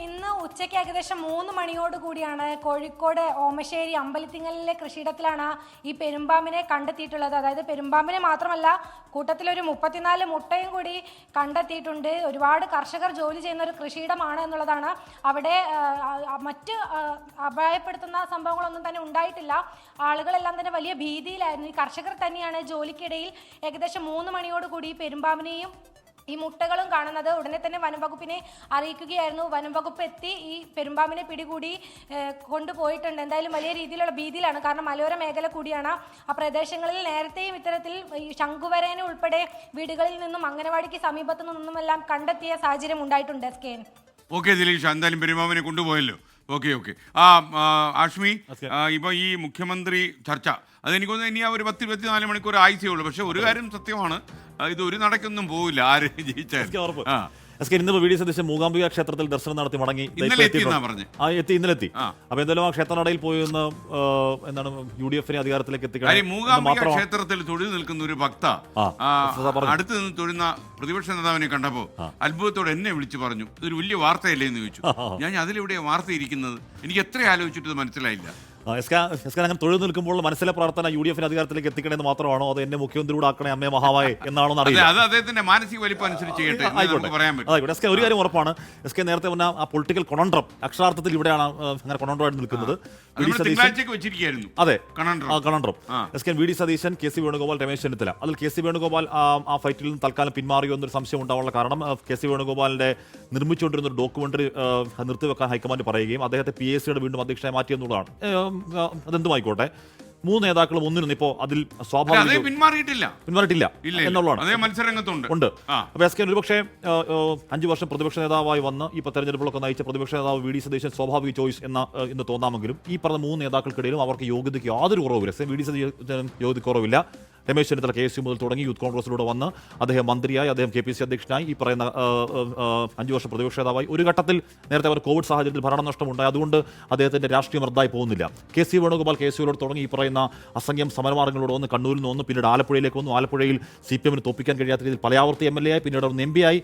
ഇന്ന് ഉച്ചയ്ക്ക് ഏകദേശം 3 മണിയോടുകൂടിയാണ് കോഴിക്കോട് ഓമശ്ശേരി അമ്പലത്തിങ്ങലിലെ കൃഷിയിടത്തിലാണ് ഈ പെരുമ്പാമ്പിനെ കണ്ടെത്തിയിട്ടുള്ളത്. അതായത് പെരുമ്പാമ്പിനെ മാത്രമല്ല, കൂട്ടത്തിലൊരു 34 മുട്ടയും കൂടി കണ്ടെത്തിയിട്ടുണ്ട്. ഒരുപാട് കർഷകർ ജോലി ചെയ്യുന്ന ഒരു കൃഷിയിടമാണ് എന്നുള്ളതാണ്. അവിടെ മറ്റ് അപായപ്പെടുത്തുന്ന സംഭവങ്ങളൊന്നും തന്നെ ഉണ്ടായിട്ടില്ല. ആളുകളെല്ലാം തന്നെ വലിയ ഭീതിയിലായിരുന്നു. ഈ കർഷകർ തന്നെയാണ് ജോലിക്കിടയിൽ ഏകദേശം 3 മണിയോടുകൂടി പെരുമ്പാമ്പിനെയും ഈ മുട്ടകളും കാണുന്നത്. ഉടനെ തന്നെ വനംവകുപ്പിനെ അറിയിക്കുകയായിരുന്നു. വനംവകുപ്പ് എത്തി ഈ പെരുമ്പാമ്പിനെ പിടികൂടി കൊണ്ടുപോയിട്ടുണ്ട്. എന്തായാലും വലിയ രീതിയിലുള്ള ഭീതിയിലാണ്. കാരണം മലയോര മേഖല കൂടിയാണ്. ആ പ്രദേശങ്ങളിൽ നേരത്തെയും ഇത്തരത്തിൽ ഈ ശംഖുവരേനെ ഉൾപ്പെടെ വീടുകളിൽ നിന്നും അംഗനവാടിക്ക് സമീപത്തു നിന്നുമെല്ലാം കണ്ടെത്തിയ സാഹചര്യം ഉണ്ടായിട്ടുണ്ട്. ഓക്കെ ദിലീഷ്, എന്തായാലും പെരുമ്പാമ്പിനെ കൊണ്ടുപോയല്ലോ. ഓക്കെ. ആഷ്മി, ഇപ്പൊ ഈ മുഖ്യമന്ത്രി ചർച്ച അതെനിക്കൊന്ന് ഇനി ആ ഒരു 10-24 മണിക്കൂർ ആഴ്ചയേ ഉള്ളൂ. പക്ഷെ ഒരു കാര്യം സത്യമാണ്, ഇത് ഒരു നടക്കൊന്നും പോവില്ല ആര് ജയിച്ചാൽ. ഇന്നിപ്പോ VD സതീശൻ മൂകാംബിക ക്ഷേത്രത്തിൽ ദർശനം നടത്തി മടങ്ങി. ഇന്നലെ എത്തി. അപ്പൊ എന്തായാലും ആ ക്ഷേത്രനടയിൽ പോയി എന്താണ് UDF അധികാരത്തിലേക്ക് എത്തിക്കണം. മൂകാംബിക ക്ഷേത്രത്തിൽ തൊഴിൽ നിൽക്കുന്ന ഒരു ഭക്ത അടുത്ത് നിന്ന് തൊഴുന്ന പ്രതിപക്ഷ നേതാവിനെ കണ്ടപ്പോ അത്ഭുതത്തോടെ എന്നെ വിളിച്ചു പറഞ്ഞു, ഇതൊരു വലിയ വാർത്തയല്ലേ എന്ന് ചോദിച്ചു. ഞാൻ അതിലെവിടെയാ വാർത്ത ഇരിക്കുന്നത്? എനിക്ക് എത്ര ആലോചിച്ചിട്ട് മനസ്സിലായില്ല. എസ് കെ അങ്ങനെ തൊഴിൽ നിൽക്കുമ്പോൾ മനസ്സിലെ പ്രാർത്ഥന UDF അധികാരത്തിലേക്ക് എത്തിക്കണമെന്ന് മാത്രമാണോ, അത് എന്നെ മുഖ്യമന്ത്രിയോട് ആക്കണേ അമ്മേ മഹാവായ എന്നാണോ അറിയില്ല. അത് അദ്ദേഹത്തിന്റെ മാനസിക വലിപ്പം അനുസരിച്ച് ചെയ്യട്ടെ, നമുക്ക് പറയാൻ പറ്റും. ആയിക്കോട്ടെ. എസ് കെ ഒരു കാര്യം ഉറപ്പാണ്, എസ് കെ നേരത്തെ പറഞ്ഞ ആ പൊളിറ്റിക്കൽ കൊണണ്ട്രം അക്ഷരാർത്ഥത്തിൽ ഇവിടെയാണ് അങ്ങനെ കൊണണ്ട്രമായിട്ട് നിൽക്കുന്നത്. തിങ്കളാഴ്ചക്ക് വെച്ചിരിക്കുകയായിരുന്നു. അതെ, conundrum. S K VD Satheesan, KC Venugopal, Ramesh Chennithala. അതിൽ KC വേണുഗോപാൽ ആ ഫൈറ്റിൽ നിന്ന് തൽക്കാലം പിന്മാറിയോ എന്നൊരു സംശയം ഉണ്ടാവാനുള്ള കാരണം KC വേണുഗോപാലിന്റെ നിർമ്മിച്ചുകൊണ്ടിരുന്ന ഒരു ഡോക്യുമെന്ററി നിർത്തിവെക്കാൻ ഹൈക്കമാൻഡ് പറയുകയും അദ്ദേഹത്തെ PACയുടെ വീണ്ടും അധ്യക്ഷനായി മാറ്റിയെന്നുള്ളതാണ്. അതെന്തുമായിക്കോട്ടെ, 3 നേതാക്കളും ഒന്നിനും ഇപ്പോൾ അതിൽ സ്വാഭാവിക പിന്മാറിയിട്ടില്ല എന്നുള്ളതാണ്. ഉണ്ട്. അപ്പൊ എസ് കെ ഒരുപക്ഷെ 5 വർഷം പ്രതിപക്ഷ നേതാവായി വന്ന് ഇപ്പോൾ തെരഞ്ഞെടുപ്പുകളൊക്കെ നയിച്ച പ്രതിപക്ഷ നേതാവ് VD സതീശൻ സ്വാഭാവിക ചോയ്സ് എന്ന് തോന്നാമെങ്കിലും ഈ പറഞ്ഞ 3 നേതാക്കൾക്കിടയിലും അവർക്ക് യോഗ്യതയ്ക്ക് യാതൊരു കുറവില്ല. VD സതീശൻ യോഗ്യത കുറവില്ല. രമേശ് ചെന്നിത്തല KSU മുതൽ തുടങ്ങി യൂത്ത് കോൺഗ്രസിലൂടെ വന്ന് അദ്ദേഹം മന്ത്രിയായി, അദ്ദേഹം KPC അധ്യക്ഷനായി, ഈ പറയുന്ന 5 വർഷം പ്രതിപക്ഷ നേതാവായി. ഒരു ഘട്ടത്തിൽ നേരത്തെ അവർ കോവിഡ് സാഹചര്യത്തിൽ ഭരണനഷ്ടമുണ്ടായി, അതുകൊണ്ട് അദ്ദേഹത്തിന്റെ രാഷ്ട്രീയം റദ്ദായി പോകുന്നില്ല. KC വേണുഗോപാൽ KSUവിലൂടെ തുടങ്ങി ഈ പറയുന്ന അസംഖ്യം സമരമാർഗങ്ങളോട് വന്ന് കണ്ണൂരിൽ നിന്ന് വന്ന് പിന്നീട് ആലപ്പുഴയിലേക്ക് വന്നു. ആലപ്പുഴയിൽ CPM തോപ്പിക്കാൻ കഴിയാത്ത രീതിയിൽ പലയാവർത്തി MLA ആയി, പിന്നീട് അവർ MP ആയി,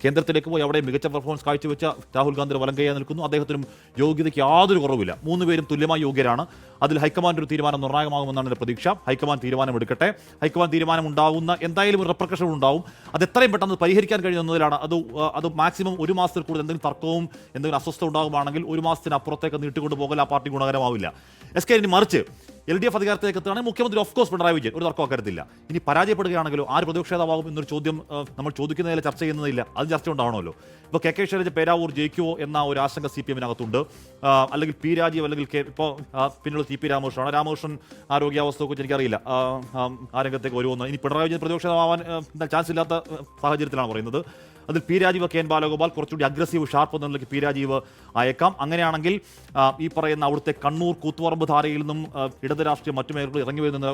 കേന്ദ്രത്തിലേക്ക് പോയി അവിടെ മികച്ച പെർഫോമൻസ് കാഴ്ചവെച്ച രാഹുൽ ഗാന്ധി വലങ്കയായി നിൽക്കുന്നു. അദ്ദേഹത്തിനും യോഗ്യതയ്ക്ക് യാതൊരു കുറവില്ല. 3 പേരും തുല്യമായി യോഗ്യരാണ്. അതിൽ ഹൈക്കമാൻഡ് ഒരു തീരുമാനം നിർണായകമാകുമെന്നാണ് എൻ്റെ പ്രതീക്ഷ. ഹൈക്കമാൻഡ് തീരുമാനമെടുക്കട്ടെ. ഹൈക്കമാൻഡ് തീരുമാനം ഉണ്ടാകുന്ന എന്തായാലും ഒരു റെപ്രക്കഷൻ ഉണ്ടാവും. അത് എത്രയും പെട്ടെന്ന് പരിഹരിക്കാൻ കഴിയുന്നതിലാണ്. അത് മാക്സിമം 1 മാസത്തിൽ കൂടുതൽ എന്തെങ്കിലും തർക്കവും എന്തെങ്കിലും അസ്വസ്ഥ ഉണ്ടാകുകയാണെങ്കിൽ 1 മാസത്തിന് അപ്പുറത്തേക്ക് നീട്ടിക്കൊണ്ട് പോകൽ ആ പാർട്ടി ഗുണകരമാവില്ല. എസ് കെ ഇനി മറിച്ച് LDF അധികാരത്തിലേക്ക് എത്തുകയാണെങ്കിൽ മുഖ്യമന്ത്രി ഓഫ് കോഴ്സ് പിണറായി വിജയൻ, ഒരു തർക്കം അക്കാര്യത്തില്ല. ഇനി പരാജയപ്പെടുകയാണെങ്കിലോ ആര് പ്രതിപക്ഷ നേതാവാകും എന്നൊരു ചോദ്യം നമ്മൾ ചോദിക്കുന്നതിൽ ചർച്ച ചെയ്യുന്നതില്ല. അത് ചർച്ച ഉണ്ടാവണമല്ലോ. ഇപ്പോൾ KK ശൈലജ പേരാവൂർ ജയിക്കുമോ എന്ന ഒരു ആശങ്ക CPM-നകത്തുണ്ട്. അല്ലെങ്കിൽ P രാജീവ് അല്ലെങ്കിൽ ഇപ്പോൾ പിന്നീട് TP രാമകൃഷ്ണനാണ്. രാമകൃഷ്ണൻ ആരോഗ്യാവസ്ഥയെക്കുറിച്ച് എനിക്കറിയില്ല ആ രംഗത്തേക്ക് വരുമെന്ന്. ഇനി പിണറായി വിജയൻ പ്രതിപക്ഷ നേതാവാൻ ചാൻസ് ഇല്ലാത്ത സാഹചര്യത്തിലാണ് പറയുന്നത്. അതിൽ P രാജീവ്, KN ബാലഗോപാൽ കുറച്ചുകൂടി അഗ്രസീവ് ഷാർപ്പ് എന്നുള്ളതിലേക്ക് P രാജീവ് അയക്കാം. അങ്ങനെയാണെങ്കിൽ ഈ പറയുന്ന അവിടുത്തെ കണ്ണൂർ കൂത്തുപറമ്പ് ധാരയിൽ നിന്നും ഇടത് രാഷ്ട്രീയം മറ്റു മേഖലകൾ ഇറങ്ങി വരുന്ന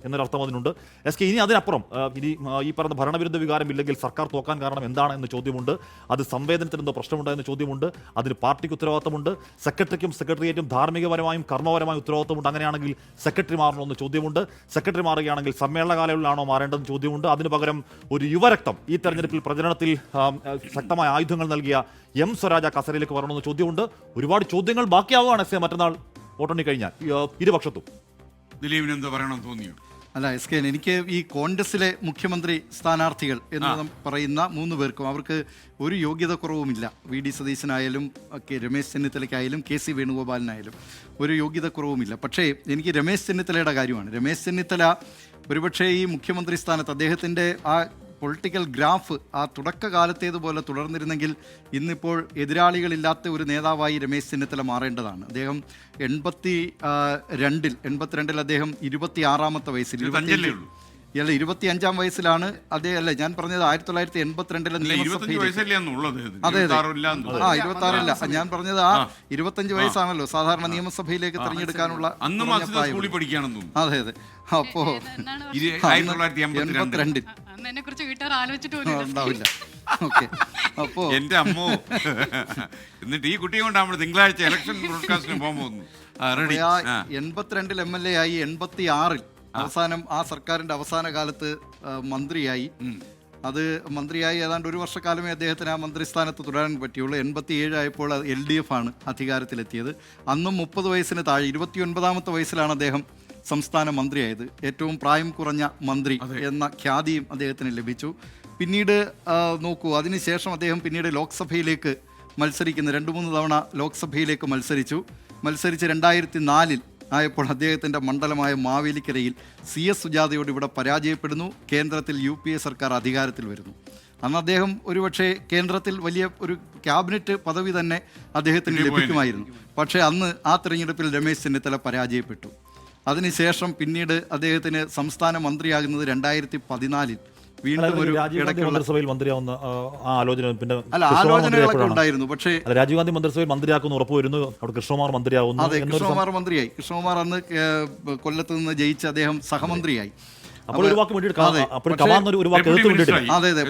എന്നൊരർത്ഥം അതിനുണ്ട്. എസ് കെ ഇനി അതിനപ്പുറം ഇനി ഈ പറയുന്ന ഭരണവിരുദ്ധ വികാരം ഇല്ലെങ്കിൽ സർക്കാർ തോക്കാൻ കാരണം എന്താണ് എന്ന ചോദ്യമുണ്ട്. അത് സംവേദനത്തിന് എന്തോ പ്രശ്നമുണ്ടോ എന്ന ചോദ്യമുണ്ട്. അതിന് പാർട്ടിക്ക് ഉത്തരവാദിത്തമുണ്ട്. സെക്രട്ടറിക്കും സെക്രട്ടേറിയറ്റും ധാർമ്മികപരമായും കർമ്മപരമായും ഉത്തരവാദിത്തമുണ്ട്. അങ്ങനെയാണെങ്കിൽ സെക്രട്ടറി മാറണമെന്ന് ചോദ്യമുണ്ട്. സെക്രട്ടറി മാറുകയാണെങ്കിൽ സമ്മേളന കാലയളവിലാണോ മാറേണ്ടതെന്ന് ചോദ്യമുണ്ട്. അതിന് പകരം ഒരു യുവരക്തം ഈ തെരഞ്ഞെടുപ്പിൽ പ്രചരണത്തിൽ ശക്തമായ ആയുധങ്ങൾ നൽകിയ M സ്വരാജ കസരയിലേക്ക് വരണമെന്ന് ചോദ്യമുണ്ട്. ഒരുപാട് ചോദ്യങ്ങൾ ബാക്കിയാവുകയാണ് എസ് കെ മറ്റന്നാൾ വോട്ടെണ്ണി കഴിഞ്ഞാൽ ഇരുപക്ഷത്തും. ദിലീപിന് എന്താ പറയണം തോന്നിയോ? അല്ല എസ് കെ, എനിക്ക് ഈ കോൺഗ്രസിലെ മുഖ്യമന്ത്രി സ്ഥാനാർത്ഥികൾ എന്ന് പറയുന്ന 3 പേർക്കും അവർക്ക് ഒരു യോഗ്യത കുറവുമില്ല. VD സതീശനായാലും രമേശ് ചെന്നിത്തലയ്ക്കായാലും KC വേണുഗോപാലിനായാലും ഒരു യോഗ്യത കുറവുമില്ല. പക്ഷേ എനിക്ക് രമേശ് ചെന്നിത്തലയുടെ കാര്യമാണ്. രമേശ് ചെന്നിത്തല ഒരുപക്ഷേ ഈ മുഖ്യമന്ത്രി സ്ഥാനത്ത് അദ്ദേഹത്തിൻ്റെ ആ പൊളിറ്റിക്കൽ ഗ്രാഫ് ആ തുടക്കകാലത്തേതുപോലെ തുടർന്നിരുന്നെങ്കിൽ ഇന്നിപ്പോൾ എതിരാളികളില്ലാത്ത ഒരു നേതാവായി രമേശ് ചെന്നിത്തല മാറേണ്ടതാണ്. അദ്ദേഹം 82-ൽ അദ്ദേഹം 26-ാമത്തെ വയസ്സിൽ 25-ാം വയസ്സിലാണ് അദ്ദേഹം. അല്ലേ ഞാൻ പറഞ്ഞത് 1982-ലെ നിയമസഭയിൽ. അതെ അതെ 26 ഞാൻ പറഞ്ഞത് ആ 25 വയസ്സാണല്ലോ സാധാരണ നിയമസഭയിലേക്ക് തെരഞ്ഞെടുക്കാനുള്ള. അതെ അതെ. അപ്പോ 1982 ഉണ്ടാവില്ല. ഓക്കെ. അപ്പോ എന്റെ അമ്മോ, എന്നിട്ട് ഈ കുട്ടിയെ കൊണ്ടാണ് തിങ്കളാഴ്ച ഇലക്ഷൻ ബ്രോഡ്കാസ്റ്റിന് പോകാൻ പോകുന്നു. 82-ൽ MLA ആയി, 86-ൽ അവസാനം ആ സർക്കാരിന്റെ അവസാന കാലത്ത് മന്ത്രിയായി. അത് മന്ത്രിയായി ഏതാണ്ട് 1 വർഷക്കാലമേ അദ്ദേഹത്തിന് ആ മന്ത്രിസ്ഥാനത്ത് തുടരാൻ പറ്റിയുള്ളൂ. 87 ആയപ്പോൾ LDF ആണ് അധികാരത്തിലെത്തിയത്. അന്നും 30 വയസ്സിന് താഴെ 29-ാമത്തെ വയസ്സിലാണ് അദ്ദേഹം സംസ്ഥാന മന്ത്രിയായത്. ഏറ്റവും പ്രായം കുറഞ്ഞ മന്ത്രി എന്ന ഖ്യാതിയും അദ്ദേഹത്തിന് ലഭിച്ചു. പിന്നീട് നോക്കൂ, അതിനുശേഷം അദ്ദേഹം പിന്നീട് ലോക്സഭയിലേക്ക് മത്സരിക്കുന്ന 2-3 തവണ ലോക്സഭയിലേക്ക് മത്സരിച്ച് 2004-ൽ ആയപ്പോൾ അദ്ദേഹത്തിൻ്റെ മണ്ഡലമായ മാവേലിക്കരയിൽ CS സുജാതയോട് ഇവിടെ പരാജയപ്പെടുന്നു. കേന്ദ്രത്തിൽ UPA സർക്കാർ അധികാരത്തിൽ വരുന്നു. അന്ന് അദ്ദേഹം ഒരുപക്ഷെ കേന്ദ്രത്തിൽ വലിയ ഒരു ക്യാബിനറ്റ് പദവി തന്നെ അദ്ദേഹത്തിന് ലഭിക്കുമായിരുന്നു. പക്ഷേ അന്ന് ആ തെരഞ്ഞെടുപ്പിൽ രമേശ് ചെന്നിത്തല പരാജയപ്പെട്ടു. അതിനുശേഷം പിന്നീട് അദ്ദേഹത്തിന് സംസ്ഥാന മന്ത്രിയാകുന്നത് 2014-ൽ വീണ്ടും ഒരു മന്ത്രിസഭയിൽ മന്ത്രിയാവുന്ന ആലോചനകളൊക്കെ ഉണ്ടായിരുന്നു. പക്ഷേ രാജീവ് ഗാന്ധി മന്ത്രിസഭയിൽ മന്ത്രിയാക്കുന്നു ഉറപ്പ് വരുന്നു. അവിടെ കൃഷ്ണകുമാർ മന്ത്രിയാവുന്നു. അതെ, കൃഷ്ണകുമാർ മന്ത്രിയായി. കൃഷ്ണകുമാർ അന്ന് കൊല്ലത്ത് നിന്ന് ജയിച്ച് അദ്ദേഹം സഹമന്ത്രിയായി. അതെ അതെ.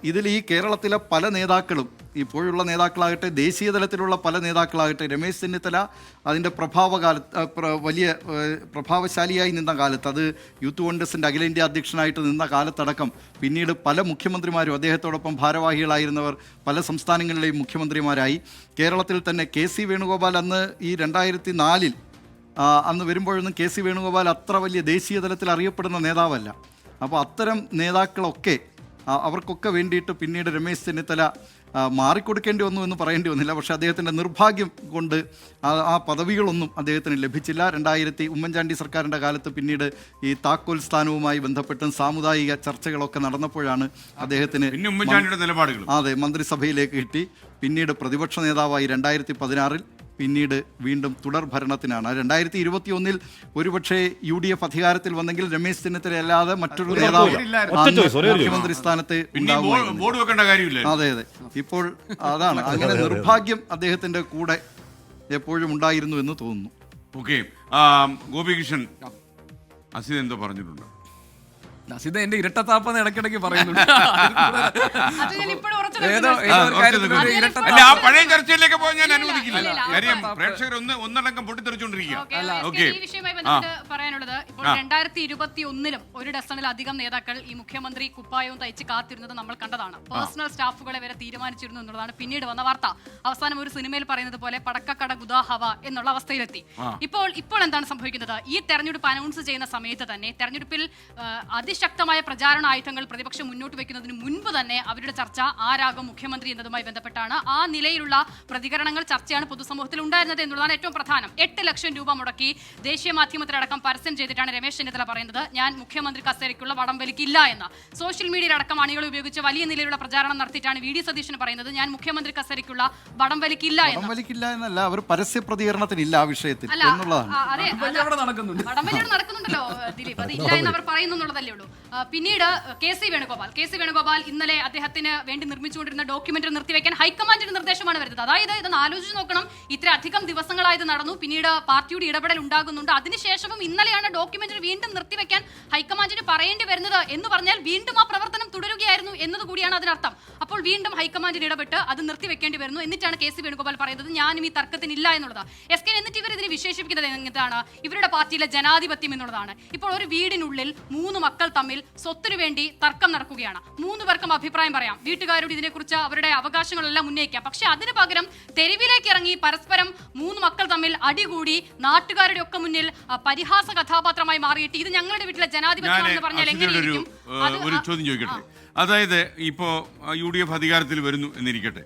ഇതിൽ ഈ കേരളത്തിലെ പല നേതാക്കളും, ഇപ്പോഴുള്ള നേതാക്കളാകട്ടെ ദേശീയ തലത്തിലുള്ള പല നേതാക്കളാകട്ടെ, രമേശ് ചെന്നിത്തല അതിൻ്റെ വലിയ പ്രഭാവശാലിയായി നിന്ന കാലത്ത്, അത് യൂത്ത് കോൺഗ്രസിൻ്റെ അഖിലേന്ത്യാ അധ്യക്ഷനായിട്ട് നിന്ന കാലത്തടക്കം പിന്നീട് പല മുഖ്യമന്ത്രിമാരും അദ്ദേഹത്തോടൊപ്പം ഭാരവാഹികളായിരുന്നവർ പല സംസ്ഥാനങ്ങളിലെയും മുഖ്യമന്ത്രിമാരായി. കേരളത്തിൽ തന്നെ KC വേണുഗോപാൽ അന്ന് ഈ 2004-ൽ അന്ന് വരുമ്പോഴൊന്നും കെ സി വേണുഗോപാൽ അത്ര വലിയ ദേശീയ തലത്തിൽ അറിയപ്പെടുന്ന നേതാവല്ല. അപ്പോൾ അത്തരം നേതാക്കളൊക്കെ അവർക്കൊക്കെ വേണ്ടിയിട്ട് പിന്നീട് രമേശ് ചെന്നിത്തല മാറിക്കൊടുക്കേണ്ടി വന്നു എന്ന് പറയേണ്ടി വന്നില്ല. പക്ഷേ അദ്ദേഹത്തിൻ്റെ നിർഭാഗ്യം കൊണ്ട് ആ പദവികളൊന്നും അദ്ദേഹത്തിന് ലഭിച്ചില്ല. ഉമ്മൻചാണ്ടി സർക്കാരിൻ്റെ കാലത്ത് പിന്നീട് ഈ താക്കോൽ സ്ഥാനവുമായി ബന്ധപ്പെട്ടും സാമുദായിക ചർച്ചകളൊക്കെ നടന്നപ്പോഴാണ് അദ്ദേഹത്തിന് അതെ മന്ത്രിസഭയിലേക്ക് കിട്ടി. പിന്നീട് പ്രതിപക്ഷ നേതാവായി 2016 പിന്നീട് വീണ്ടും തുടർ ഭരണത്തിനാണ്. 2021 ഒരുപക്ഷെ UDF അധികാരത്തിൽ വന്നെങ്കിൽ രമേശ് ചെന്നിത്തല അല്ലാതെ മറ്റൊരു നേതാവ് മുഖ്യമന്ത്രി സ്ഥാനത്ത് അതെ അതെ. ഇപ്പോൾ അതാണ്, അങ്ങനെ നിർഭാഗ്യം അദ്ദേഹത്തിന്റെ കൂടെ എപ്പോഴും ഉണ്ടായിരുന്നു എന്ന് തോന്നുന്നു. ഓക്കെ, ഗോപികൃഷ്ണൻ അസീദ് എന്തോ പറഞ്ഞിട്ടുണ്ട്. അസീദ് എന്റെ ഇരട്ടത്താപ്പെന്ന് ഇടയ്ക്കിടയ്ക്ക് പറയുന്നുണ്ട്. അല്ല, ആ പഴയ ചർച്ചയിലേക്ക് പോകാൻ ഞാൻ അനുവദിക്കില്ല. കാര്യം പ്രേക്ഷകർ ഒന്നടങ്കം പൊട്ടിത്തെറിച്ചോണ്ടിരിക്കുക. ഈ വിഷയവുമായി ബന്ധപ്പെട്ട് പറയാനുള്ളത്, ഇപ്പോൾ 2021 ഒരു ഡസണിലധികം നേതാക്കൾ ഈ മുഖ്യമന്ത്രി കുപ്പായവും തയ്ച്ച് കാത്തിരുന്നത് നമ്മൾ കണ്ടതാണ്. പേഴ്സണൽ സ്റ്റാഫുകളെ വരെ തീരുമാനിച്ചിരുന്നു എന്നുള്ളതാണ് പിന്നീട് വന്ന വാർത്ത. അവസാനം ഒരു സിനിമയിൽ പറയുന്നത് പോലെ പടക്കക്കട ഗുദാഹവ എന്നുള്ള അവസ്ഥയിലെത്തി. ഇപ്പോൾ എന്താണ് സംഭവിക്കുന്നത്? ഈ തെരഞ്ഞെടുപ്പ് അനൗൺസ് ചെയ്യുന്ന സമയത്ത് തന്നെ തെരഞ്ഞെടുപ്പിൽ അതിശക്തമായ പ്രചാരണ ആയുധങ്ങൾ പ്രതിപക്ഷം മുന്നോട്ട് വെക്കുന്നതിന് മുൻപ് തന്നെ അവരുടെ ചർച്ച ആരാകും മുഖ്യമന്ത്രി എന്നതുമായി ബന്ധപ്പെട്ടാണ്. ആ നിലയിലുള്ള പ്രതികരണങ്ങൾ, ചർച്ചയാണ് പൊതുസമൂഹത്തിൽ ഉണ്ടായിരുന്നത് എന്നുള്ളതാണ് ഏറ്റവും പ്രധാനം. 8 ലക്ഷം രൂപ മുടക്കി ദേശീയ മാധ്യമത്തിലടക്കം പരസ്യം ചെയ്തിട്ടാണ് രമേശ് ചെന്നിത്തല പറയുന്നത് ഞാൻ മുഖ്യമന്ത്രി കസേരയ്ക്കുള്ള വടം വലിക്കില്ല എന്ന്. സോഷ്യൽ മീഡിയയിലടക്കം അണികൾ ഉപയോഗിച്ച് വലിയ നിലയിലുള്ള പ്രചാരണം നടത്തിയിട്ടാണ് VD സതീശൻ പറയുന്നത് ഞാൻ മുഖ്യമന്ത്രി കസേരയ്ക്കുള്ള വടം വലിക്കില്ല എന്നല്ല. അവർ പരസ്യ പ്രതികരണത്തിനില്ല ആ വിഷയത്തിൽ എന്നുള്ളതാണ്. വടം വലിയോട് നടക്കുന്നുണ്ടല്ലോ ദിലീപ്, അത് ഇല്ല എന്ന് അവർ പറയുന്നു എന്നുള്ളതല്ലേ ഉള്ളൂ. പിന്നീട് കെ സി വേണുഗോപാൽ ഇന്നലെ അദ്ദേഹത്തിന് വേണ്ടി നിർമ്മിച്ചുകൊണ്ടിരുന്ന ഡോക്യുമെന്ററി നിർത്തിവെക്കാൻ ഹൈക്കമാൻഡിന്റെ നിർദ്ദേശമാണ് വരുന്നത്. അതായത് ഇതൊന്ന് ആലോചിച്ച് നോക്കണം, ഇത്ര അധികം ദിവസങ്ങളായത് നടന്നു, പിന്നീട് പാർട്ടിയുടെ ഇടപെടൽ ഉണ്ടാകുന്നുണ്ട്, അതിനുശേഷവും ഇന്നലെയാണ് ഡോക്യുമെന്ററി വീണ്ടും നിർത്തിവെക്കാൻ ഹൈക്കമാൻഡിന് പറയേണ്ടി വരുന്നത് എന്ന് പറഞ്ഞാൽ വീണ്ടും ആ പ്രവർത്തനം തുടരുകയായിരുന്നു എന്നതുകൂടിയാണ് അതിനർത്ഥം. അപ്പോൾ വീണ്ടും ഹൈക്കമാൻഡിന് ഇടപെട്ട് അത് നിർത്തിവെക്കേണ്ടി വരുന്നു. എന്നിട്ടാണ് കെ സി വേണുഗോപാൽ പറയുന്നത് ഞാനും ഈ തർക്കത്തിനില്ല എന്നുള്ളത്. SK എന്നിട്ട് ഇവർ ഇതിനെ വിശേഷിപ്പിക്കുന്നത് എന്താണ്? ഇവരുടെ പാർട്ടിയിലെ ജനാധിപത്യം എന്നുള്ളതാണ്. ഇപ്പോൾ ഒരു വീടിനുള്ളിൽ 3 മക്കൾ തമ്മിൽ സ്വത്തിനു വേണ്ടി തർക്കം നടക്കുകയാണ്. 3 പേർക്കും അഭിപ്രായം പറയാം, വീട്ടുകാരോട് ഇതിനെക്കുറിച്ച് അവരുടെ അവകാശങ്ങളെല്ലാം ഉന്നയിക്കാം. പക്ഷെ അതിന് പകരം തെരുവിലേക്ക് ഇറങ്ങി പരസ്പരം 3 മക്കൾ തമ്മിൽ അടികൂടി നാട്ടുകാരുടെ ഒക്കെ മുന്നിൽ പരിഹാസ കഥാപാത്രമായി മാറിയിട്ട് ഇത് ഞങ്ങളുടെ വീട്ടിലെ ജനാധിപത്യമാണെന്ന് പറഞ്ഞാൽ എങ്ങനെയിരിക്കും? ഒരു ചോദ്യം ചോദിക്കട്ടെ. അതായത് ഇപ്പോ UDF അധികാരത്തിൽ വരുന്നു എന്നിരിക്കട്ടെ,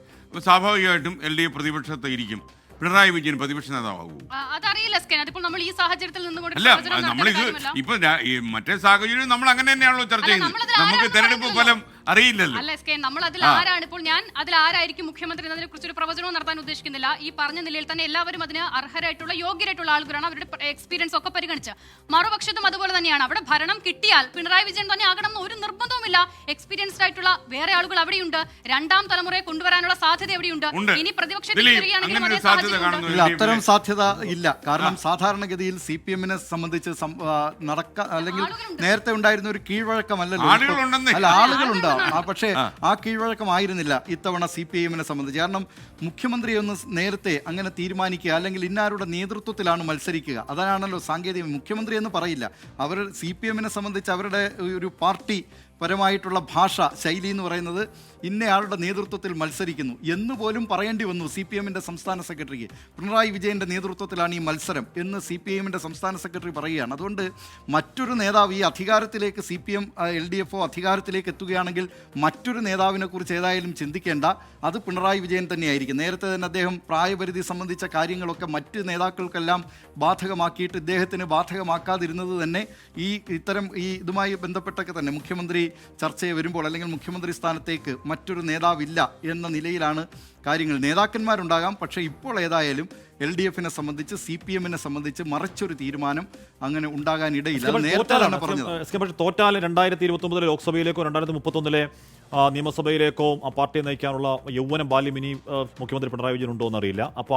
സ്വാഭാവികമായിട്ടും LDF പ്രതിപക്ഷത്ത് ഇരിക്കും. പിണറായി വിജയൻ പ്രതിപക്ഷ നേതാവാകുമോ? അതറിയില്ല. അതിപ്പോൾ നമ്മൾ ഈ സാഹചര്യത്തിൽ നിന്നുകൊണ്ട് നമ്മളിത് ഇപ്പൊ മറ്റേ സാഹചര്യം നമ്മൾ അങ്ങനെ തന്നെയാണല്ലോ ചർച്ച ചെയ്യുന്നത്. നമുക്ക് തെരഞ്ഞെടുപ്പ് ഫലം അറിയില്ലല്ലോ. അല്ല നമ്മൾ അതിൽ ആരാണ്, ഇപ്പോൾ ഞാൻ അതിൽ ആരായിരിക്കും മുഖ്യമന്ത്രി എന്നതിനെ കുറിച്ച് ഒരു പ്രവചനവും നടത്താൻ ഉദ്ദേശിക്കുന്നില്ല. ഈ പറഞ്ഞ നിലയിൽ തന്നെ എല്ലാവരും അതിന് അർഹരായിട്ടുള്ള യോഗ്യരായിട്ടുള്ള ആളുകളാണ്, അവരുടെ എക്സ്പീരിയൻസ് ഒക്കെ പരിഗണിച്ച്. മറുപക്ഷത്തും അതുപോലെ തന്നെയാണ്. അവിടെ ഭരണം കിട്ടിയാൽ പിണറായി വിജയൻ തന്നെ ആകണം എന്ന് ഒരു നിർബന്ധവുമില്ല. എക്സ്പീരിയൻസ്ഡ് ആയിട്ടുള്ള വേറെ ആളുകൾ അവിടെയുണ്ട്. 2ാം തലമുറയെ കൊണ്ടുവരാനുള്ള സാധ്യത എവിടെയുണ്ട്. ഇനി പ്രതിപക്ഷത്തിൽ അത്തരം സാധ്യത ഇല്ല. കാരണം സാധാരണഗതിയിൽ CPM-നെ സംബന്ധിച്ച് അല്ലെങ്കിൽ നേരത്തെ ഉണ്ടായിരുന്ന ഒരു കീഴ്വഴക്കമല്ലല്ലോ. അല്ല, ആളുകളുണ്ട്. പക്ഷേ ആ കീഴ്വഴക്കമായിരുന്നില്ല ഇത്തവണ CPM-നെ സംബന്ധിച്ച്. കാരണം മുഖ്യമന്ത്രി ഒന്ന് നേരത്തെ അങ്ങനെ തീരുമാനിക്കുക, അല്ലെങ്കിൽ ഇന്നാരുടെ നേതൃത്വത്തിലാണ് മത്സരിക്കുക, അതാണല്ലോ സാങ്കേതികം. മുഖ്യമന്ത്രി എന്ന് പറയില്ല. അവർ CPM-നെ സംബന്ധിച്ച് അവരുടെ ഒരു പാർട്ടി പരമായിട്ടുള്ള ഭാഷ ശൈലി എന്ന് പറയുന്നത് ഇന്നയാളുടെ നേതൃത്വത്തിൽ മത്സരിക്കുന്നു എന്ന് പോലും പറയേണ്ടി വന്നു CPM-ന്റെ സംസ്ഥാന സെക്രട്ടറിക്ക്. പിണറായി വിജയൻ്റെ നേതൃത്വത്തിലാണ് ഈ മത്സരം എന്ന് CPM-ന്റെ സംസ്ഥാന സെക്രട്ടറി പറയുകയാണ്. അതുകൊണ്ട് മറ്റൊരു നേതാവ് ഈ അധികാരത്തിലേക്ക് CPM LDF അധികാരത്തിലേക്ക് എത്തുകയാണെങ്കിൽ മറ്റൊരു നേതാവിനെ കുറിച്ച് ഏതായാലും ചിന്തിക്കേണ്ട, അത് പിണറായി വിജയൻ തന്നെയായിരിക്കും. നേരത്തെ തന്നെ അദ്ദേഹം പ്രായപരിധി സംബന്ധിച്ച കാര്യങ്ങളൊക്കെ മറ്റ് നേതാക്കൾക്കെല്ലാം ബാധകമാക്കിയിട്ട് ഇദ്ദേഹത്തിന് ബാധകമാക്കാതിരുന്നത് തന്നെ ഇത്തരം ഇതുമായി ബന്ധപ്പെട്ടൊക്കെ തന്നെ മുഖ്യമന്ത്രി ചർച്ചയെ വരുമ്പോൾ, അല്ലെങ്കിൽ മുഖ്യമന്ത്രി സ്ഥാനത്തേക്ക് മറ്റൊരു നേതാവില്ല എന്ന നിലയിലാണ് കാര്യങ്ങൾ. നേതാക്കന്മാരുണ്ടാകാം, പക്ഷേ ഇപ്പോൾ ഏതായാലും LDF-നെ സംബന്ധിച്ച് CPM-നെ സംബന്ധിച്ച് മറിച്ചൊരു തീരുമാനം അങ്ങനെ ഉണ്ടാകാൻ ഇടയില്ല. നേരത്തെ തന്നെ പറഞ്ഞത് തോറ്റാൽ 2029 ലോക്സഭയിലേക്കോ 2031 നിയമസഭയിലേക്കോ ആ പാർട്ടിയെ നയിക്കാനുള്ള യൗവനം ബാല്യം ഇനി മുഖ്യമന്ത്രി പിണറായി വിജയൻ ഉണ്ടോ എന്നറിയില്ല. അപ്പോൾ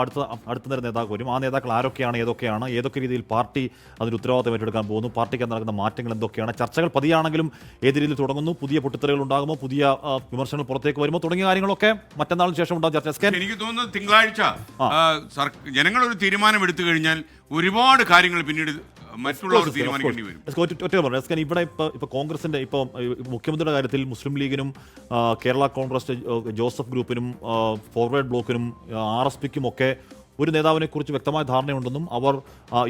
അടുത്ത നേരം നേതാക്കൾ വരും. ആ നേതാക്കൾ ആരൊക്കെയാണ്, ഏതൊക്കെ രീതിയിൽ പാർട്ടി അതിന് ഉത്തരവാദിത്തം ഏറ്റെടുക്കാൻ പോകുന്നു, പാർട്ടിക്ക് നടക്കുന്ന മാറ്റങ്ങൾ എന്തൊക്കെയാണ്, ചർച്ചകൾ പതിയാണെങ്കിലും ഏത് രീതിയിൽ തുടങ്ങുന്നു, പുതിയ പൊട്ടിത്തെറികൾ ഉണ്ടാകുമോ, പുതിയ വിമർശനങ്ങൾ പുറത്തേക്ക് വരുമോ തുടങ്ങിയ കാര്യങ്ങളൊക്കെ മറ്റന്നാളിന് ശേഷം ഉണ്ടാകും ചർച്ച. എനിക്ക് തോന്നുന്നത് തിങ്കളാഴ്ച ജനങ്ങൾ ഒരു തീരുമാനം എടുത്തു കഴിഞ്ഞാൽ ഒരുപാട് കാര്യങ്ങൾ പിന്നീട് മറ്റുള്ളവർ തീരുമാനിക്കേണ്ടി വരും. ഇവിടെ ഇപ്പൊ കോൺഗ്രസിന്റെ ഇപ്പോൾ മുഖ്യമന്ത്രിയുടെ കാര്യത്തിൽ മുസ്ലിം ലീഗിനും കേരള കോൺഗ്രസ് ജോസഫ് ഗ്രൂപ്പിനും ഫോർവേഡ് ബ്ലോക്കിനും RSPക്കും ഒക്കെ ഒരു നേതാവിനെ കുറിച്ച് വ്യക്തമായ ധാരണയുണ്ടെന്നും അവർ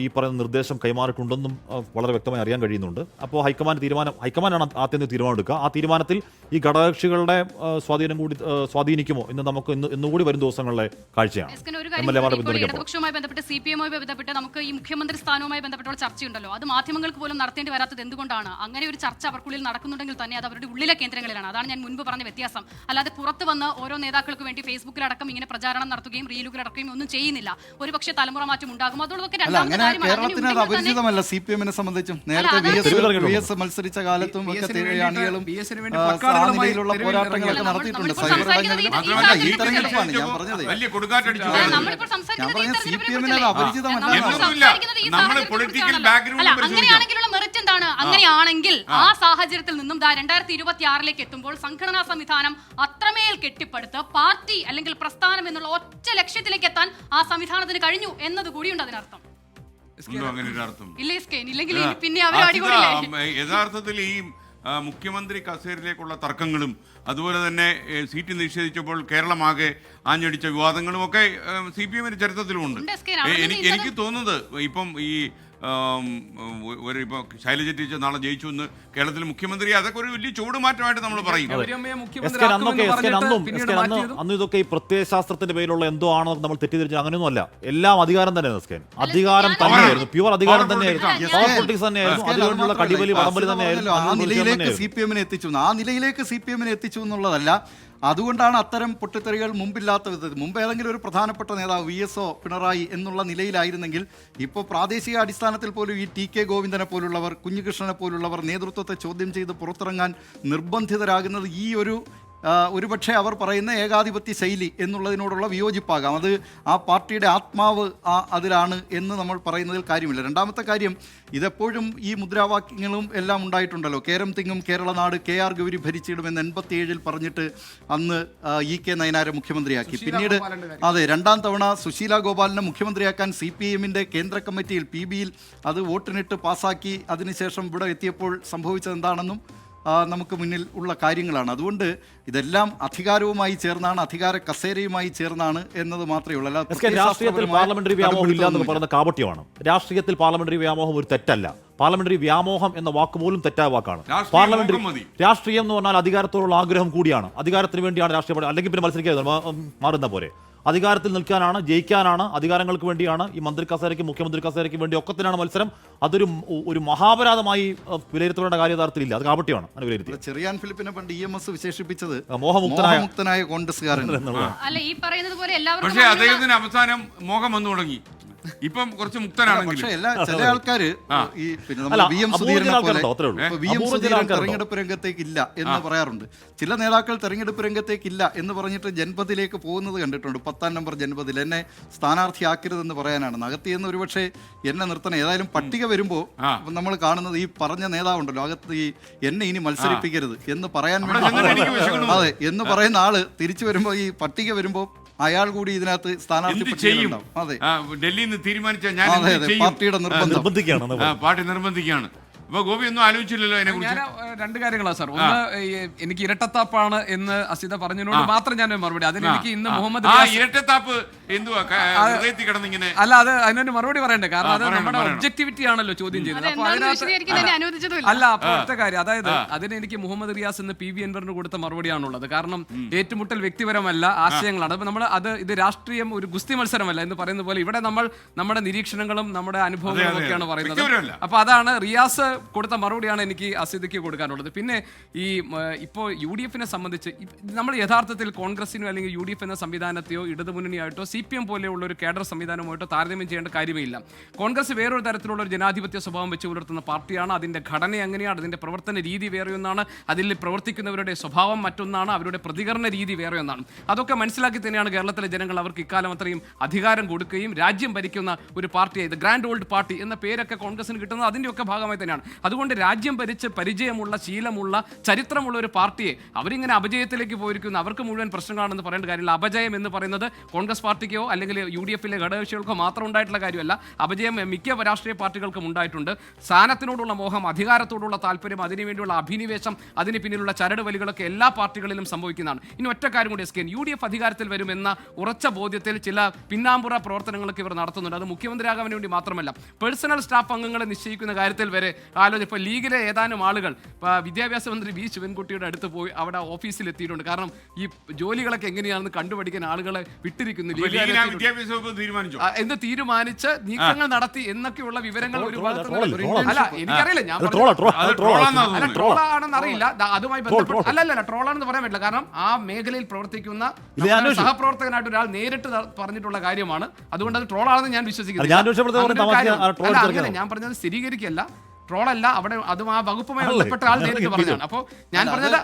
ഈ പറയുന്ന നിർദ്ദേശം കൈമാറിയിട്ടുണ്ടെന്നും വളരെ വ്യക്തമായി അറിയാൻ കഴിയുന്നുണ്ട്. അപ്പോൾ ഹൈക്കമാൻഡാണ് ആദ്യം തീരുമാനം എടുക്കുക. ആ തീരുമാനത്തിൽ ഈ ഘടകകക്ഷികളുടെ സ്വാധീനം കൂടി സ്വാധീനിക്കുമോ എന്ന് നമുക്ക് ഇന്നുകൂടി വരും ദിവസങ്ങളിലെ കാഴ്ചയാണ്. ഇടതുപക്ഷവുമായി ബന്ധപ്പെട്ട് CPM-മായി ബന്ധപ്പെട്ട് നമുക്ക് ഈ മുഖ്യമന്ത്രി സ്ഥാനവുമായി ബന്ധപ്പെട്ടുള്ള ചർച്ചയുണ്ടല്ലോ, അത് മാധ്യമങ്ങൾക്ക് പോലും നടത്തേണ്ടി വരാത്തത് എന്തുകൊണ്ടാണ്? അങ്ങനെ ഒരു ചർച്ച അവർക്കുള്ളിൽ നടക്കുന്നുണ്ടെങ്കിൽ തന്നെ അത് അവരുടെ ഉള്ളിലെ കേന്ദ്രങ്ങളിലാണ്. അതാണ് ഞാൻ മുൻപ് പറഞ്ഞ വ്യത്യാസം. അല്ലാതെ പുറത്ത് വന്ന് ഓരോ നേതാക്കൾക്ക് വേണ്ടി ഫേസ്ബുക്കിലടക്കം ഇങ്ങനെ പ്രചാരണം നടത്തുകയും റീലുകളടക്കുകയും ഒന്നും ചെയ്യുന്നില്ല. ഒരുപക്ഷെ തലമുറ മാറ്റം ഉണ്ടാകും. അതോടൊക്കെ കേരളത്തിന് അത് അപരിചിതമല്ല. CPM-നെ സംബന്ധിച്ചും നേരത്തെ VS മത്സരിച്ച കാലത്തും ഒക്കെ അണികളും സാധാരണയിലുള്ള പോരാട്ടങ്ങളൊക്കെ നടത്തിയിട്ടുണ്ട്. ഈ തെരഞ്ഞെടുപ്പാണ് ഞാൻ പറഞ്ഞത്. വലിയ കൊടുങ്കാറ്റടിച്ചു. ഞാൻ പറഞ്ഞ CPM-നെ അത് അപരിചിതമല്ല. അങ്ങനെയാണെങ്കിലുള്ള മെറിറ്റ് എന്താണ്? അങ്ങനെയാണെങ്കിൽ ആ സാഹചര്യത്തിൽ നിന്നും 2026 എത്തുമ്പോൾ സംഘടനാ സംവിധാനം അത്രമേൽ കെട്ടിപ്പടുത്ത് പാർട്ടി അല്ലെങ്കിൽ പ്രസ്ഥാനം എന്നുള്ള ഒറ്റ ലക്ഷ്യത്തിലേക്ക് എത്താൻ ആ സംവിധാനത്തിന് കഴിഞ്ഞു എന്നത് കൂടിയുണ്ട് അതിനർത്ഥം. യഥാർത്ഥത്തിൽ ഈ മുഖ്യമന്ത്രി കസേരയിലേക്കുള്ള തർക്കങ്ങളും അതുപോലെ തന്നെ സീറ്റ് നിഷേധിച്ചപ്പോൾ കേരളമാകെ ആഞ്ഞടിച്ച വിവാദങ്ങളും ഒക്കെ CPM-ന്റെ ചരിത്രത്തിലുമുണ്ട്. എനിക്ക് തോന്നുന്നത് ഇപ്പം ഈ ഇപ്പോൾ ശൈലജ ടീച്ചർ നാളെ ജയിച്ചു എന്ന് കേരളത്തിൽ മുഖ്യമന്ത്രി, അതൊക്കെ ഒരു വലിയ ചൂടുമാറ്റമായിട്ട് നമ്മൾ പറയും. അന്ന് ഇതൊക്കെ ഈ പ്രത്യയശാസ്ത്രത്തിന്റെ പേരിലുള്ള എന്തോ ആണോ നമ്മൾ തെറ്റിദ്ധരിച്ചു. അങ്ങനെയൊന്നും അല്ല. എല്ലാം അധികാരം തന്നെയായിരുന്നു. അധികാരം തന്നെയായിരുന്നു, പ്യുവർ അധികാരം തന്നെയായിരുന്നു, പവർ പൊളിറ്റിക്സ് തന്നെയായിരുന്നു. അതുകൊണ്ടുള്ള കടിവലി വടംവലി തന്നെയായിരുന്നു. ആ നിലയിലേക്ക് CPM-നെ എത്തിച്ചു എന്നുള്ളതല്ല. അതുകൊണ്ടാണ് അത്തരം പൊട്ടിത്തെറികൾ മുമ്പില്ലാത്ത വിധത്തിൽ. മുമ്പ് ഏതെങ്കിലും ഒരു പ്രധാനപ്പെട്ട നേതാവ് VS-ഓ പിണറായി എന്നുള്ള നിലയിലായിരുന്നെങ്കിൽ ഇപ്പോൾ പ്രാദേശിക അടിസ്ഥാനത്തിൽ പോലും ഈ TK ഗോവിന്ദനെ പോലുള്ളവർ, കുഞ്ഞികൃഷ്ണനെ പോലുള്ളവർ നേതൃത്വത്തെ ചോദ്യം ചെയ്ത് പുറത്തിറങ്ങാൻ നിർബന്ധിതരാകുന്നത് ഈ ഒരുപക്ഷെ അവർ പറയുന്ന ഏകാധിപത്യ ശൈലി എന്നുള്ളതിനോടുള്ള വിയോജിപ്പാകാം. അത് ആ പാർട്ടിയുടെ ആത്മാവ് അതിലാണ് എന്ന് നമ്മൾ പറയുന്നതിൽ കാര്യമില്ല. രണ്ടാമത്തെ കാര്യം, ഇതെപ്പോഴും ഈ മുദ്രാവാക്യങ്ങളും എല്ലാം ഉണ്ടായിട്ടുണ്ടല്ലോ. കേരം തിങ്ങും കേരളനാട്, KR ഗൗരി ഭരിച്ചിടുമെന്ന് 87 പറഞ്ഞിട്ട് അന്ന് EK നയനാരെ മുഖ്യമന്ത്രിയാക്കി. പിന്നീട് രണ്ടാം തവണ സുശീല ഗോപാലിനെ മുഖ്യമന്ത്രിയാക്കാൻ CPM-ന്റെ കേന്ദ്ര കമ്മിറ്റിയിൽ PB-യിൽ അത് വോട്ടിനിട്ട് പാസ്സാക്കി. അതിനുശേഷം ഇവിടെ എത്തിയപ്പോൾ സംഭവിച്ചത് എന്താണെന്നും നമുക്ക് മുന്നിൽ ഉള്ള കാര്യങ്ങളാണ്. അതുകൊണ്ട് ഇതെല്ലാം അധികാരവുമായി ചേർന്നാണ്, അധികാര കസേരയുമായി ചേർന്നാണ് എന്നത് മാത്രമേ ഉള്ളൂ. രാഷ്ട്രീയത്തിൽ പാർലമെന്ററി വ്യാമോഹം ഇല്ല എന്ന് പറയുന്ന കാപട്യമാണ്. രാഷ്ട്രീയത്തിൽ പാർലമെന്ററി വ്യാമോഹം ഒരു തെറ്റല്ല. പാർലമാന്ററി വ്യാമോഹം എന്ന വാക്ക് പോലും തെറ്റായ വാക്കാണ്. പാർലമെന്ററി രാഷ്ട്രീയം എന്ന് പറഞ്ഞാൽ അധികാരത്തോടുള്ള ആഗ്രഹം കൂടിയാണ്. അധികാരത്തിന് വേണ്ടിയാണ് രാഷ്ട്രീയം. അല്ലെങ്കിൽ പിന്നെ മത്സരിക്കാതെ മാറുന്ന പോലെ അധികാരത്തിൽ നിൽക്കാനാണ്, ജയിക്കാനാണ്, അധികാരങ്ങൾക്ക് വേണ്ടിയാണ്. ഈ മന്ത്രി കസേരയ്ക്ക്, മുഖ്യമന്ത്രി കസേരയ്ക്ക് വേണ്ടി ഒക്കത്തിനാണ് മത്സരം. അതൊരു മഹാപരാധമായി വിലയിരുത്തേണ്ട കാര്യം യഥാർത്ഥത്തിലില്ല. അത് കാപട്യമാണ് വിലയിരുത്തി. ചെറിയാൻ ഫിലിപ്പിനെ പണ്ട് EMS വിശേഷിപ്പിച്ചത് മോഹമുക്തനായ കോൺഗ്രസ്സുകാരൻ. പക്ഷേ അദ്ദേഹത്തിന് അവസാനം മോഹം വന്നു തുടങ്ങി. ഇപ്പം കുറച്ച് മുക്തനാണെങ്കിൽ ചില ആൾക്കാര് ഈ തെരഞ്ഞെടുപ്പ് രംഗത്തേക്ക് ഇല്ല എന്ന് പറയാറുണ്ട്. ചില നേതാക്കൾ തെരഞ്ഞെടുപ്പ് രംഗത്തേക്ക് ഇല്ല എന്ന് പറഞ്ഞിട്ട് ജൻപതിലേക്ക് പോകുന്നത് കണ്ടിട്ടുണ്ട്. 10ാം നമ്പർ ജൻപതിൽ എന്നെ സ്ഥാനാർത്ഥിയാക്കരുതെന്ന് പറയാനാണ്. അകത്തിയെന്ന് ഒരുപക്ഷെ എന്നെ നിർത്തണം. ഏതായാലും പട്ടിക വരുമ്പോൾ നമ്മൾ കാണുന്നത് ഈ പറഞ്ഞ നേതാവുണ്ടല്ലോ, അകത്ത് ഈ എന്നെ ഇനി മത്സരിപ്പിക്കരുത് എന്ന് പറയാൻ വേണ്ടി അതെ എന്ന് പറയുന്ന ആള് തിരിച്ചു വരുമ്പോ ഈ പട്ടിക വരുമ്പോ അയാൾ കൂടി ഇതിനകത്ത് സ്ഥാനാർത്ഥി ചെയ്യും. ഡൽഹിയിൽ നിന്ന് തീരുമാനിച്ച ഞാൻ പാർട്ടിയുടെ പാർട്ടി നിർബന്ധിക്കുകയാണ്. അപ്പൊ ഗോപി ഒന്നും ആലോചിച്ചില്ലല്ലോ അതിനെക്കുറിച്ച്. രണ്ട് കാര്യങ്ങളാണ് സാർ. ഒന്ന്, എനിക്ക് ഇരട്ടത്താപ്പാണ് എന്ന് അസിത പറഞ്ഞതിനോട് മാത്രം ഞാൻ മറുപടി. അതിന് എനിക്ക് ഇന്ന് മുഹമ്മദ് ഇരട്ടത്താപ്പ് എന്തുവാ കിടന്നിങ്ങനെ അല്ല, അത് അതിനൊരു മറുപടി പറയണ്ടേ? കാരണം അത് നമ്മുടെ ഒബ്ജക്ടിവിറ്റി ആണല്ലോ ചോദ്യം ചെയ്യുന്നത്. അപ്പൊ അതിനകത്ത് അല്ല, അപ്പൊ ഒറ്റ കാര്യം, അതായത് അതിന് എനിക്ക് മുഹമ്മദ് റിയാസ് എന്ന് PV അൻവറിന് കൊടുത്ത മറുപടിയാണുള്ളത്. കാരണം ഏറ്റുമുട്ടൽ വ്യക്തിപരമല്ല, ആശയങ്ങളാണ്. അപ്പൊ നമ്മൾ ഇത് രാഷ്ട്രീയം ഒരു ഗുസ്തി മത്സരമല്ല എന്ന് പറയുന്ന പോലെ ഇവിടെ നമ്മൾ നമ്മുടെ നിരീക്ഷണങ്ങളും നമ്മുടെ അനുഭവങ്ങളും ഒക്കെയാണ് പറയുന്നത്. അപ്പൊ അതാണ് റിയാസ് കൊടുത്ത മറുപടിയാണ് എനിക്ക് അസിദയ്ക്ക് കൊടുക്കാനുള്ളത്. പിന്നെ ഈ ഇപ്പോൾ UDF-നെ സംബന്ധിച്ച് നമ്മൾ യഥാർത്ഥത്തിൽ കോൺഗ്രസിനോ അല്ലെങ്കിൽ UDF എന്ന സംവിധാനത്തെയോ ഇടതുമുന്നണിയായിട്ടോ CPM പോലെയുള്ള ഒരു കേഡർ സംവിധാനമായിട്ടോ താരതമ്യം ചെയ്യേണ്ട കാര്യമേ ഇല്ല. കോൺഗ്രസ് വേറൊരു തരത്തിലുള്ള ഒരു ജനാധിപത്യ സ്വഭാവം വെച്ച് പുലർത്തുന്ന പാർട്ടിയാണ്. അതിൻ്റെ ഘടന എങ്ങനെയാണ്, അതിൻ്റെ പ്രവർത്തന രീതി വേറെ ഒന്നാണ്, അതിൽ പ്രവർത്തിക്കുന്നവരുടെ സ്വഭാവം മറ്റൊന്നാണ്, അവരുടെ പ്രതികരണ രീതി വേറെ ഒന്നാണ്. അതൊക്കെ മനസ്സിലാക്കി തന്നെയാണ് കേരളത്തിലെ ജനങ്ങൾ അവർക്ക് ഇക്കാലം അത്രയും അധികാരം കൊടുക്കുകയും രാജ്യം ഭരിക്കുന്ന ഒരു പാർട്ടിയായി ഗ്രാൻഡ് ഓൾഡ് പാർട്ടി എന്ന പേരൊക്കെ കോൺഗ്രസിന് കിട്ടുന്നത് അതിൻ്റെയൊക്കെ ഭാഗമായി തന്നെയാണ്. അതുകൊണ്ട് രാജ്യം ഭരിച്ച് പരിചയമുള്ള ശീലമുള്ള ചരിത്രമുള്ള ഒരു പാർട്ടിയെ അവരിങ്ങനെ അപജയത്തിലേക്ക് പോയിരിക്കുന്നു. അവർക്ക് മുഴുവൻ പ്രശ്നങ്ങളാണെന്ന് പറയേണ്ട കാര്യമില്ല. അപജയം എന്ന് പറയുന്നത് കോൺഗ്രസ് പാർട്ടിക്കോ അല്ലെങ്കിൽ UDF ഘടകകക്ഷികൾക്കോ മാത്രം ഉണ്ടായിട്ടുള്ള കാര്യമല്ല. അപജയം മിക്ക രാഷ്ട്രീയ പാർട്ടികൾക്കും ഉണ്ടായിട്ടുണ്ട്. സ്ഥാനത്തിനോടുള്ള മോഹം, അധികാരത്തോടുള്ള താല്പര്യം, അതിനുവേണ്ടിയുള്ള അഭിനിവേശം, അതിന് പിന്നിലുള്ള ചരട് വലികളൊക്കെ എല്ലാ പാർട്ടികളിലും സംഭവിക്കുന്നതാണ്. ഇനി ഒറ്റ കാര്യം കൂടി എസ്കേൻ, UDF അധികാരത്തിൽ വരുമെന്ന ഉറച്ച ബോധ്യത്തിൽ ചില പിന്നാമ്പുറ പ്രവർത്തനങ്ങളൊക്കെ ഇവർ നടത്തുന്നുണ്ട്. അത് മുഖ്യമന്ത്രിയാകാൻ വേണ്ടി മാത്രമല്ല, പേഴ്സണൽ സ്റ്റാഫ് അംഗങ്ങളെ നിശ്ചയിക്കുന്ന കാര്യത്തിൽ വരെ ഇപ്പോൾ ലീഗിലെ ഏതാനും ആളുകൾ വിദ്യാഭ്യാസ മന്ത്രി വി ശിവൻകുട്ടിയുടെ അടുത്ത് പോയി അവിടെ ഓഫീസിൽ എത്തിയിട്ടുണ്ട്. കാരണം ഈ ജോലികളൊക്കെ എങ്ങനെയാണെന്ന് കണ്ടുപഠിക്കാൻ ആളുകളെ വിട്ടിരിക്കുന്നു. എന്ത് തീരുമാനിച്ച് നീക്കങ്ങൾ നടത്തി എന്നൊക്കെയുള്ള വിവരങ്ങൾ ഒരുപാട് അല്ല എനിക്കറിയില്ല, ഞാൻ ട്രോളാണെന്ന് അറിയില്ല. അതുമായി ബന്ധപ്പെട്ട് അല്ലല്ല ട്രോളാണെന്ന് പറയാൻ പറ്റില്ല. കാരണം ആ മേഖലയിൽ പ്രവർത്തിക്കുന്ന സഹപ്രവർത്തകനായിട്ട് ഒരാൾ നേരിട്ട് പറഞ്ഞിട്ടുള്ള കാര്യമാണ്. അതുകൊണ്ട് അത് ട്രോളാണെന്ന് ഞാൻ വിശ്വസിക്കുന്നു. ഞാൻ പറഞ്ഞത് സ്ഥിരീകരിക്കല്ല, ട്രോളല്ല. അവിടെ അതും ആ വകുപ്പുമായി ബന്ധപ്പെട്ട ആൾ നേരിട്ട് പറഞ്ഞാണ്. അപ്പോൾ ഞാൻ പറഞ്ഞത്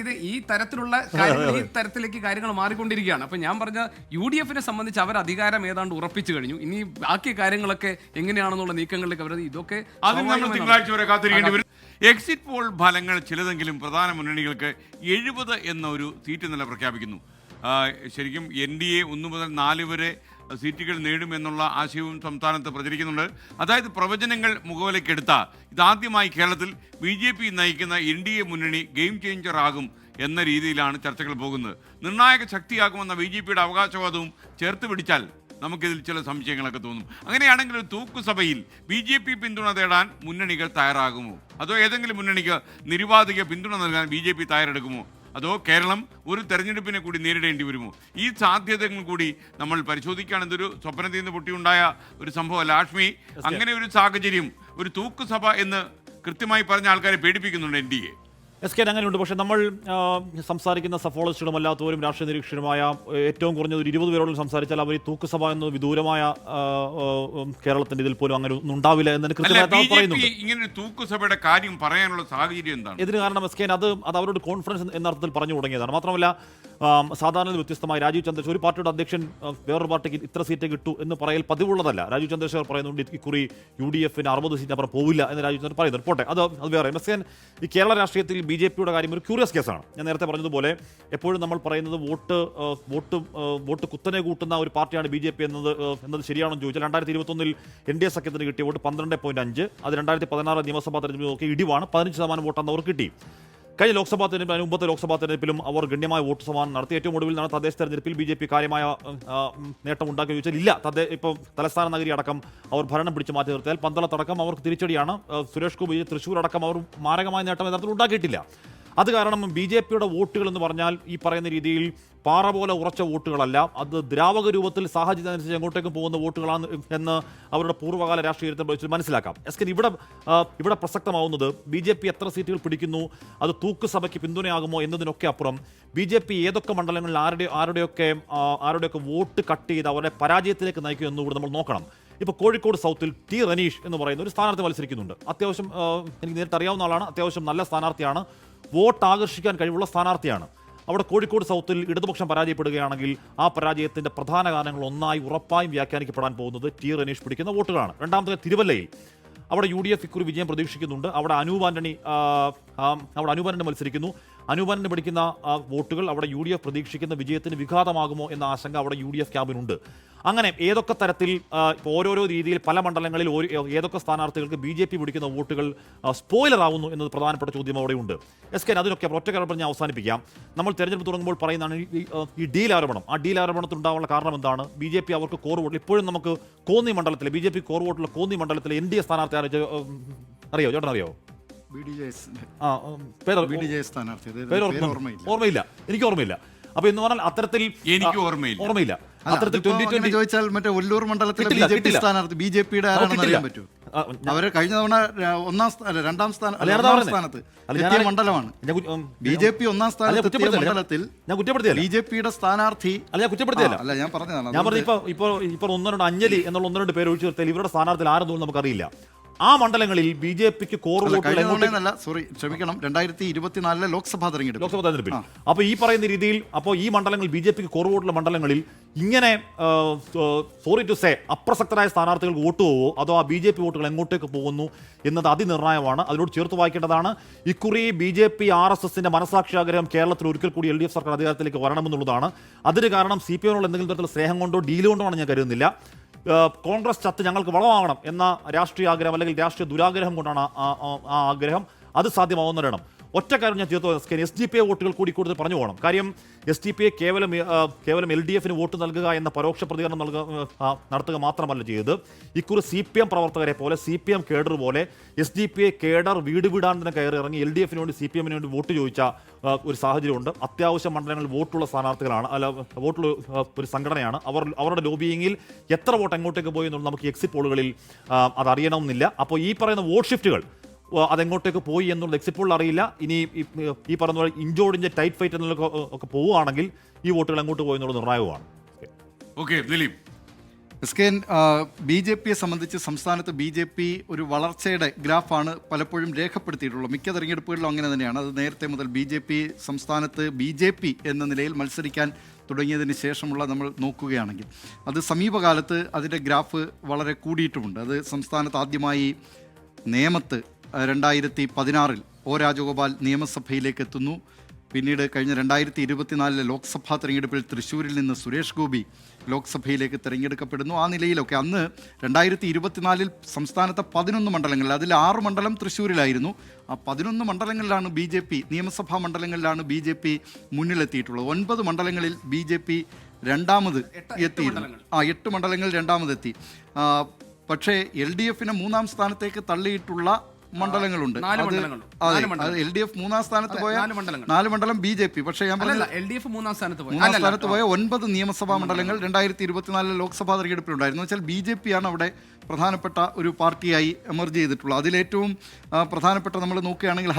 ഇത് ഈ തരത്തിലുള്ള ഈ തരത്തിലേക്ക് കാര്യങ്ങൾ മാറിക്കൊണ്ടിരിക്കുകയാണ്. അപ്പൊ ഞാൻ പറഞ്ഞ UDF സംബന്ധിച്ച് അവർ അധികാരം ഏതാണ്ട് ഉറപ്പിച്ചു കഴിഞ്ഞു. ഇനി ബാക്കി കാര്യങ്ങളൊക്കെ എങ്ങനെയാണെന്നുള്ള നീക്കങ്ങളിലേക്ക് അവർ ഇതൊക്കെ തിങ്കളാഴ്ച വരെ കാത്തിരിക്കേണ്ടി വരും. എക്സിറ്റ് പോൾ ഫലങ്ങൾ ചിലതെങ്കിലും പ്രധാന മുന്നണികൾക്ക് 70 എന്ന ഒരു സീറ്റ് നില പ്രഖ്യാപിക്കുന്നു. ശരിക്കും NDA 1 മുതൽ 4 വരെ സീറ്റുകൾ നേടുമെന്നുള്ള ആശയവും സംസ്ഥാനത്ത് പ്രചരിക്കുന്നുണ്ട്. അതായത് പ്രവചനങ്ങൾ മുഖവിലക്കെടുത്ത ഇതാദ്യമായി കേരളത്തിൽ BJP നയിക്കുന്ന NDA മുന്നണി ഗെയിം ചേഞ്ചർ ആകും എന്ന രീതിയിലാണ് ചർച്ചകൾ പോകുന്നത്. നിർണായക ശക്തിയാകുമെന്ന BJPയുടെ അവകാശവാദവും ചേർത്ത് പിടിച്ചാൽ നമുക്കിതിൽ ചില സംശയങ്ങളൊക്കെ തോന്നും. അങ്ങനെയാണെങ്കിൽ ഒരു തൂക്കുസഭയിൽ BJP പിന്തുണ തേടാൻ മുന്നണികൾ തയ്യാറാകുമോ? അതോ ഏതെങ്കിലും മുന്നണിക്ക് നിരുപാധിക പിന്തുണ നൽകാൻ BJP തയ്യാറെടുക്കുമോ? അതോ കേരളം ഒരു തെരഞ്ഞെടുപ്പിനെ കൂടി നേരിടേണ്ടി വരുമോ? ഈ സാധ്യതകൾ കൂടി നമ്മൾ പരിശോധിക്കുകയാണ്. ഇതൊരു സ്വപ്നത്തിൽ നിന്ന് പൊട്ടിയുണ്ടായ ഒരു സംഭവമല്ല. ആഷ്മി, അങ്ങനെ ഒരു സാഹചര്യം, ഒരു തൂക്കുസഭ എന്ന് കൃത്യമായി പറഞ്ഞ ആൾക്കാരെ പേടിപ്പിക്കുന്നുണ്ട് NDA. SK അങ്ങനെയുണ്ട്. പക്ഷേ നമ്മൾ സംസാരിക്കുന്ന സഫോളജിസ്റ്റുകളും അല്ലാത്തവരും രാഷ്ട്രീയ നിരീക്ഷകരുമായ ഏറ്റവും കുറഞ്ഞത് ഒരു 20 പേരോടും സംസാരിച്ചാൽ അവർ ഈ തൂക്കുസഭ എന്ന വിദൂരമായ കേരളത്തിന്റെ ഇതിൽ പോലും അങ്ങനെ ഒന്നും ഉണ്ടാവില്ല എന്നതിന് കൃത്യമായി പറയുന്നുണ്ട്. ഇങ്ങനെ തൂക്കുസഭയുടെ കാര്യം പറയാനുള്ള സാഹചര്യം എന്താണ്? ഇതിന് കാരണം SK അത് അവരോട് കോൺഫറൻസ് എന്ന അർത്ഥത്തിൽ പറഞ്ഞു തുടങ്ങിയതാണ്. മാത്രമല്ല സാധാരണ വ്യത്യസ്തമായി രാജീവ് ചന്ദ്രശേഖർ, ഒരു പാർട്ടിയുടെ അധ്യക്ഷൻ വേറൊരു പാർട്ടിക്ക് ഇത്ര സീറ്റ് കിട്ടു എന്ന് പറയൽ പതിവുള്ളതല്ല. രാജീവ് ചന്ദ്രശേഖർ പറയുന്നുണ്ട് ഇക്കുറി UDF 60 സീറ്റ് അപ്പുറം പോവില്ല എന്ന് രാജീവ് ചന്ദ്രൻ പറയുന്നുണ്ട്. പോട്ടെ, അത് വേറെ. SK ഈ കേരള രാഷ്ട്രീയത്തിൽ BJPയുടെ കാര്യം ഒരു ക്യൂറിയസ് കേസാണ്. ഞാൻ നേരത്തെ പറഞ്ഞതുപോലെ എപ്പോഴും നമ്മൾ പറയുന്നത് വോട്ട് കുത്തനെ കൂട്ടുന്ന ഒരു പാർട്ടിയാണ് BJP എന്നത് ശരിയാണെന്ന് ചോദിച്ചാൽ 2021 NDA സഖ്യത്തിന് കിട്ടിയ വോട്ട് 12.5. അത് 2016 നിയമസഭാ തെരഞ്ഞെടുപ്പ് നോക്കി ഇടിവാണ്. 15% വോട്ടാണ് അവർ കിട്ടി. കഴിഞ്ഞ ലോക്സഭാ തെരഞ്ഞെടുപ്പിൽ, മുമ്പത്തെ ലോക്സഭാ തെരഞ്ഞെടുപ്പിലും അവർ ഗണ്യമായ വോട്ട് ശതമാനം നടത്തി. ഏറ്റവും ഒടുവിൽ നടന്ന തദ്ദേശ തെരഞ്ഞെടുപ്പിൽ BJP കാര്യമായ നേട്ടം ഉണ്ടാക്കി ചോദിച്ചാൽ ഇല്ല. ഇപ്പോൾ തലസ്ഥാന നഗരി അടക്കം അവർ ഭരണം പിടിച്ച് മാറ്റി നിർത്തിയാൽ പന്തളത്തടക്കം അവർക്ക് തിരിച്ചടിയാണ്. സുരേഷ് ഗോപി, തൃശ്ശൂർ അടക്കം അവർ മാരകമായ നേട്ടം യഥാർത്ഥത്തിൽ ഉണ്ടാക്കിയിട്ടില്ല. അത് കാരണം BJPയുടെ വോട്ടുകൾ എന്ന് പറഞ്ഞാൽ ഈ പറയുന്ന രീതിയിൽ പാറ പോലെ ഉറച്ച വോട്ടുകളല്ല, അത് ദ്രാവക രൂപത്തിൽ സാഹചര്യം അനുസരിച്ച് എങ്ങോട്ടേക്കും പോകുന്ന വോട്ടുകളാണ് എന്ന് അവരുടെ പൂർവ്വകാല രാഷ്ട്രീയത്തെ വെച്ച് മനസ്സിലാക്കാം. എസ്കൻ ഇവിടെ പ്രസക്തമാവുന്നത് BJP എത്ര സീറ്റുകൾ പിടിക്കുന്നു, അത് തൂക്കുസഭയ്ക്ക് പിന്തുണയാകുമോ എന്നതിനൊക്കെ അപ്പുറം BJP ഏതൊക്കെ മണ്ഡലങ്ങളിൽ ആരുടെയൊക്കെ വോട്ട് കട്ട് ചെയ്ത് അവരുടെ പരാജയത്തിലേക്ക് നയിക്കും എന്നുകൂടി നമ്മൾ നോക്കണം. ഇപ്പോൾ കോഴിക്കോട് സൗത്തിൽ T. റനീഷ് എന്ന് പറയുന്ന ഒരു സ്ഥാനാർത്ഥി മത്സരിക്കുന്നുണ്ട്. അത്യാവശ്യം എനിക്ക് നേരിട്ട് അറിയാവുന്ന ആളാണ്, അത്യാവശ്യം നല്ല സ്ഥാനാർത്ഥിയാണ്, വോട്ട് ആകർഷിക്കാൻ കഴിവുള്ള സ്ഥാനാർത്ഥിയാണ്. അവിടെ കോഴിക്കോട് സൗത്തിൽ ഇടതുപക്ഷം പരാജയപ്പെടുകയാണെങ്കിൽ ആ പരാജയത്തിൻ്റെ പ്രധാന കാരണങ്ങൾ ഒന്നായി ഉറപ്പായും വ്യാഖ്യാനിക്കപ്പെടാൻ പോകുന്നത് T. റനീഷ് പിടിക്കുന്ന വോട്ടുകളാണ്. രണ്ടാമത്തെ തിരുവല്ലയിൽ അവിടെ UDF ഇക്കുറി വിജയം പ്രതീക്ഷിക്കുന്നുണ്ട്. അവിടെ അനൂപ് ആന്റണി മത്സരിക്കുന്നു. അനൂപ് ആന്റണി പിടിക്കുന്ന വോട്ടുകൾ അവിടെ UDF പ്രതീക്ഷിക്കുന്ന വിജയത്തിന് വിഘാതമാകുമോ എന്ന ആശങ്ക അവിടെ UDF ക്യാമ്പിനുണ്ട്. അങ്ങനെ ഏതൊക്കെ തരത്തിൽ ഓരോരോ രീതിയിൽ പല മണ്ഡലങ്ങളിൽ ഏതൊക്കെ സ്ഥാനാർത്ഥികൾക്ക് BJP പിടിക്കുന്ന വോട്ടുകൾ സ്പോയിലർ ആവുന്നു എന്നത് പ്രധാനപ്പെട്ട ചോദ്യം അവിടെയുണ്ട്. അതിനൊക്കെ ഒറ്റ കാര്യം ഞാൻ അവസാനിപ്പിക്കാം. നമ്മൾ തെരഞ്ഞെടുപ്പ് തുടങ്ങുമ്പോൾ പറയുന്നതാണ് ഈ ഡീൽ ആരോപണം. ആ ഡീൽ ആരോപണത്തിൽ ഉണ്ടാവാനുള്ള കാരണം എന്താണ്? BJP അവർക്ക് കോർ വോട്ട് ഇപ്പോഴും നമുക്ക് കോന്നി മണ്ഡലത്തിലെ BJP കോർ വോട്ടുള്ള കോന്നി മണ്ഡലത്തിലെ NDA സ്ഥാനാർത്ഥി അറിയോ? ചേട്ടൻ അറിയോ? ഓർമ്മയില്ല, എനിക്ക് ഓർമ്മയില്ല. അപ്പൊ എന്ന് പറഞ്ഞാൽ അത്തരത്തിൽ എനിക്ക് ഓർമ്മയില്ല. അത്തരത്തിൽ 2020 ചോദിച്ചാൽ മറ്റേ ഒല്ലൂർ മണ്ഡലത്തിലെ BJP സ്ഥാനാർത്ഥി BJPയുടെ ആരാണെന്ന് അറിയാൻ പറ്റൂ. അവര് കഴിഞ്ഞ തവണ രണ്ടാം സ്ഥാനത്ത് മണ്ഡലമാണ് BJP. ഒന്നാം സ്ഥാനത്ത് മണ്ഡലത്തിൽ BJPയുടെ സ്ഥാനാർത്ഥി അല്ല, ഞാൻ പറഞ്ഞതാണ്. ഞാൻ പറഞ്ഞു ഇപ്പൊ 1-2 അഞ്ജലി എന്നുള്ള 1-2 പേര് ഒഴിച്ചു നിർത്തിയാൽ ഇവരുടെ സ്ഥാനാർത്ഥി ആരെന്നൊന്നും നമുക്കറിയില്ല. ആ മണ്ഡലങ്ങളിൽ BJPക്ക് കോർ വോട്ടുകൾ സോറി ക്ഷമിക്കണം 2024 ലോക്സഭാ തെരഞ്ഞെടുപ്പിൽ. അപ്പോൾ ഈ പറയുന്ന രീതിയിൽ ഈ മണ്ഡലങ്ങളിൽ BJPക്ക് കോർ വോട്ടുള്ള മണ്ഡലങ്ങളിൽ ഇങ്ങനെ സോറി ടു സേ അപ്രസക്തരായ സ്ഥാനാർത്ഥികൾക്ക് വോട്ട് പോവോ അതോ ആ BJP വോട്ടുകൾ എങ്ങോട്ടേക്ക് പോകുന്നു എന്നത് അതിനിർണായകമാണ്. അതിനോട് ചേർത്ത് വായിക്കേണ്ടതാണ് ഇക്കുറി BJP RSSന്റെ മനസാക്ഷിയാഗ്രഹം കേരളത്തിൽ ഒരിക്കൽ കൂടി LDF സർക്കാർ അധികാരത്തിലേക്ക് വരണമെന്നുള്ളതാണ്. അതിന് കാരണം CPM-നോട് എന്തെങ്കിലും തരത്തിലുള്ള സ്നേഹം കൊണ്ടോ ഡീൽ കൊണ്ടോ ആണ് ഞാൻ കരുതുന്നില്ല. കോൺഗ്രസ് ചത്ത് ഞങ്ങൾക്ക് വളമാകണം എന്ന രാഷ്ട്രീയ ആഗ്രഹം അല്ലെങ്കിൽ രാഷ്ട്രീയ ദുരാഗ്രഹം കൊണ്ടാണ് ആ ആഗ്രഹം. അത് സാധ്യമാവുന്നവരണം. ഒറ്റ കാര്യം ഞാൻ ചേർത്ത് SDPI വോട്ടുകൾ കൂടി കൂടുതൽ പറഞ്ഞു പോകണം. കാര്യം SDPI കേവലം LDFന് വോട്ട് നൽകുക എന്ന പരോക്ഷ പ്രതികരണം നടത്തുക മാത്രമല്ല ചെയ്തത്. ഇക്കുറി CPM പ്രവർത്തകരെ പോലെ CPM കേഡർ പോലെ SDPI കേഡർ വീട് വീടാൻ തന്നെ കയറി ഇറങ്ങി LDFന് വേണ്ടി CPM-ന് വേണ്ടി വോട്ട് ചോദിച്ച ഒരു സാഹചര്യമുണ്ട്. അത്യാവശ്യം മണ്ഡലങ്ങളിൽ വോട്ടുള്ള സ്ഥാനാർത്ഥികളാണ്, വോട്ടുള്ള ഒരു സംഘടനയാണ്. അവരുടെ ലോബിയിങ്ങിൽ എത്ര വോട്ട് എങ്ങോട്ടേക്ക് പോയി എന്നുള്ളത് നമുക്ക് എക്സിറ്റ് പോളുകളിൽ അതറിയണമെന്നില്ല. അപ്പോൾ ഈ പറയുന്ന വോട്ട് ഷിഫ്റ്റുകൾ അതെങ്ങോട്ടേക്ക് പോയി എന്നുള്ളത് എക്സിറ്റ് പോളിൽ അറിയില്ല. ഇനി ഈ പറഞ്ഞ പോലെ ഇഞ്ചോടിഞ്ച് ടൈറ്റ് ഫൈറ്റ് എന്നൊക്കെ പോവുകയാണെങ്കിൽ ഈ വോട്ടുകൾ എങ്ങോട്ട് പോയി എന്നുള്ളത് നിർണായകമാണ്. ഓക്കെ ദിലീപ്. BJPയെ സംബന്ധിച്ച് സംസ്ഥാനത്ത് BJP ഒരു വളർച്ചയുടെ ഗ്രാഫാണ് പലപ്പോഴും രേഖപ്പെടുത്തിയിട്ടുള്ളത്. മിക്ക തെരഞ്ഞെടുപ്പുകളിലും അങ്ങനെ തന്നെയാണ്. അത് നേരത്തെ മുതൽ BJP സംസ്ഥാനത്ത് BJP എന്ന നിലയിൽ മത്സരിക്കാൻ തുടങ്ങിയതിന് ശേഷമുള്ള നമ്മൾ നോക്കുകയാണെങ്കിൽ അത് സമീപകാലത്ത് അതിൻ്റെ ഗ്രാഫ് വളരെ കൂടിയിട്ടുമുണ്ട്. അത് സംസ്ഥാനത്ത് ആദ്യമായി നേമത്ത് 2016 O രാജഗോപാൽ നിയമസഭയിലേക്ക് എത്തുന്നു. പിന്നീട് കഴിഞ്ഞ 2024 ലോക്സഭാ തെരഞ്ഞെടുപ്പിൽ തൃശ്ശൂരിൽ നിന്ന് സുരേഷ് ഗോപി ലോക്സഭയിലേക്ക് തിരഞ്ഞെടുക്കപ്പെടുന്നു. ആ നിലയിലൊക്കെ അന്ന് 2024 സംസ്ഥാനത്തെ 11 മണ്ഡലങ്ങളിൽ അതിൽ 6 മണ്ഡലം തൃശ്ശൂരിലായിരുന്നു. ആ 11 മണ്ഡലങ്ങളിലാണ് BJP നിയമസഭാ മണ്ഡലങ്ങളിലാണ് BJP മുന്നിലെത്തിയിട്ടുള്ളത്. 9 മണ്ഡലങ്ങളിൽ BJP രണ്ടാമത് എത്തിയിരുന്നു. 8 മണ്ഡലങ്ങൾ രണ്ടാമതെത്തി. പക്ഷേ LDFനെ 3-ാം സ്ഥാനത്തേക്ക് തള്ളിയിട്ടുള്ള മണ്ഡലങ്ങളുണ്ട്. LDF 3-ാം സ്ഥാനത്ത് പോയ 4 മണ്ഡലം BJP. പക്ഷേ ഞാൻ പറഞ്ഞ LDF 3-ാം സ്ഥാനത്ത് പോയ 9 നിയമസഭാ മണ്ഡലങ്ങൾ 2024 ലോക്സഭാ തെരഞ്ഞെടുപ്പിലുണ്ടായിരുന്നു. വെച്ചാൽ BJP ആണ് അവിടെ പ്രധാനപ്പെട്ട ഒരു പാർട്ടിയായി എമർജ് ചെയ്തിട്ടുള്ളത്. അതിലേറ്റവും പ്രധാനപ്പെട്ട നമ്മൾ നോക്കുകയാണെങ്കിൽ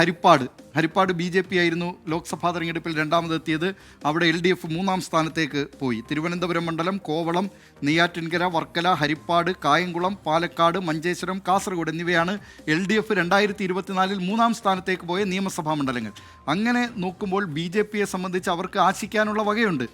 ഹരിപ്പാട് BJP ആയിരുന്നു ലോക്സഭാ തെരഞ്ഞെടുപ്പിൽ രണ്ടാമതെത്തിയത്. അവിടെ LDF 3-ാം സ്ഥാനത്തേക്ക് പോയി. തിരുവനന്തപുരം മണ്ഡലം, കോവളം, നെയ്യാറ്റിൻകര, വർക്കല, ഹരിപ്പാട്, കായംകുളം, പാലക്കാട്, മഞ്ചേശ്വരം, കാസർഗോഡ് എന്നിവയാണ് LDF 2024 3-ാം സ്ഥാനത്തേക്ക് പോയ നിയമസഭാ മണ്ഡലങ്ങൾ. അങ്ങനെ നോക്കുമ്പോൾ BJPയെ സംബന്ധിച്ച് അവർക്ക് ആശിക്കാനുള്ള വകയുണ്ട്.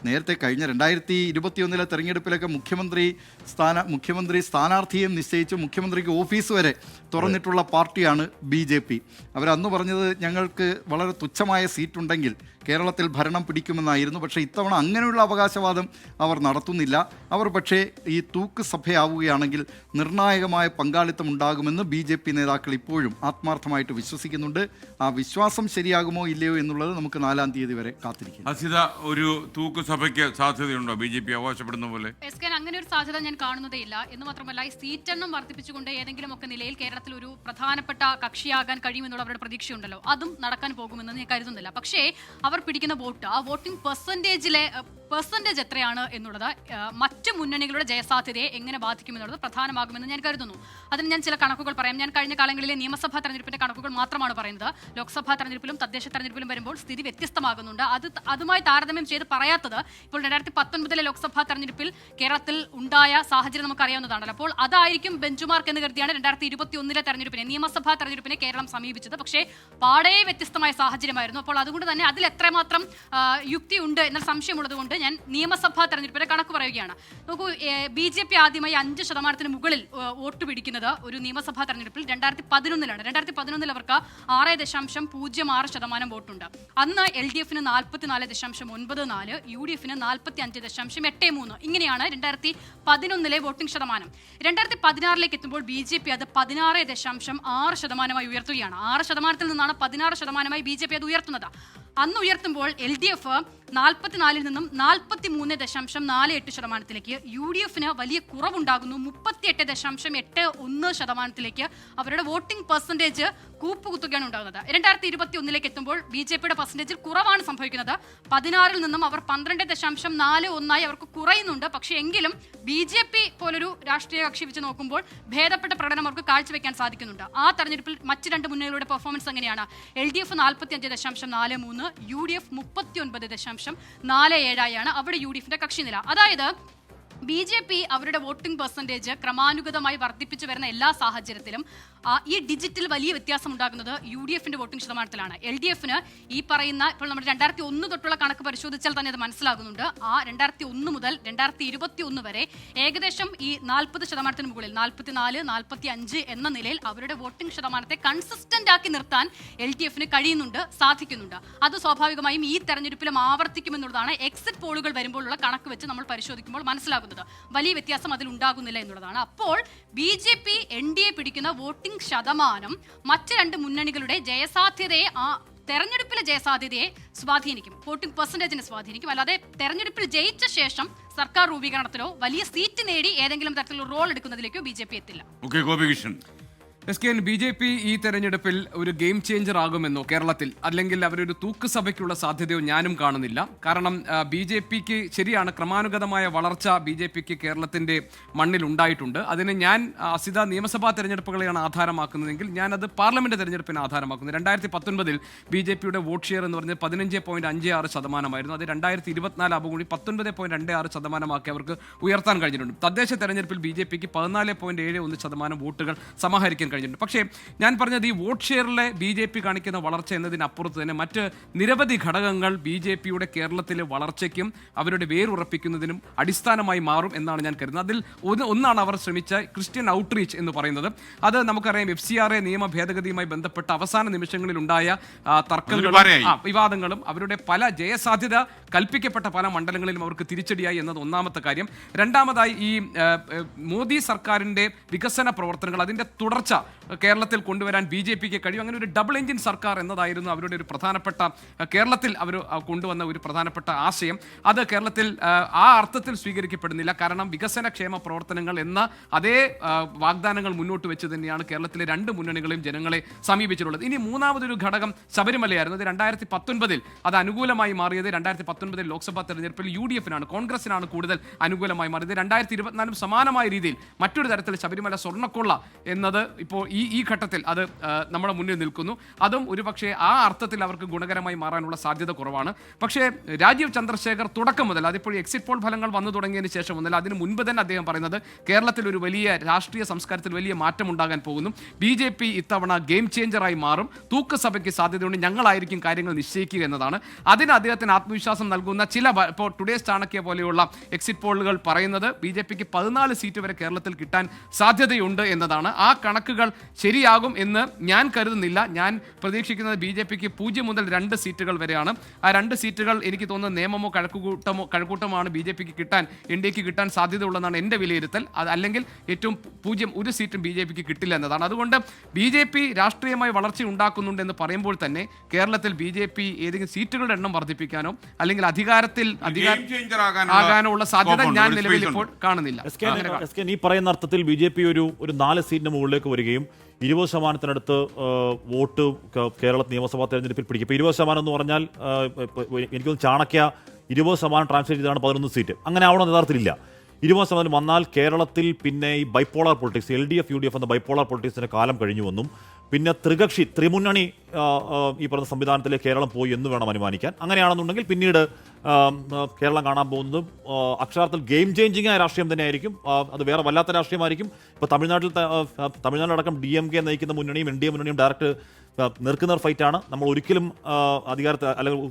നേരത്തെ കഴിഞ്ഞ 2021 തെരഞ്ഞെടുപ്പിലൊക്കെ മുഖ്യമന്ത്രി സ്ഥാനാർത്ഥിയെ നിശ്ചയിച്ച് മുഖ്യമന്ത്രിക്ക് ഓഫീസ് വരെ തുറന്നിട്ടുള്ള പാർട്ടിയാണ് BJP. അവരന്ന് പറഞ്ഞത് ഞങ്ങൾക്ക് വളരെ തുച്ഛമായ സീറ്റുണ്ടെങ്കിൽ കേരളത്തിൽ ഭരണം പിടിക്കുമെന്നായിരുന്നു. പക്ഷേ ഇത്തവണ അങ്ങനെയുള്ള അവകാശവാദം അവർ നടത്തുന്നില്ല. അവർ പക്ഷേ ഈ തൂക്ക് സഭയാവുകയാണെങ്കിൽ നിർണായകമായ പങ്കാളിത്തം ഉണ്ടാകുമെന്ന് BJP നേതാക്കൾ ഇപ്പോഴും ആത്മാർത്ഥമായിട്ട് വിശ്വസിക്കുന്നുണ്ട്. ആ വിശ്വാസം ശരിയാകുമോ ഇല്ലയോ എന്നുള്ളത് നമുക്ക് 4-ാം തീയതി വരെ കാത്തിരിക്കാം. അസിത, ഒരു തൂക്ക് സഭയ്ക്ക് സാധ്യതയുണ്ടോ BJP അവകാശപ്പെടുന്ന പോലെ? അങ്ങനെ ഒരു സാധ്യത ഞാൻ കാണുന്നതേയില്ല. എന്ന് മാത്രമല്ല, ഈ സീറ്റെണ്ണം വർദ്ധിപ്പിച്ചുകൊണ്ട് ഏതെങ്കിലും ഒക്കെ നിലയിൽ കേരളത്തിൽ ഒരു പ്രധാനപ്പെട്ട കക്ഷിയാകാൻ കഴിയുമെന്നുള്ള അവരുടെ പ്രതീക്ഷയുണ്ടല്ലോ, അതും നടക്കാൻ പോകുമെന്ന് ഞാൻ കരുതുന്നില്ല. പക്ഷേ അവർ പിടിക്കുന്ന വോട്ട്, ആ വോട്ടിംഗ് പെർസെൻറ്റേജ് എത്രയാണ് എന്നുള്ളത് മറ്റ് മുന്നണികളുടെ ജയസാധ്യതയെ എങ്ങനെ ബാധിക്കുമെന്നുള്ളത് പ്രധാനമാകുമെന്ന് ഞാൻ കരുതുന്നു. അതിന് ഞാൻ ചില കണക്കുകൾ പറയാം. ഞാൻ കഴിഞ്ഞ കാലങ്ങളിലെ നിയമസഭാ തെരഞ്ഞെടുപ്പിന്റെ കണക്കുകൾ മാത്രമാണ് പറയുന്നത്. ലോക്സഭാ തെരഞ്ഞെടുപ്പിലും തദ്ദേശ തെരഞ്ഞെടുപ്പിലും വരുമ്പോൾ സ്ഥിതി വ്യത്യസ്തമാകുന്നുണ്ട്. അതുമായി താരതമ്യം ചെയ്ത് പറയാത്തത് ഇപ്പോൾ 2019 ലോക്സഭാ തെരഞ്ഞെടുപ്പിൽ കേരളത്തിൽ ഉണ്ടായ സാഹചര്യം നമുക്കറിയാവുന്നതാണല്ലോ. അപ്പോൾ അതായിരിക്കും ബെഞ്ചുമാർക്ക് എന്ന് കരുതിയാണ് 2021 തെരഞ്ഞെടുപ്പിനെ, നിയമസഭാ തെരഞ്ഞെടുപ്പിനെ കേരളം സമീപിച്ചത്. പക്ഷേ പാടെ വ്യത്യസ്തമായ സാഹചര്യമായിരുന്നു. അപ്പോൾ അതുകൊണ്ട് തന്നെ അതിൽ എത്രമാത്രം യുക്തി ഉണ്ട് എന്ന സംശയമുള്ളത് കൊണ്ട് ഞാൻ നിയമസഭാ തെരഞ്ഞെടുപ്പിന്റെ കണക്ക് പറയുകയാണ്. നോക്കൂ, BJP ആദ്യമായി 5% മുകളിൽ വോട്ട് പിടിക്കുന്നത് ഒരു നിയമസഭാ തെരഞ്ഞെടുപ്പിൽ 2011 2011 അവർക്ക് 6.06% വോട്ടുണ്ട്. അന്ന് LDFന് 44.94, UDFന് 45.83. ഇങ്ങനെയാണ് 2011 വോട്ടിംഗ് ശതമാനം. 2016 എത്തുമ്പോൾ BJP അത് 16.6% ഉയർത്തുകയാണ്. 6% നിന്നാണ് 16% BJP അത് ഉയർത്തുന്നത്. അന്ന് ഉയർത്തുമ്പോൾ LDF 44 നിന്നും 43.48%, UDFന് വലിയ കുറവുണ്ടാകുന്നു. 38.81% അവരുടെ വോട്ടിംഗ് പെർസെൻറ്റേജ് കൂപ്പുകുത്തുകയാണ് ഉണ്ടാകുന്നത്. 2021 എത്തുമ്പോൾ BJPയുടെ പെർസെൻറ്റേജിൽ കുറവാണ് സംഭവിക്കുന്നത്. 16 നിന്നും അവർ 12.41 അവർക്ക് കുറയുന്നുണ്ട്. പക്ഷേ എങ്കിലും BJP പോലൊരു രാഷ്ട്രീയ കക്ഷി വെച്ച് നോക്കുമ്പോൾ ഭേദപ്പെട്ട പ്രകടനം അവർക്ക് കാഴ്ചവെക്കാൻ സാധിക്കുന്നുണ്ട്. ആ തെരഞ്ഞെടുപ്പിൽ മറ്റ് 2 മുന്നണികളുടെ പെർഫോമൻസ് എങ്ങനെയാണ്? LDF 45.43, UDF 39.47 അവിടെ UDFന്റെ കക്ഷി നില. അതായത് BJP അവരുടെ വോട്ടിംഗ് പെർസെൻറ്റേജ് ക്രമാനുഗതമായി വർദ്ധിപ്പിച്ചു വരുന്ന എല്ലാ സാഹചര്യത്തിലും ഈ ഡിജിറ്റൽ വലിയ വ്യത്യാസം ഉണ്ടാകുന്നത് UDFന്റെ വോട്ടിംഗ് ശതമാനത്തിലാണ്. LDFന് ഈ പറയുന്ന ഇപ്പോൾ നമ്മൾ 2001 തൊട്ടുള്ള കണക്ക് പരിശോധിച്ചാൽ തന്നെ അത് മനസ്സിലാകുന്നുണ്ട്. ആ 2001 മുതൽ 2021 വരെ ഏകദേശം ഈ 40% മുകളിൽ 44, 45 എന്ന നിലയിൽ അവരുടെ വോട്ടിംഗ് ശതമാനത്തെ കൺസിസ്റ്റന്റ് ആക്കി നിർത്താൻ LDFന് കഴിയുന്നുണ്ട്, സാധിക്കുന്നുണ്ട്. അത് സ്വാഭാവികമായും ഈ തെരഞ്ഞെടുപ്പിലും ആവർത്തിക്കുമെന്നുള്ളതാണ് എക്സിറ്റ് പോളുകൾ വരുമ്പോഴുള്ള കണക്ക് വെച്ച് നമ്മൾ പരിശോധിക്കുമ്പോൾ മനസ്സിലാകുന്നത്. വലിയ വ്യത്യാസം അതിൽ ഉണ്ടാകുന്നില്ല എന്നുള്ളതാണ്. അപ്പോൾ BJP NDA പിടിക്കുന്ന വോട്ടിംഗ് ശതമാനം മറ്റ് രണ്ട് മുന്നണികളുടെ ജയസാധ്യതയെ തെരഞ്ഞെടുപ്പിലെ ജയസാധ്യതയെ സ്വാധീനിക്കും, വോട്ടിംഗ് പെർസെന്റേജിനെ സ്വാധീനിക്കും. അല്ലാതെ തെരഞ്ഞെടുപ്പിൽ ജയിച്ച ശേഷം സർക്കാർ രൂപീകരണത്തിലോ വലിയ സീറ്റ് നേടി ഏതെങ്കിലും തരത്തിലുള്ള റോൾ എടുക്കുന്നതിലേക്കോ BJP എത്തില്ല. BJP ഈ തെരഞ്ഞെടുപ്പിൽ ഒരു ഗെയിം ചേഞ്ചർ ആകുമെന്നോ കേരളത്തിൽ, അല്ലെങ്കിൽ അവരൊരു തൂക്കുസഭയ്ക്കുള്ള സാധ്യതയോ ഞാനും കാണുന്നില്ല. കാരണം BJPക്ക് ശരിയാണ്, ക്രമാനുഗതമായ വളർച്ച BJPക്ക് കേരളത്തിന്റെ മണ്ണിൽ ഉണ്ടായിട്ടുണ്ട്. അതിന് ഞാൻ അസിത നിയമസഭാ തെരഞ്ഞെടുപ്പുകളെയാണ് ആധാരമാക്കുന്നതെങ്കിൽ ഞാൻ അത് പാർലമെന്റ് തെരഞ്ഞെടുപ്പിന് ആധാരമാക്കുന്നത്. 2019 BJPയുടെ വോട്ട് ഷെയർ എന്ന് പറഞ്ഞത് 15.56%. അത് 2024 ആകുമ്പോൾ കൂടി 19.26% അവർക്ക് ഉയർത്താൻ കഴിഞ്ഞിട്ടുണ്ട്. തദ്ദേശ തെരഞ്ഞെടുപ്പിൽ BJPക്ക് 14.71% വോട്ടുകൾ സമാഹരിക്കാൻ കഴിഞ്ഞിട്ടുണ്ട്. പക്ഷേ ഞാൻ പറഞ്ഞത് ഈ വോട്ട് ഷെയറിലെ BJP കാണിക്കുന്ന വളർച്ച എന്നതിനപ്പുറത്ത് തന്നെ മറ്റ് നിരവധി ഘടകങ്ങൾ BJPയുടെ കേരളത്തിലെ വളർച്ചയ്ക്കും അവരുടെ വേരുറപ്പിക്കുന്നതിനും അടിസ്ഥാനമായി മാറും എന്നാണ് ഞാൻ കരുതുന്നത്. അതിൽ ഒന്നാണ് അവർ ശ്രമിച്ച ക്രിസ്ത്യൻ ഔട്ട്റീച്ച് എന്ന് പറയുന്നത്. അത് നമുക്കറിയാം, FCRA നിയമ ഭേദഗതിയുമായി ബന്ധപ്പെട്ട അവസാന നിമിഷങ്ങളിൽ ഉണ്ടായ തർക്കങ്ങളും വിവാദങ്ങളും അവരുടെ പല ജയസാധ്യത കൽപ്പിക്കപ്പെട്ട പല മണ്ഡലങ്ങളിലും അവർക്ക് തിരിച്ചടിയായി എന്നത് ഒന്നാമത്തെ കാര്യം. രണ്ടാമതായി ഈ മോദി സർക്കാരിന്റെ വികസന പ്രവർത്തനങ്ങൾ, അതിന്റെ തുടർച്ച കേരളത്തിൽ കൊണ്ടുവരാൻ BJPക്ക് കഴിയും. അങ്ങനെ ഒരു ഡബിൾ എഞ്ചിൻ സർക്കാർ എന്നതായിരുന്നു അവരുടെ ഒരു പ്രധാനപ്പെട്ട, കേരളത്തിൽ അവർ കൊണ്ടുവന്ന ഒരു പ്രധാനപ്പെട്ട ആശയം. അത് കേരളത്തിൽ ആ അർത്ഥത്തിൽ സ്വീകരിക്കപ്പെടുന്നില്ല. കാരണം വികസന ക്ഷേമ പ്രവർത്തനങ്ങൾ എന്ന അതേ വാഗ്ദാനങ്ങൾ മുന്നോട്ട് വെച്ച് തന്നെയാണ് കേരളത്തിലെ രണ്ട് മുന്നണികളെയും ജനങ്ങളെ സമീപിച്ചിട്ടുള്ളത്. ഇനി മൂന്നാമതൊരു ഘടകം ശബരിമലയായിരുന്നു. 2019 അത് അനുകൂലമായി മാറിയത് 2019 ലോക്സഭാ തെരഞ്ഞെടുപ്പിൽ UDFനാണ്, കോൺഗ്രസിനാണ് കൂടുതൽ അനുകൂലമായി മാറിയത്. 2024 സമാനമായ രീതിയിൽ മറ്റൊരു തരത്തിൽ ശബരിമല സ്വർണ്ണക്കൊള്ള എന്നത് ഇപ്പോൾ ഈ ഘട്ടത്തിൽ അത് നമ്മുടെ മുന്നിൽ നിൽക്കുന്നു. അതും ഒരുപക്ഷെ ആ അർത്ഥത്തിൽ അവർക്ക് ഗുണകരമായി മാറാനുള്ള സാധ്യത കുറവാണ്. പക്ഷേ രാജീവ് ചന്ദ്രശേഖർ തുടക്കം മുതൽ, അതിപ്പോൾ എക്സിറ്റ് പോൾ ഫലങ്ങൾ വന്നു തുടങ്ങിയതിന് ശേഷം മുതൽ, അതിന് മുൻപ് തന്നെ അദ്ദേഹം പറയുന്നത് കേരളത്തിൽ ഒരു വലിയ രാഷ്ട്രീയ സംസ്കാരത്തിൽ വലിയ മാറ്റം ഉണ്ടാകാൻ പോകുന്നു, BJP ഇത്തവണ ഗെയിം ചേഞ്ചറായി മാറും, തൂക്കസഭയ്ക്ക് സാധ്യതയുണ്ട്, ഞങ്ങളായിരിക്കും കാര്യങ്ങൾ നിശ്ചയിക്കുക എന്നതാണ്. അതിന് അദ്ദേഹത്തിന് ആത്മവിശ്വാസം നൽകുന്ന ചില, ഇപ്പോൾ ടുഡേസ് ചാണക്യ പോലെയുള്ള എക്സിറ്റ് പോളുകൾ പറയുന്നത് BJPക്ക് 14 സീറ്റ് വരെ കേരളത്തിൽ കിട്ടാൻ സാധ്യതയുണ്ട് എന്നതാണ്. ആ കണക്കുകൾ ശരിയാകും എന്ന് ഞാൻ കരുതുന്നില്ല. ഞാൻ പ്രതീക്ഷിക്കുന്നത് BJPക്ക് 0 മുതൽ 2 സീറ്റുകൾ വരെയാണ്. ആ 2 സീറ്റുകൾ എനിക്ക് തോന്നുന്നത് നിയമമോ കഴക്കൂട്ടമാണ് BJPക്ക് കിട്ടാൻ, NDAക്ക് കിട്ടാൻ സാധ്യതയുള്ളതാണ് എൻ്റെ വിലയിരുത്തൽ. അത് അല്ലെങ്കിൽ ഏറ്റവും 1 സീറ്റും BJPക്ക് കിട്ടില്ല എന്നതാണ്. അതുകൊണ്ട് BJP രാഷ്ട്രീയമായി വളർച്ച ഉണ്ടാക്കുന്നുണ്ടെന്ന് പറയുമ്പോൾ തന്നെ കേരളത്തിൽ BJP ഏതെങ്കിലും സീറ്റുകളുടെ എണ്ണം വർദ്ധിപ്പിക്കാനോ അല്ലെങ്കിൽ അധികാരത്തിൽ ആകാനുള്ള സാധ്യത ഞാൻ നിലവിൽ ഇപ്പോൾ കാണുന്നില്ല. ഈ പറയുന്ന അർത്ഥത്തിൽ BJP ഒരു 4 സീറ്റിന് മുകളിലേക്ക് വരികയും 20% വോട്ട് കേരള നിയമസഭാ തെരഞ്ഞെടുപ്പിൽ പിടിക്കും. ഇപ്പോൾ 20% എന്ന് പറഞ്ഞാൽ എനിക്കൊന്ന് ചാണക്യ 20% ട്രാൻസ്ഫർ ചെയ്താണ് 11 സീറ്റ്. അങ്ങനെ ആവണം യഥാർത്ഥത്തിലില്ല. 20% വന്നാൽ കേരളത്തിൽ പിന്നെ ഈ ബൈപ്പോളാർ പൊളിറ്റിക്സ്, LDF UDF എന്ന ബൈപ്പോളാർ പൊളിറ്റിക്സിന്റെ കാലം കഴിഞ്ഞുവെന്നും പിന്നെ ത്രിമുന്നണി ഈ പറഞ്ഞ സംവിധാനത്തിലേക്ക് കേരളം പോയി എന്ന് വേണം അനുമാനിക്കാൻ. അങ്ങനെയാണെന്നുണ്ടെങ്കിൽ പിന്നീട് കേരളം കാണാൻ പോകുന്നത് അക്ഷരാർത്ഥത്തിൽ ഗെയിം ചേഞ്ചിങ് ആയ രാഷ്ട്രീയം തന്നെയായിരിക്കും. അത് വേറെ വല്ലാത്ത രാഷ്ട്രീയമായിരിക്കും. ഇപ്പോൾ തമിഴ്നാട്ടിലടക്കം DMK നയിക്കുന്ന മുന്നണിയും NDA മുന്നണിയും ഡയറക്റ്റ് നിൽക്കുന്ന ഫൈറ്റാണ്. നമ്മൾ ഒരിക്കലും അധികാരത്തിൽ അല്ലെങ്കിൽ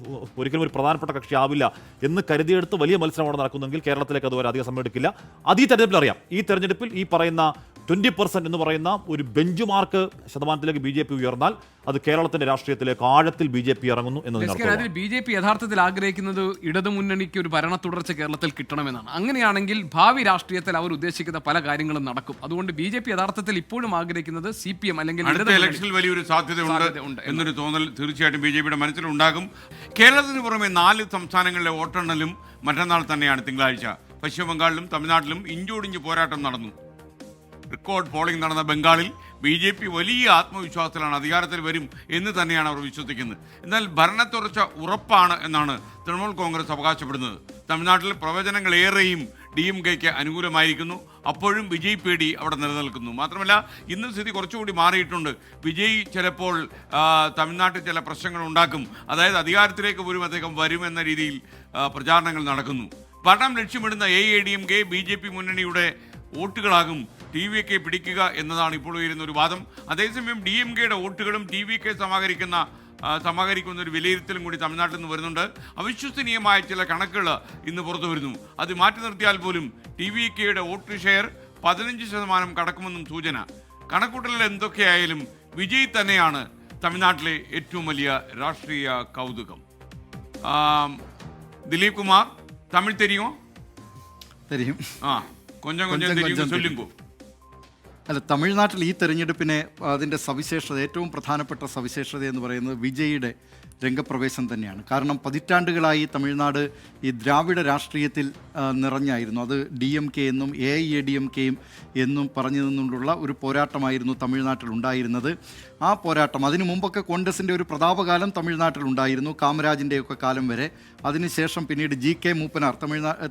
ഒരിക്കലും ഒരു പ്രധാനപ്പെട്ട കക്ഷി ആവില്ല എന്ന് കരുതിയെടുത്ത് വലിയ മത്സരം അവിടെ നടക്കുന്നെങ്കിൽ കേരളത്തിലേക്ക് അതുവരെ അധികം സമയം എടുക്കില്ല. അത് ഈ തെരഞ്ഞെടുപ്പിൽ അറിയാം. ഈ തെരഞ്ഞെടുപ്പിൽ ഈ പറയുന്ന 20% എന്ന് പറയുന്ന ഒരു ബെഞ്ച് മാർക്ക് ശതമാനത്തിലേക്ക് BJP ഉയർന്നാൽ അത് കേരളത്തിന്റെ രാഷ്ട്രീയത്തിലേക്ക് ആഴത്തിൽ BJP ഇറങ്ങുന്നു എന്നതിന് BJP യഥാർത്ഥത്തിൽ ആഗ്രഹിക്കുന്നത് ഇടതുമുന്നണിക്ക് ഒരു ഭരണ തുടർച്ച കേരളത്തിൽ കിട്ടണമെന്നാണ്. അങ്ങനെയാണെങ്കിൽ ഭാവി രാഷ്ട്രീയത്തിൽ അവർ ഉദ്ദേശിക്കുന്ന പല കാര്യങ്ങളും നടക്കും. അതുകൊണ്ട് BJP യഥാർത്ഥത്തിൽ ഇപ്പോഴും ആഗ്രഹിക്കുന്നത് CPM അല്ലെങ്കിൽ ഇലക്ഷനിൽ വലിയൊരു സാധ്യതയുണ്ട് എന്നൊരു തോന്നൽ തീർച്ചയായിട്ടും BJPയുടെ മനസ്സിലുണ്ടാകും. കേരളത്തിന് പുറമെ 4 സംസ്ഥാനങ്ങളിലെ വോട്ടെണ്ണലും മറ്റന്നാൾ തന്നെയാണ്, തിങ്കളാഴ്ച. പശ്ചിമ ബംഗാളിലും തമിഴ്നാട്ടിലും ഇഞ്ചോടിഞ്ച് പോരാട്ടം നടന്നു. റെക്കോർഡ് പോളിംഗ് നടന്ന ബംഗാളിൽ BJP വലിയ ആത്മവിശ്വാസത്തിലാണ് അധികാരത്തിൽ വരും എന്ന് തന്നെയാണ് അവർ വിശ്വസിക്കുന്നത്. എന്നാൽ ഭരണത്തുടർച്ച ഉറപ്പാണ് എന്നാണ് തൃണമൂൽ കോൺഗ്രസ് അവകാശപ്പെടുന്നത്. തമിഴ്നാട്ടിൽ പ്രവചനങ്ങളേറെയും DMKയ്ക്ക് അനുകൂലമായിരിക്കുന്നു. അപ്പോഴും വിജയ് പേടി അവിടെ നിലനിൽക്കുന്നു. മാത്രമല്ല ഇന്ന് സ്ഥിതി കുറച്ചുകൂടി മാറിയിട്ടുണ്ട്. വിജയ് ചിലപ്പോൾ തമിഴ്നാട്ടിൽ ചില പ്രശ്നങ്ങൾ ഉണ്ടാക്കും, അതായത് അധികാരത്തിലേക്ക് പോലും അദ്ദേഹം വരുമെന്ന രീതിയിൽ പ്രചാരണങ്ങൾ നടക്കുന്നു. ഭരണം ലക്ഷ്യമിടുന്ന AIADMK BJP മുന്നണിയുടെ വോട്ടുകളാകും TVK പിടിക്കുക എന്നതാണ് ഇപ്പോൾ ഉയരുന്ന ഒരു വാദം. അതേസമയം DMKയുടെ വോട്ടുകളും TVK സമാഹരിക്കുന്ന ഒരു വിലയിരുത്തലും കൂടി തമിഴ്നാട്ടിൽ നിന്ന് വരുന്നുണ്ട്. അവിശ്വസനീയമായ ചില കണക്കുകൾ ഇന്ന് പുറത്തു വരുന്നു. അത് മാറ്റി നിർത്തിയാൽ പോലും TVKയുടെ വോട്ട് ഷെയർ 15% കടക്കുമെന്നും സൂചന. കണക്കൂട്ടലിൽ എന്തൊക്കെയായാലും വിജയ് തന്നെയാണ് തമിഴ്നാട്ടിലെ ഏറ്റവും വലിയ രാഷ്ട്രീയ കൗതുകം. ദിലീപ് കുമാർ, തമിഴ് തെരിയുമോ? തെരിയും. കൊഞ്ചം ചൊല്ലുങ്കോ. അല്ല, തമിഴ്നാട്ടിൽ ഈ തെരഞ്ഞെടുപ്പിനെ അതിൻ്റെ സവിശേഷത, ഏറ്റവും പ്രധാനപ്പെട്ട സവിശേഷത എന്ന് പറയുന്നത് വിജയുടെ രംഗപ്രവേശം തന്നെയാണ്. കാരണം പതിറ്റാണ്ടുകളായി തമിഴ്നാട് ഈ ദ്രാവിഡ രാഷ്ട്രീയത്തിൽ നിറഞ്ഞായിരുന്നു. അത് DMK എന്നും AIADMK എന്നും പറഞ്ഞു നിന്നുകൊണ്ടുള്ള ഒരു പോരാട്ടമായിരുന്നു തമിഴ്നാട്ടിൽ ഉണ്ടായിരുന്നത്. ആ പോരാട്ടം അതിനു മുമ്പൊക്കെ കോൺഗ്രസിൻ്റെ ഒരു പ്രതാപകാലം തമിഴ്നാട്ടിൽ ഉണ്ടായിരുന്നു, കാമരാജിൻ്റെയൊക്കെ കാലം വരെ. അതിനുശേഷം പിന്നീട് GK മൂപ്പനാർ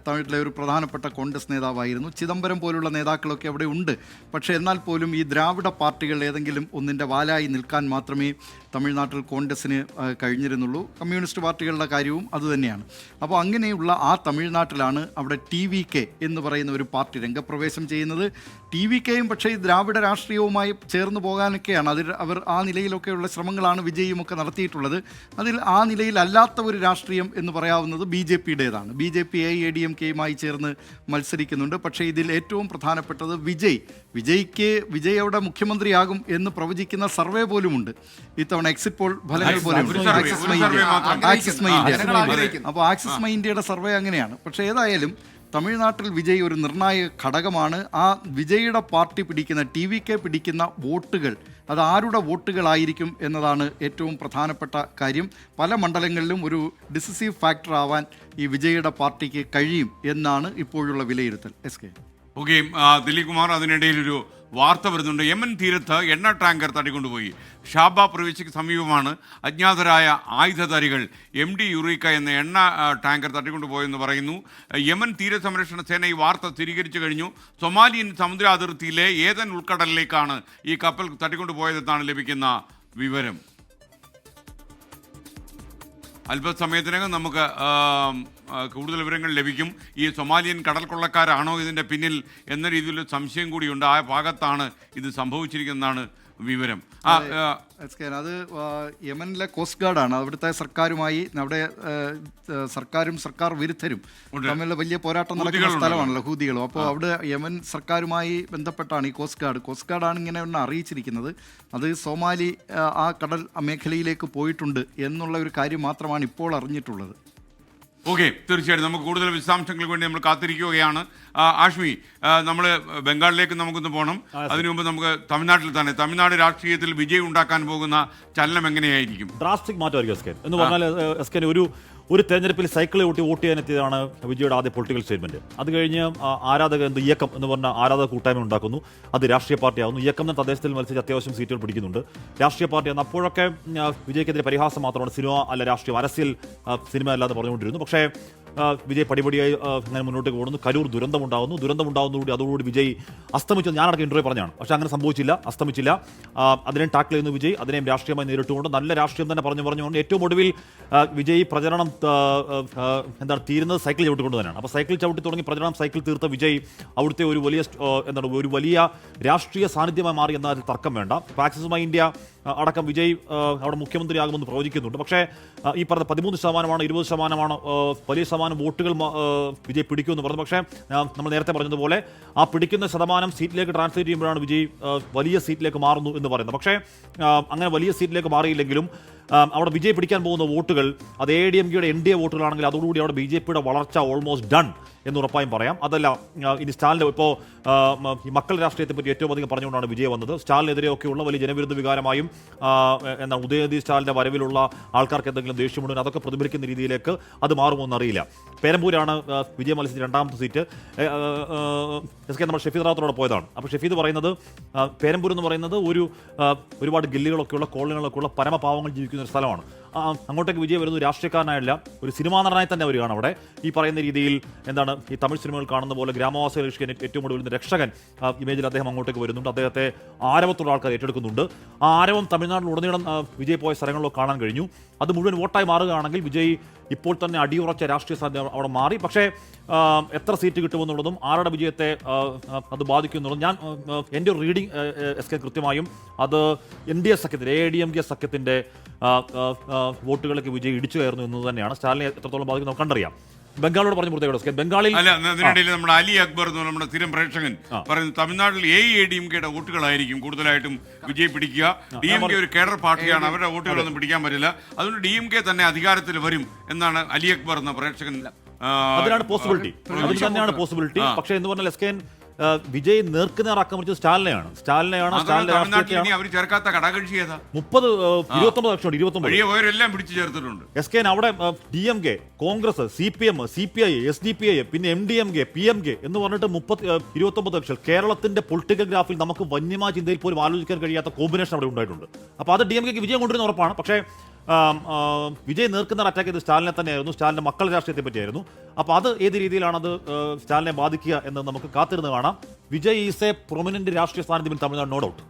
തമിഴിലെ ഒരു പ്രധാനപ്പെട്ട കോൺഗ്രസ് നേതാവായിരുന്നു. ചിദംബരം പോലുള്ള നേതാക്കളൊക്കെ അവിടെ ഉണ്ട്. പക്ഷേ എന്നാൽ പോലും ഈ ദ്രാവിഡ പാർട്ടികൾ ഏതെങ്കിലും ഒന്നിൻ്റെ വാലായി നിൽക്കാൻ മാത്രമേ തമിഴ്നാട്ടിൽ കോൺഗ്രസ്സിന് കഴിഞ്ഞിരുന്നുള്ളൂ. കമ്മ്യൂണിസ്റ്റ് പാർട്ടികളുടെ കാര്യവും അതുതന്നെയാണ്. അപ്പോൾ അങ്ങനെയുള്ള ആ തമിഴ്നാട്ടിലാണ് അവിടെ TVK എന്ന് പറയുന്ന ഒരു പാർട്ടി രംഗപ്രവേശം ചെയ്യുന്നത്. TVKയും പക്ഷേ ഈ ദ്രാവിഡ രാഷ്ട്രീയവുമായി ചേർന്ന് പോകാനൊക്കെയാണ് അവർ ആ നിലയിലൊക്കെയുള്ള ശ്രമങ്ങളാണ് വിജയുമൊക്കെ നടത്തിയിട്ടുള്ളത്. അതിൽ ആ നിലയിലല്ലാത്ത ഒരു രാഷ്ട്രീയം എന്ന് പറയാവുന്നത് BJPയുടേതാണ്. BJP AIADMKയുമായി ചേർന്ന് മത്സരിക്കുന്നുണ്ട്. പക്ഷേ ഇതിൽ ഏറ്റവും പ്രധാനപ്പെട്ടത് വിജയ് അവിടെ മുഖ്യമന്ത്രിയാകും എന്ന് പ്രവചിക്കുന്ന സർവേ പോലുമുണ്ട്. ഇത്തവണ എക്സിറ്റ് പോൾ ഫലങ്ങൾ പോലെയുണ്ട്. അപ്പോൾ ആക്സിസ് മൈ ഇന്ത്യയുടെ സർവേ അങ്ങനെയാണ്. പക്ഷേ ഏതായാലും തമിഴ്നാട്ടിൽ വിജയ് ഒരു നിർണായക ഘടകമാണ്. ആ വിജയുടെ പാർട്ടി പിടിക്കുന്ന TVK പിടിക്കുന്ന വോട്ടുകൾ അത് ആരുടെ വോട്ടുകളായിരിക്കും എന്നതാണ് ഏറ്റവും പ്രധാനപ്പെട്ട കാര്യം. പല മണ്ഡലങ്ങളിലും ഒരു ഡിസിസീവ് ഫാക്ടർ ആവാൻ ഈ വിജയുടെ പാർട്ടിക്ക് കഴിയും എന്നാണ് ഇപ്പോഴുള്ള വിലയിരുത്തൽ. SK. ഓക്കെ, ദിലീപ് കുമാർ, അതിനിടയിൽ ഒരു വാർത്ത വരുന്നുണ്ട്. യമൻ തീരത്ത് എണ്ണ ടാങ്കർ തട്ടിക്കൊണ്ടുപോയി. ഷാബ പ്രവിശ്യയ്ക്ക് സമീപമാണ് അജ്ഞാതരായ ആയുധധാരികൾ MD യുറീക്ക എന്ന എണ്ണ ടാങ്കർ തട്ടിക്കൊണ്ടുപോയെന്ന് പറയുന്നു. യമൻ തീരസംരക്ഷണ സേന ഈ വാർത്ത സ്ഥിരീകരിച്ചു കഴിഞ്ഞു. സൊമാലിയൻ സമുദ്ര അതിർത്തിയിലെ ഏതൻ ഉൾക്കടലിലേക്കാണ് ഈ കപ്പൽ തട്ടിക്കൊണ്ടുപോയതെന്നാണ് ലഭിക്കുന്ന വിവരം. അല്പസമയത്തിനകം നമുക്ക് കൂടുതൽ വിവരങ്ങൾ ലഭിക്കും. ഈ സൊമാലിയൻ കടൽ കൊള്ളക്കാരാണോ ഇതിൻ്റെ പിന്നിൽ എന്ന രീതിയിലൊരു സംശയം കൂടിയുണ്ട്. ആ ഭാഗത്താണ് ഇത് സംഭവിച്ചിരിക്കുന്നതാണ് വിവരം. അത് യമനിലെ കോസ്റ്റ് ഗാർഡാണ്. അവിടുത്തെ സർക്കാരുമായി അവിടെ സർക്കാരും സർക്കാർ വിരുദ്ധരും തമ്മിലുള്ള വലിയ പോരാട്ടം നടക്കുന്ന സ്ഥലമാണല്ലോ ഹൂതികളും. അപ്പോൾ അവിടെ യമൻ സർക്കാരുമായി ബന്ധപ്പെട്ടാണ് ഈ കോസ്റ്റ് ഗാർഡാണ് ഇങ്ങനെ ഒന്ന് അറിയിച്ചിരിക്കുന്നത്. അത് സോമാലി ആ കടൽ മേഖലയിലേക്ക് പോയിട്ടുണ്ട് എന്നുള്ള ഒരു കാര്യം മാത്രമാണ് ഇപ്പോൾ അറിഞ്ഞിട്ടുള്ളത്. ഓക്കെ, തീർച്ചയായിട്ടും നമുക്ക് കൂടുതൽ വിശദാംശങ്ങൾക്ക് വേണ്ടി നമ്മൾ കാത്തിരിക്കുകയാണ്. ആഷ്മി, നമ്മൾ ബംഗാളിലേക്ക് നമുക്കൊന്ന് പോകണം. അതിനു മുമ്പ് നമുക്ക് തമിഴ്നാട് രാഷ്ട്രീയത്തിൽ വിജയം ഉണ്ടാക്കാൻ പോകുന്ന ചലനം എങ്ങനെയായിരിക്കും? ഡ്രാസ്റ്റിക് മാറ്റമായിരിക്കും എന്ന് പറഞ്ഞാൽ ഒരു തെരഞ്ഞെടുപ്പിൽ സൈക്കിൾ ഓട്ടി വോട്ട് ചെയ്യാനെത്തിയതാണ് വിജയുടെ ആദ്യ പൊളിറ്റിക്കൽ സ്റ്റേറ്റ്മെന്റ്. അത് കഴിഞ്ഞ് ഇയക്കം എന്ന് പറഞ്ഞ ആരാധക കൂട്ടായ്മ ഉണ്ടാക്കുന്നു. അത് രാഷ്ട്രീയ പാർട്ടിയാകുന്നു. ഇയക്കം എന്ന തദ്ദേശത്തിൽ മത്സരിച്ച് അത്യാവശ്യം സീറ്റുകൾ പിടിക്കുന്നുണ്ട്. രാഷ്ട്രീയ പാർട്ടിയാണ്. അപ്പോഴൊക്കെ വിജയ്ക്കെതിരെ പരിഹാസം മാത്രമാണ്. സിനിമ അല്ല രാഷ്ട്രീയം, അരസിയൽ സിനിമ അല്ലാതെ പറഞ്ഞുകൊണ്ടിരുന്നു. പക്ഷേ വിജയ് പടിപടിയായി അങ്ങനെ മുന്നോട്ട് പോകുന്നു. കരൂർ ദുരന്തമുണ്ടാകുന്നതോടുകൂടി അതോടുകൂടി വിജയ് അസ്തമിച്ചത് ഞാനടക്കം ഇന്റർവ്യൂ പറഞ്ഞാണ്. പക്ഷേ അങ്ങനെ സംഭവിച്ചില്ല, അസ്തമിച്ചില്ല. അതിനെ ടാക്കിൾ ചെയ്യുന്നു വിജയ്. അതിനെയും രാഷ്ട്രീയമായി നേരിട്ടുകൊണ്ട് നല്ല രാഷ്ട്രീയം തന്നെ പറഞ്ഞുകൊണ്ട് ഏറ്റവും ഒടുവിൽ വിജയ് പ്രചരണം തീരുന്നത് സൈക്കിൾ ചവിട്ടിക്കൊണ്ട് തന്നെയാണ്. അപ്പോൾ സൈക്കിൾ ചവിട്ടി തുടങ്ങി പ്രചരണം സൈക്കിൾ തീർത്ത വിജയ് അവിടുത്തെ ഒരു വലിയ രാഷ്ട്രീയ സാന്നിധ്യമായി മാറി എന്നതിൽ തർക്കം വേണ്ട. ആക്സിസ് മൈ ഇന്ത്യ അടക്കം വിജയ് അവിടെ മുഖ്യമന്ത്രിയാകുമെന്ന് പ്രവചിക്കുന്നുണ്ട്. പക്ഷേ ഈ പറഞ്ഞ 13%, 20% വലിയ ശതമാനം വോട്ടുകൾ വിജയ് പിടിക്കുമെന്ന് പറഞ്ഞു. പക്ഷേ നമ്മൾ നേരത്തെ പറഞ്ഞതുപോലെ ആ പിടിക്കുന്ന ശതമാനം സീറ്റിലേക്ക് ട്രാൻസ്ലേറ്റ് ചെയ്യുമ്പോഴാണ് വിജയ് വലിയ സീറ്റിലേക്ക് മാറുന്നു എന്ന് പറയുന്നത്. പക്ഷേ അങ്ങനെ വലിയ സീറ്റിലേക്ക് മാറിയില്ലെങ്കിലും അവിടെ വിജയ് പിടിക്കാൻ പോകുന്ന വോട്ടുകൾ അത് AIADMKയുടെ NDA വോട്ടുകളാണെങ്കിൽ അതോടുകൂടി അവിടെ BJPയുടെ വളർച്ച ഓൾമോസ്റ്റ് ഡൺ എന്ന് ഉറപ്പായും പറയാം. അതല്ല, ഇനി സ്റ്റാലിൻ്റെ ഇപ്പോൾ ഈ മക്കൾ രാഷ്ട്രീയത്തെ പറ്റി ഏറ്റവും അധികം പറഞ്ഞുകൊണ്ടാണ് വിജയ് വന്നത്. സ്റ്റാലിനെതിരെയൊക്കെയുള്ള വലിയ ജനവിരുദ്ധ വികാരമായും ഉദയനിധി സ്റ്റാലിൻ്റെ വരവിലുള്ള ആൾക്കാർക്ക് എന്തെങ്കിലും ദേഷ്യമുണ്ടെങ്കിൽ അതൊക്കെ പ്രതിഫലിക്കുന്ന രീതിയിലേക്ക് അത് മാറുമോയെന്നറിയില്ല. പെരമ്പൂരാണ് വിജയ് മത്സരിച്ച രണ്ടാമത്തെ സീറ്റ്. SK നമ്മൾ ഷെഫീദ് റാവത്തോടെ പോയതാണ്. അപ്പോൾ ഷെഫീദ് പറയുന്നത് പെരമ്പൂർ എന്ന് പറയുന്നത് ഒരുപാട് ഗില്ലുകളൊക്കെയുള്ള കോളനികളൊക്കെയുള്ള പരമപാവങ്ങൾ ജീവിക്കുന്ന ജീവിക്കുന്ന ഒരു സ്ഥലമാണ്. അങ്ങോട്ടേക്ക് വിജയ് വരുന്നത് രാഷ്ട്രീയക്കാരനായല്ല, ഒരു സിനിമാ നടനായി തന്നെ വരികയാണ്. അവിടെ ഈ പറയുന്ന രീതിയിൽ എന്താണ് ഈ തമിഴ് സിനിമകൾ കാണുന്ന പോലെ ഗ്രാമവാസികളെ രക്ഷിക്കാൻ ഏറ്റവും കൂടുതൽ വരുന്ന രക്ഷകൻ ഇമേജിൽ അദ്ദേഹം അങ്ങോട്ടേക്ക് വരുന്നുണ്ട്. അദ്ദേഹത്തെ ആരവത്തുള്ള ആൾക്കാർ ഏറ്റെടുക്കുന്നുണ്ട്. ആ ആരവം തമിഴ്നാട്ടിലുടനീളം വിജയ് പോയ സ്ഥലങ്ങളിലൊക്കെ കാണാൻ കഴിഞ്ഞു. അത് മുഴുവൻ വോട്ടായി മാറുകയാണെങ്കിൽ വിജയ് ഇപ്പോൾ തന്നെ അടിയുറച്ച രാഷ്ട്രീയ സാധ്യത അവിടെ മാറി. പക്ഷേ എത്ര സീറ്റ് കിട്ടുമെന്നുള്ളതും ആരുടെ വിജയത്തെ അത് ബാധിക്കുന്നുള്ളതും ഞാൻ എൻ്റെ ഒരു റീഡിംഗ് എസ് കെ കൃത്യമായും അത് NDA സഖ്യത്തിൻ്റെ AIADMK സഖ്യത്തിൻ്റെ വോട്ടുകളിലേക്ക് വിജയ് ഇടിച്ചു കയറുന്നു എന്ന് തന്നെയാണ്. സ്റ്റാലിനെ എത്രത്തോളം ബാധിക്കുന്നത് നമുക്ക് കണ്ടറിയാം. ബംഗാളോട് പറഞ്ഞു കൊടുത്തേക്കോ. ബംഗാളിൽ അല്ല, അതിനിടയിൽ നമ്മുടെ അലി അക്ബർ എന്ന് നമ്മുടെ സ്ഥിരം പ്രേക്ഷകൻ പറയുന്നു തമിഴ്നാട്ടിൽ AIADMKയുടെ വോട്ടുകളായിരിക്കും കൂടുതലായിട്ടും വിജയ് പിടിക്കുക. DMK ഒരു കേഡർ പാർട്ടിയാണ്, അവരുടെ വോട്ടുകളൊന്നും പിടിക്കാൻ പറ്റില്ല. അതുകൊണ്ട് DMK തന്നെ അധികാരത്തിൽ വരും എന്നാണ് അലി അക്ബർ എന്ന പ്രേക്ഷകൻ. അതിനാണ് പോസിബിലിറ്റി, അതിൽ തന്നെയാണ് പോസിബിലിറ്റി. പക്ഷേ എന്ന് പറഞ്ഞാൽ എസ് കെ വിജയ് നേർക്കുനേർ ആക്രമിച്ചത് സ്റ്റാലിനെയാണ്. അവർ ചേർക്കാത്ത ഘടകകക്ഷി ഏതാ? 29 ലക്ഷം 29 എല്ലാം പിടിച്ചു ചേർത്തിട്ടുണ്ട്. എസ് കെ അവിടെ DMK, Congress, CPM, CPI, SDPI, പിന്നെ MDMK, PMK എന്ന് പറഞ്ഞിട്ട് 29 ലക്ഷം. കേരളത്തിന്റെ പൊളിറ്റിക്കൽ ഗ്രാഫിൽ നമുക്ക് വന്യമായ ചിന്തയിൽ പോലും ആലോചിക്കാൻ കഴിയാത്ത കോമ്പിനേഷൻ അവിടെ ഉണ്ടായിട്ടുണ്ട്. അപ്പോൾ അത് DMKക്ക് വിജയം കൊണ്ടുവരുന്ന ഉറപ്പാണ്. പക്ഷേ വിജയ് നേർക്കുന്ന അറ്റാക്ക് ചെയ്ത് സ്റ്റാലിനെ തന്നെയായിരുന്നു, സ്റ്റാലിന്റെ മക്കളുടെ രാഷ്ട്രീയത്തെ പറ്റിയായിരുന്നു. അപ്പോൾ അത് ഏത് രീതിയിലാണത് സ്റ്റാലിനെ ബാധിക്കുക എന്ന് നമുക്ക് കാത്തിരുന്ന് കാണാം. വിജയ് ഈസ് എ പ്രൊമിനന്റ് രാഷ്ട്രീയ സാന്നിധ്യം ഇൻ തമിഴ്നാട്, നോ ഡൗട്ട്.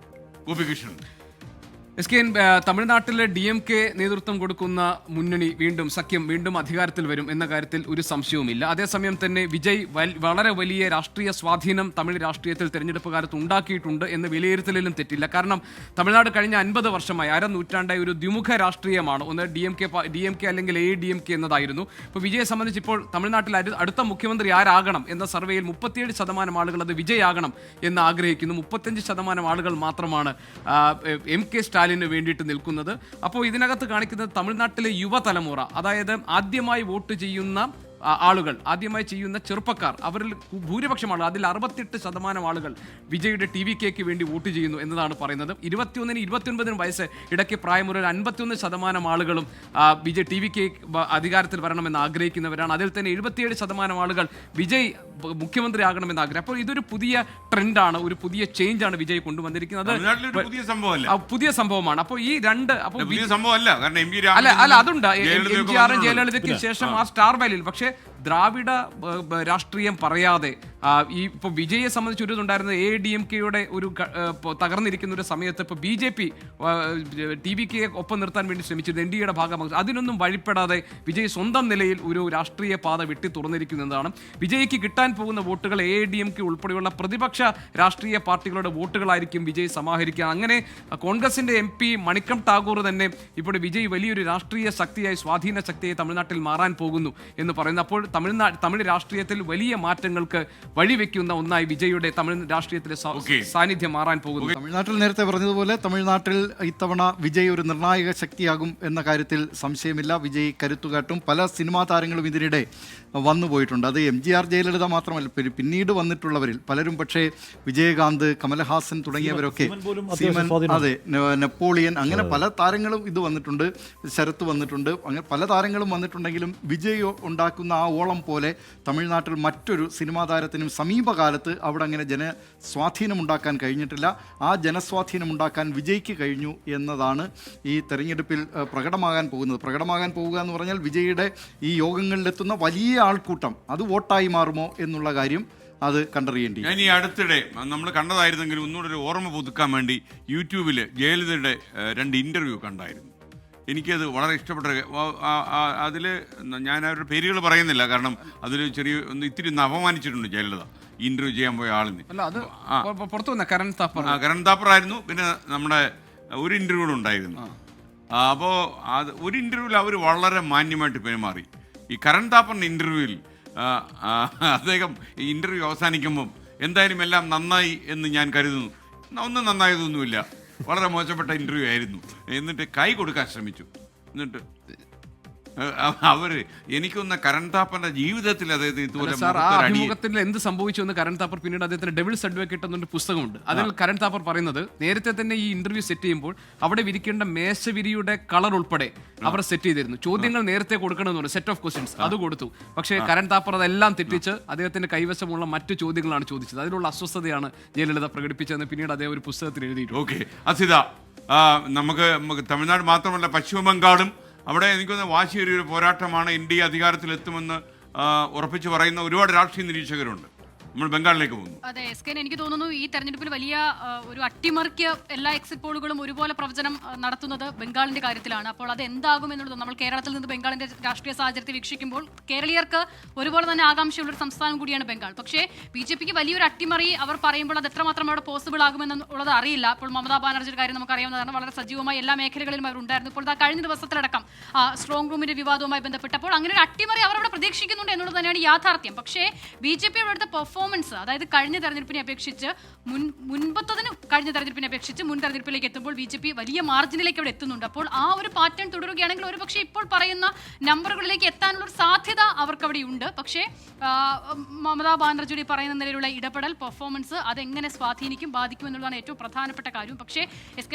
തമിഴ്നാട്ടിലെ DMK നേതൃത്വം കൊടുക്കുന്ന മുന്നണി വീണ്ടും അധികാരത്തിൽ വരും എന്ന കാര്യത്തിൽ ഒരു സംശയവുമില്ല. അതേസമയം തന്നെ വിജയ് വളരെ വലിയ രാഷ്ട്രീയ സ്വാധീനം തമിഴ് രാഷ്ട്രീയത്തിൽ തെരഞ്ഞെടുപ്പ് കാലത്ത് ഉണ്ടാക്കിയിട്ടുണ്ട് എന്ന് വിലയിരുത്തലിലും തെറ്റില്ല. കാരണം തമിഴ്നാട് കഴിഞ്ഞ 50 വർഷമായി, നൂറ്റാണ്ടായി ഒരു ദ്വിമുഖ രാഷ്ട്രീയമാണ്. ഒന്ന് DMK അല്ലെങ്കിൽ AIADMK എന്നതായിരുന്നു. ഇപ്പോൾ വിജയെ സംബന്ധിച്ച് ഇപ്പോൾ തമിഴ്നാട്ടിൽ അടുത്ത മുഖ്യമന്ത്രി ആരാകണം എന്ന സർവേയിൽ 37% ആളുകൾ അത് വിജയ് ആകണം എന്ന് ആഗ്രഹിക്കുന്നു. 35% ആളുകൾ മാത്രമാണ് MK സ്റ്റാലിന് വേണ്ടിയിട്ട് നിൽക്കുന്നത്. അപ്പോൾ ഇതിനകത്ത് കാണിക്കുന്നത് തമിഴ്നാട്ടിലെ യുവതലമുറ, അതായത് ആദ്യമായി വോട്ട് ചെയ്യുന്ന ആളുകൾ, ആദ്യമായി ചെയ്യുന്ന ചെറുപ്പക്കാർ, അവരിൽ ഭൂരിപക്ഷം ആളുകൾ, അതിൽ 68% ആളുകൾ വിജയുടെ TVKക്ക് വേണ്ടി വോട്ട് ചെയ്യുന്നു എന്നതാണ് പറയുന്നത്. 21-നും 29-നും വയസ്സ് ഇടയ്ക്ക് പ്രായമുള്ള 51% ആളുകളും വിജയ് TVK അധികാരത്തിൽ വരണമെന്ന് ആഗ്രഹിക്കുന്നവരാണ്. അതിൽ തന്നെ 77% ആളുകൾ വിജയ് മുഖ്യമന്ത്രി ആകണമെന്ന് ആഗ്രഹം. അപ്പോൾ ഇതൊരു പുതിയ ട്രെൻഡാണ്, ഒരു പുതിയ ചേഞ്ചാണ് വിജയ് കൊണ്ടുവന്നിരിക്കുന്നത്. പുതിയ സംഭവമാണ്. അപ്പോൾ ഈ രണ്ട് അതുണ്ട് MGR ജയലളിതയ്ക്ക് ശേഷം ആ സ്റ്റാർ വാലിയിൽ. പക്ഷേ ദ്രാവിഡ രാഷ്ട്രീയം പറയാതെ ഈ ഇപ്പോൾ വിജയെ സംബന്ധിച്ച് ഒരു ഇതുണ്ടായിരുന്നത് AIADMKയുടെ ഒരു തകർന്നിരിക്കുന്ന ഒരു സമയത്ത് ഇപ്പോൾ BJP TVK ഒപ്പം നിർത്താൻ വേണ്ടി ശ്രമിച്ചിരുന്നു, NDAയുടെ ഭാഗമാകും. അതിനൊന്നും വഴിപ്പെടാതെ വിജയ് സ്വന്തം നിലയിൽ ഒരു രാഷ്ട്രീയ പാത വെട്ടി തുറന്നിരിക്കുന്നതാണ്. വിജയ്ക്ക് കിട്ടാൻ പോകുന്ന വോട്ടുകൾ AIADMK ഉൾപ്പെടെയുള്ള പ്രതിപക്ഷ രാഷ്ട്രീയ പാർട്ടികളുടെ വോട്ടുകളായിരിക്കും വിജയ് സമാഹരിക്കുക. അങ്ങനെ കോൺഗ്രസിന്റെ MP മണിക്കം ടാഗോർ തന്നെ ഇപ്പോൾ വിജയ് വലിയൊരു രാഷ്ട്രീയ ശക്തിയായി, സ്വാധീന ശക്തിയായി തമിഴ്നാട്ടിൽ മാറാൻ പോകുന്നു എന്ന് പറയുന്നു. അപ്പോൾ തമിഴ് രാഷ്ട്രീയത്തിൽ വലിയ മാറ്റങ്ങൾക്ക് വഴിവെക്കുന്ന ഒന്നായി വിജയുടെ തമിഴ് രാഷ്ട്രീയത്തിലെ സാന്നിധ്യം മാറാൻ പോകുന്നു. തമിഴ്നാട്ടിൽ നേരത്തെ പറഞ്ഞതുപോലെ തമിഴ്നാട്ടിൽ ഇത്തവണ വിജയ് ഒരു നിർണായക ശക്തിയാകും എന്ന കാര്യത്തിൽ സംശയമില്ല. വിജയ് കരുത്തുകാട്ടും. പല സിനിമാ താരങ്ങളും ഇതിനിടെ വന്നുപോയിട്ടുണ്ട്. അത് MGR ജയലളിത മാത്രമല്ല, പിന്നീട് വന്നിട്ടുള്ളവരിൽ പലരും. പക്ഷേ വിജയകാന്ത്, കമലഹാസൻ തുടങ്ങിയവരൊക്കെ, അതെ, നെപ്പോളിയൻ, അങ്ങനെ പല താരങ്ങളും ഇത് വന്നിട്ടുണ്ട്. ശരത്ത് വന്നിട്ടുണ്ട്. അങ്ങനെ പല താരങ്ങളും വന്നിട്ടുണ്ടെങ്കിലും വിജയ് ഉണ്ടാക്കുന്ന ആ ഓളം പോലെ തമിഴ്നാട്ടിൽ മറ്റൊരു സിനിമാ താരത്തിനും സമീപകാലത്ത് അവിടെ അങ്ങനെ ജനസ്വാധീനം ഉണ്ടാക്കാൻ കഴിഞ്ഞിട്ടില്ല. ആ ജനസ്വാധീനം ഉണ്ടാക്കാൻ വിജയ്ക്ക് കഴിഞ്ഞു എന്നതാണ് ഈ തെരഞ്ഞെടുപ്പിൽ പ്രകടമാകാൻ പോകുക എന്ന് പറഞ്ഞാൽ വിജയുടെ ഈ യോഗങ്ങളിലെത്തുന്ന വലിയ ആൾക്കൂട്ടം അത് വോട്ടായി മാറുമോ എന്നുള്ള കാര്യം അത് കണ്ടറിയേണ്ടി. ഞാൻ ഈ അടുത്തിടെ നമ്മൾ കണ്ടതായിരുന്നെങ്കിലും ഒന്നുകൂടെ ഒരു ഓർമ്മ പുതുക്കാൻ വേണ്ടി യൂട്യൂബിൽ ജയലളിതയുടെ 2 ഇൻ്റർവ്യൂ കണ്ടായിരുന്നു. എനിക്കത് വളരെ ഇഷ്ടപ്പെട്ട. അതിൽ ഞാൻ അവരുടെ പേരുകൾ പറയുന്നില്ല, കാരണം അതിൽ ഇത്തിരി അപമാനിച്ചിട്ടുണ്ട് ജയലളിത ഇന്റർവ്യൂ ചെയ്യാൻ പോയ ആളിന്. കരൺ താപ്പർ ആയിരുന്നു. പിന്നെ നമ്മുടെ ഒരു ഇൻ്റർവ്യൂ കൂടെ ഉണ്ടായിരുന്നു. അപ്പോൾ ഒരു ഇൻ്റർവ്യൂവിൽ അവർ വളരെ മാന്യമായിട്ട് പെരുമാറി. ഈ കരൺ താപ്പറിൻ്റെ ഇൻ്റർവ്യൂവിൽ അദ്ദേഹം ഈ ഇൻ്റർവ്യൂ അവസാനിക്കുമ്പം എന്തായാലും എല്ലാം നന്നായി എന്ന് ഞാൻ കരുതുന്നു. ഒന്നും നന്നായതൊന്നുമില്ല, വളരെ മോശപ്പെട്ട ഇൻ്റർവ്യൂ ആയിരുന്നു എന്നിട്ട് കൈ കൊടുക്കാൻ ശ്രമിച്ചു. എന്നിട്ട് എനിക്കൊന്ന് കരൺ താപ്പറിന്റെ ജീവിതത്തിൽ അഭിമുഖത്തിൽ എന്ത് സംഭവിച്ചു എന്ന് കരൺ താപ്പർ പിന്നീട് അദ്ദേഹത്തിന് ഡെവിൾസ് അഡ്വക്കേറ്റ് എന്നൊരു പുസ്തകമുണ്ട്. അതിൽ കരൺ താപ്പർ പറയുന്നത് നേരത്തെ തന്നെ ഈ ഇന്റർവ്യൂ സെറ്റ് ചെയ്യുമ്പോൾ അവിടെ വിരിക്കേണ്ട മേശവിരിയുടെ കളർ ഉൾപ്പെടെ അവർ സെറ്റ് ചെയ്തിരുന്നു. ചോദ്യങ്ങൾ നേരത്തെ കൊടുക്കണമെന്ന് സെറ്റ് ഓഫ് ക്വസ്റ്റ്യൻസ് അത് കൊടുത്തു. പക്ഷേ കരൺ താപ്പർ അതെല്ലാം തെറ്റിച്ച് അദ്ദേഹത്തിന്റെ കൈവശമുള്ള മറ്റു ചോദ്യങ്ങളാണ് ചോദിച്ചത്. അതിലുള്ള അസ്വസ്ഥതയാണ് ജയലളിത പ്രകടിപ്പിച്ചതെന്ന് പിന്നീട് അദ്ദേഹം ഒരു പുസ്തകത്തിൽ എഴുതിയിട്ടുണ്ട്. നമുക്ക് തമിഴ്നാട് മാത്രമല്ല പശ്ചിമ ബംഗാളും അവിടെ എനിക്കൊന്ന് വാശിയേറിയൊരു പോരാട്ടമാണ്. ഇന്ത്യ അധികാരത്തിലെത്തുമെന്ന് ഉറപ്പിച്ചു പറയുന്ന ഒരുപാട് രാഷ്ട്രീയ നിരീക്ഷകരുണ്ട്. നമ്മൾ ബംഗാളിലേക്ക് പോകുന്നു. അതെ എസ്കേൻ, എനിക്ക് തോന്നുന്നു ഈ തെരഞ്ഞെടുപ്പിൽ വലിയ ഒരു അട്ടിമറിക്ക് എല്ലാ എക്സിറ്റ് പോളുകളും ഒരുപോലെ പ്രവചനം നടത്തുന്നത് ബംഗാളിന്റെ കാര്യത്തിലാണ്. അപ്പോൾ അത് എന്താകും എന്നുള്ളത് നമ്മൾ കേരളത്തിൽ നിന്ന് ബംഗാളിന്റെ രാഷ്ട്രീയ സാഹചര്യത്തെ വീക്ഷിക്കുമ്പോൾ കേരളീയർക്ക് ഒരുപോലെ തന്നെ ആകാംക്ഷയുള്ള ഒരു സംസ്ഥാനം കൂടിയാണ് ബംഗാൾ. പക്ഷേ BJPക്ക് വലിയൊരു അട്ടിമറി അവർ പറയുമ്പോൾ അത് എത്രമാത്രം അവിടെ പോസിബിൾ ആകുമെന്നുള്ളത് അറിയില്ല. അപ്പോൾ മമതാ ബാനർജിയുടെ കാര്യം നമുക്കറിയാവുന്നതാണ്. വളരെ സജീവമായി എല്ലാ മേഖലകളിലും അവർ ഉണ്ടായിരുന്നു. ഇപ്പോൾ കഴിഞ്ഞ ദിവസത്തിലടക്കം സ്ട്രോങ് റൂമിന്റെ വിവാദവുമായി ബന്ധപ്പെട്ടപ്പോൾ അങ്ങനെ ഒരു അട്ടിമറി അവർ അവിടെ പ്രതീക്ഷിക്കുന്നുണ്ട് എന്നുള്ളത് തന്നെയാണ് യാഥാർത്ഥ്യം. പക്ഷേ BJP അവിടുത്തെ പെർഫോമൻസ്, അതായത് കഴിഞ്ഞ തെരഞ്ഞെടുപ്പിനെ അപേക്ഷിച്ച് കഴിഞ്ഞ തെരഞ്ഞെടുപ്പിനെ അപേക്ഷിച്ച് മുൻ തെരഞ്ഞെടുപ്പിലേക്ക് എത്തുമ്പോൾ BJP വലിയ മാർജിനിലേക്ക് അവിടെ എത്തുന്നുണ്ട്. അപ്പോൾ ആ ഒരു പാറ്റേൺ തുടരുകയാണെങ്കിൽ ഒരുപക്ഷെ ഇപ്പോൾ പറയുന്ന നമ്പറുകളിലേക്ക് എത്താനുള്ള ഒരു സാധ്യത അവർക്ക് അവിടെ ഉണ്ട്. പക്ഷേ മമതാ ബാനർജിയുടെ പറയുന്ന നിലയിലുള്ള ഇടപെടൽ, പെർഫോമൻസ് അതെങ്ങനെ സ്വാധീനിക്കും, ബാധിക്കും എന്നുള്ളതാണ് ഏറ്റവും പ്രധാനപ്പെട്ട കാര്യം. പക്ഷേ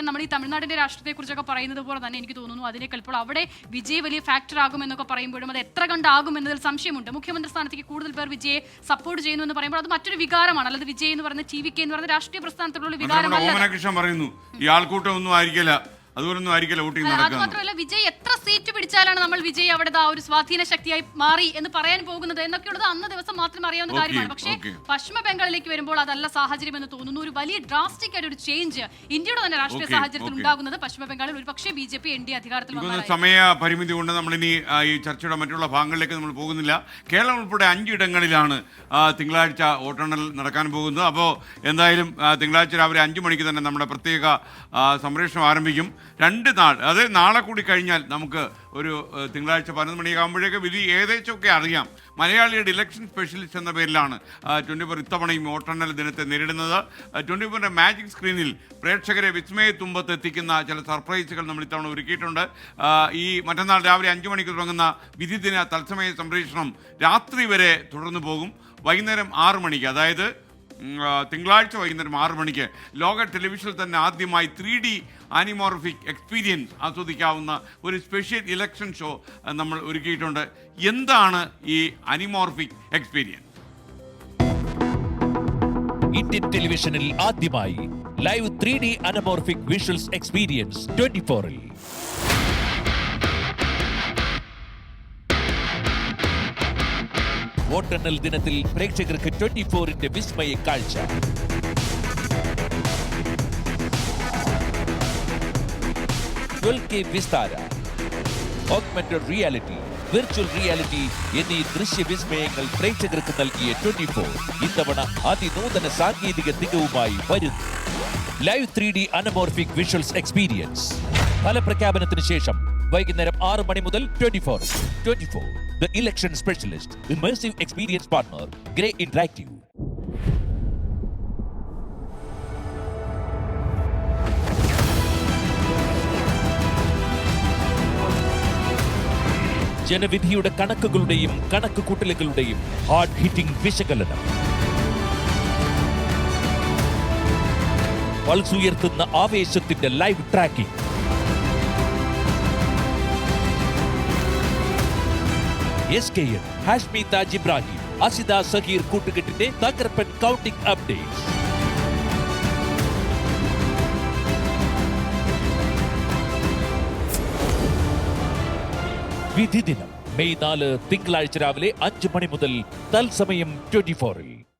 നമ്മൾ ഈ തമിഴ്നാടിന്റെ രാഷ്ട്രീയത്തെക്കുറിച്ചൊക്കെ പറയുന്നത് പോലെ തന്നെ എനിക്ക് തോന്നുന്നു അതിനേക്കാൾ ഇപ്പോൾ അവിടെ വിജയ് വലിയ ഫാക്ടർ ആകുമെന്നൊക്കെ പറയുമ്പോഴും അത് എത്ര കണ്ടാകും എന്നതിൽ സംശയമുണ്ട്. മുഖ്യമന്ത്രി സ്ഥാനത്തേക്ക് കൂടുതൽ പേർ വിജയെ സപ്പോർട്ട് ചെയ്യുന്നു എന്ന് പറയുമ്പോൾ അത് മറ്റൊരു വികാരമാണ്. അല്ലാതെ വിജയ് എന്ന് പറയുന്ന TVK എന്ന് പറയുന്ന രാഷ്ട്രീയ പ്രസ്ഥാനത്തിലുള്ള വികാരമല്ല. ഓമനകൃഷ്ണൻ പറയുന്നു ഈ ആൾക്കൂട്ടം ഒന്നും ആയിരിക്കില്ല, അതുപോലൊന്നും ആയിരിക്കില്ല വോട്ടിംഗ് നടക്കുന്നത്. അത് മാത്രമല്ല വിജയ് എത്ര സീറ്റ് പിടിച്ചാലാണ് നമ്മൾ വിജയ് അവിടെ ആ ഒരു സ്വാധീന ശക്തിയായി മാറി എന്ന് പറയാൻ പോകുന്നത് എന്നൊക്കെയുള്ളത് അന്ന് ദിവസം മാത്രം അറിയാവുന്ന കാര്യമാണ്. പക്ഷേ പശ്ചിമ ബംഗാളിലേക്ക് വരുമ്പോൾ അതല്ല സാഹചര്യം എന്ന് തോന്നുന്നു. ഒരു വലിയ ഡ്രാസ്റ്റിക് ആയിട്ട് ഒരു ചേഞ്ച് ഇന്ത്യയുടെ തന്നെ രാഷ്ട്രീയ സാഹചര്യത്തിൽ ഉണ്ടാകുന്നത് പശ്ചിമ ബംഗാളിൽ ഒരു പക്ഷേ BJP NDA അധികാരത്തിൽ വന്നാൽ. സമയ പരിമിതി കൊണ്ട് നമ്മളിനി ഈ ചർച്ചയുടെ മറ്റുള്ള ഭാഗങ്ങളിലേക്ക് നമ്മൾ പോകുന്നില്ല. കേരളം ഉൾപ്പെടെ 5 ഇടങ്ങളിലാണ് തിങ്കളാഴ്ച വോട്ടെണ്ണൽ നടക്കാൻ പോകുന്നത്. അപ്പോൾ എന്തായാലും തിങ്കളാഴ്ച രാവിലെ 5 മണിക്ക് തന്നെ നമ്മുടെ പ്രത്യേക സംപ്രേഷണം ആരംഭിക്കും. 2 നാൾ, അതായത് നാളെ കൂടി കഴിഞ്ഞാൽ നമുക്ക് ഒരു തിങ്കളാഴ്ച 11 മണിയാകുമ്പോഴേക്ക് വിധി ഏകദേശമൊക്കെ അറിയാം. മലയാളിയുടെ ഇലക്ഷൻ സ്പെഷ്യലിസ്റ്റ് എന്ന പേരിലാണ് 24 ഇത്തവണയും വോട്ടെണ്ണൽ ദിനത്തെ നേരിടുന്നത്. 24ന്റെ മാജിക് സ്ക്രീനിൽ പ്രേക്ഷകരെ വിസ്മയത്തുമ്പത്ത് എത്തിക്കുന്ന ചില സർപ്രൈസുകൾ നമ്മൾ ഇത്തവണ ഒരുക്കിയിട്ടുണ്ട്. ഈ മറ്റന്നാൾ രാവിലെ 5 മണിക്ക് തുടങ്ങുന്ന വിധി ദിന തത്സമയ സംപ്രേഷണം രാത്രി വരെ തുടർന്നു പോകും. വൈകുന്നേരം 6 മണിക്ക്, അതായത് തിങ്കളാഴ്ച വൈകുന്നേരം 6 മണിക്ക് ലോക ടെലിവിഷനിൽ തന്നെ ആദ്യമായി 3D ആനിമോർഫിക് എക്സ്പീരിയൻസ് ആസ്വദിക്കാവുന്ന ഒരു സ്പെഷ്യൽ ഇലക്ഷൻ ഷോ നമ്മൾ ഒരുക്കിയിട്ടുണ്ട്. എന്താണ് ഈ അനിമോർഫിക് എക്സ്പീരിയൻസ്? ഇന്ത്യൻ ടെലിവിഷനിൽ ആദ്യമായി live 3D anamorphic visuals experience 24-ൽ. വോട്ടെണ്ണൽ ദിനത്തിൽ പ്രേക്ഷകർക്ക് 24ന്റെ വിസ്മയ കാഴ്ച. Vistara, augmented reality, virtual reality എന്നീ ദൃശ്യവിസ്മയങ്ങൾ പ്രേക്ഷകർക്ക് നൽകിയ 24 ഇത്തവണ അതിനൂതന സാങ്കേതിക തികവുമായി വരുന്നു. Live 3D anamorphic visuals experience ഫലപ്രഖ്യാപനത്തിന് ശേഷം വൈകുന്നേരം 6 മണി മുതൽ 24 The Election Specialist, Immersive Experience Partner, Grey Interactive. ജനവിധിയുടെ കണക്കുകളുടെയും കണക്കുകൂട്ടലുകളുടെയും ഹാർഡ് ഹിറ്റിംഗ് വിശകലനം, പൾസ് ഉയർത്തുന്ന ആവേശത്തിന്റെ live tracking, SKN, Hashmi Taj Ibrahim, Asida Zaheer കൂട്ടുകെട്ടിന്റെ തകർപ്പൻ കൗണ്ടിംഗ് അപ്ഡേറ്റ്സ്. വിധി ദിനം മെയ് 4 തിങ്കളാഴ്ച രാവിലെ 5 മണി മുതൽ തത്സമയം 24-ൽ.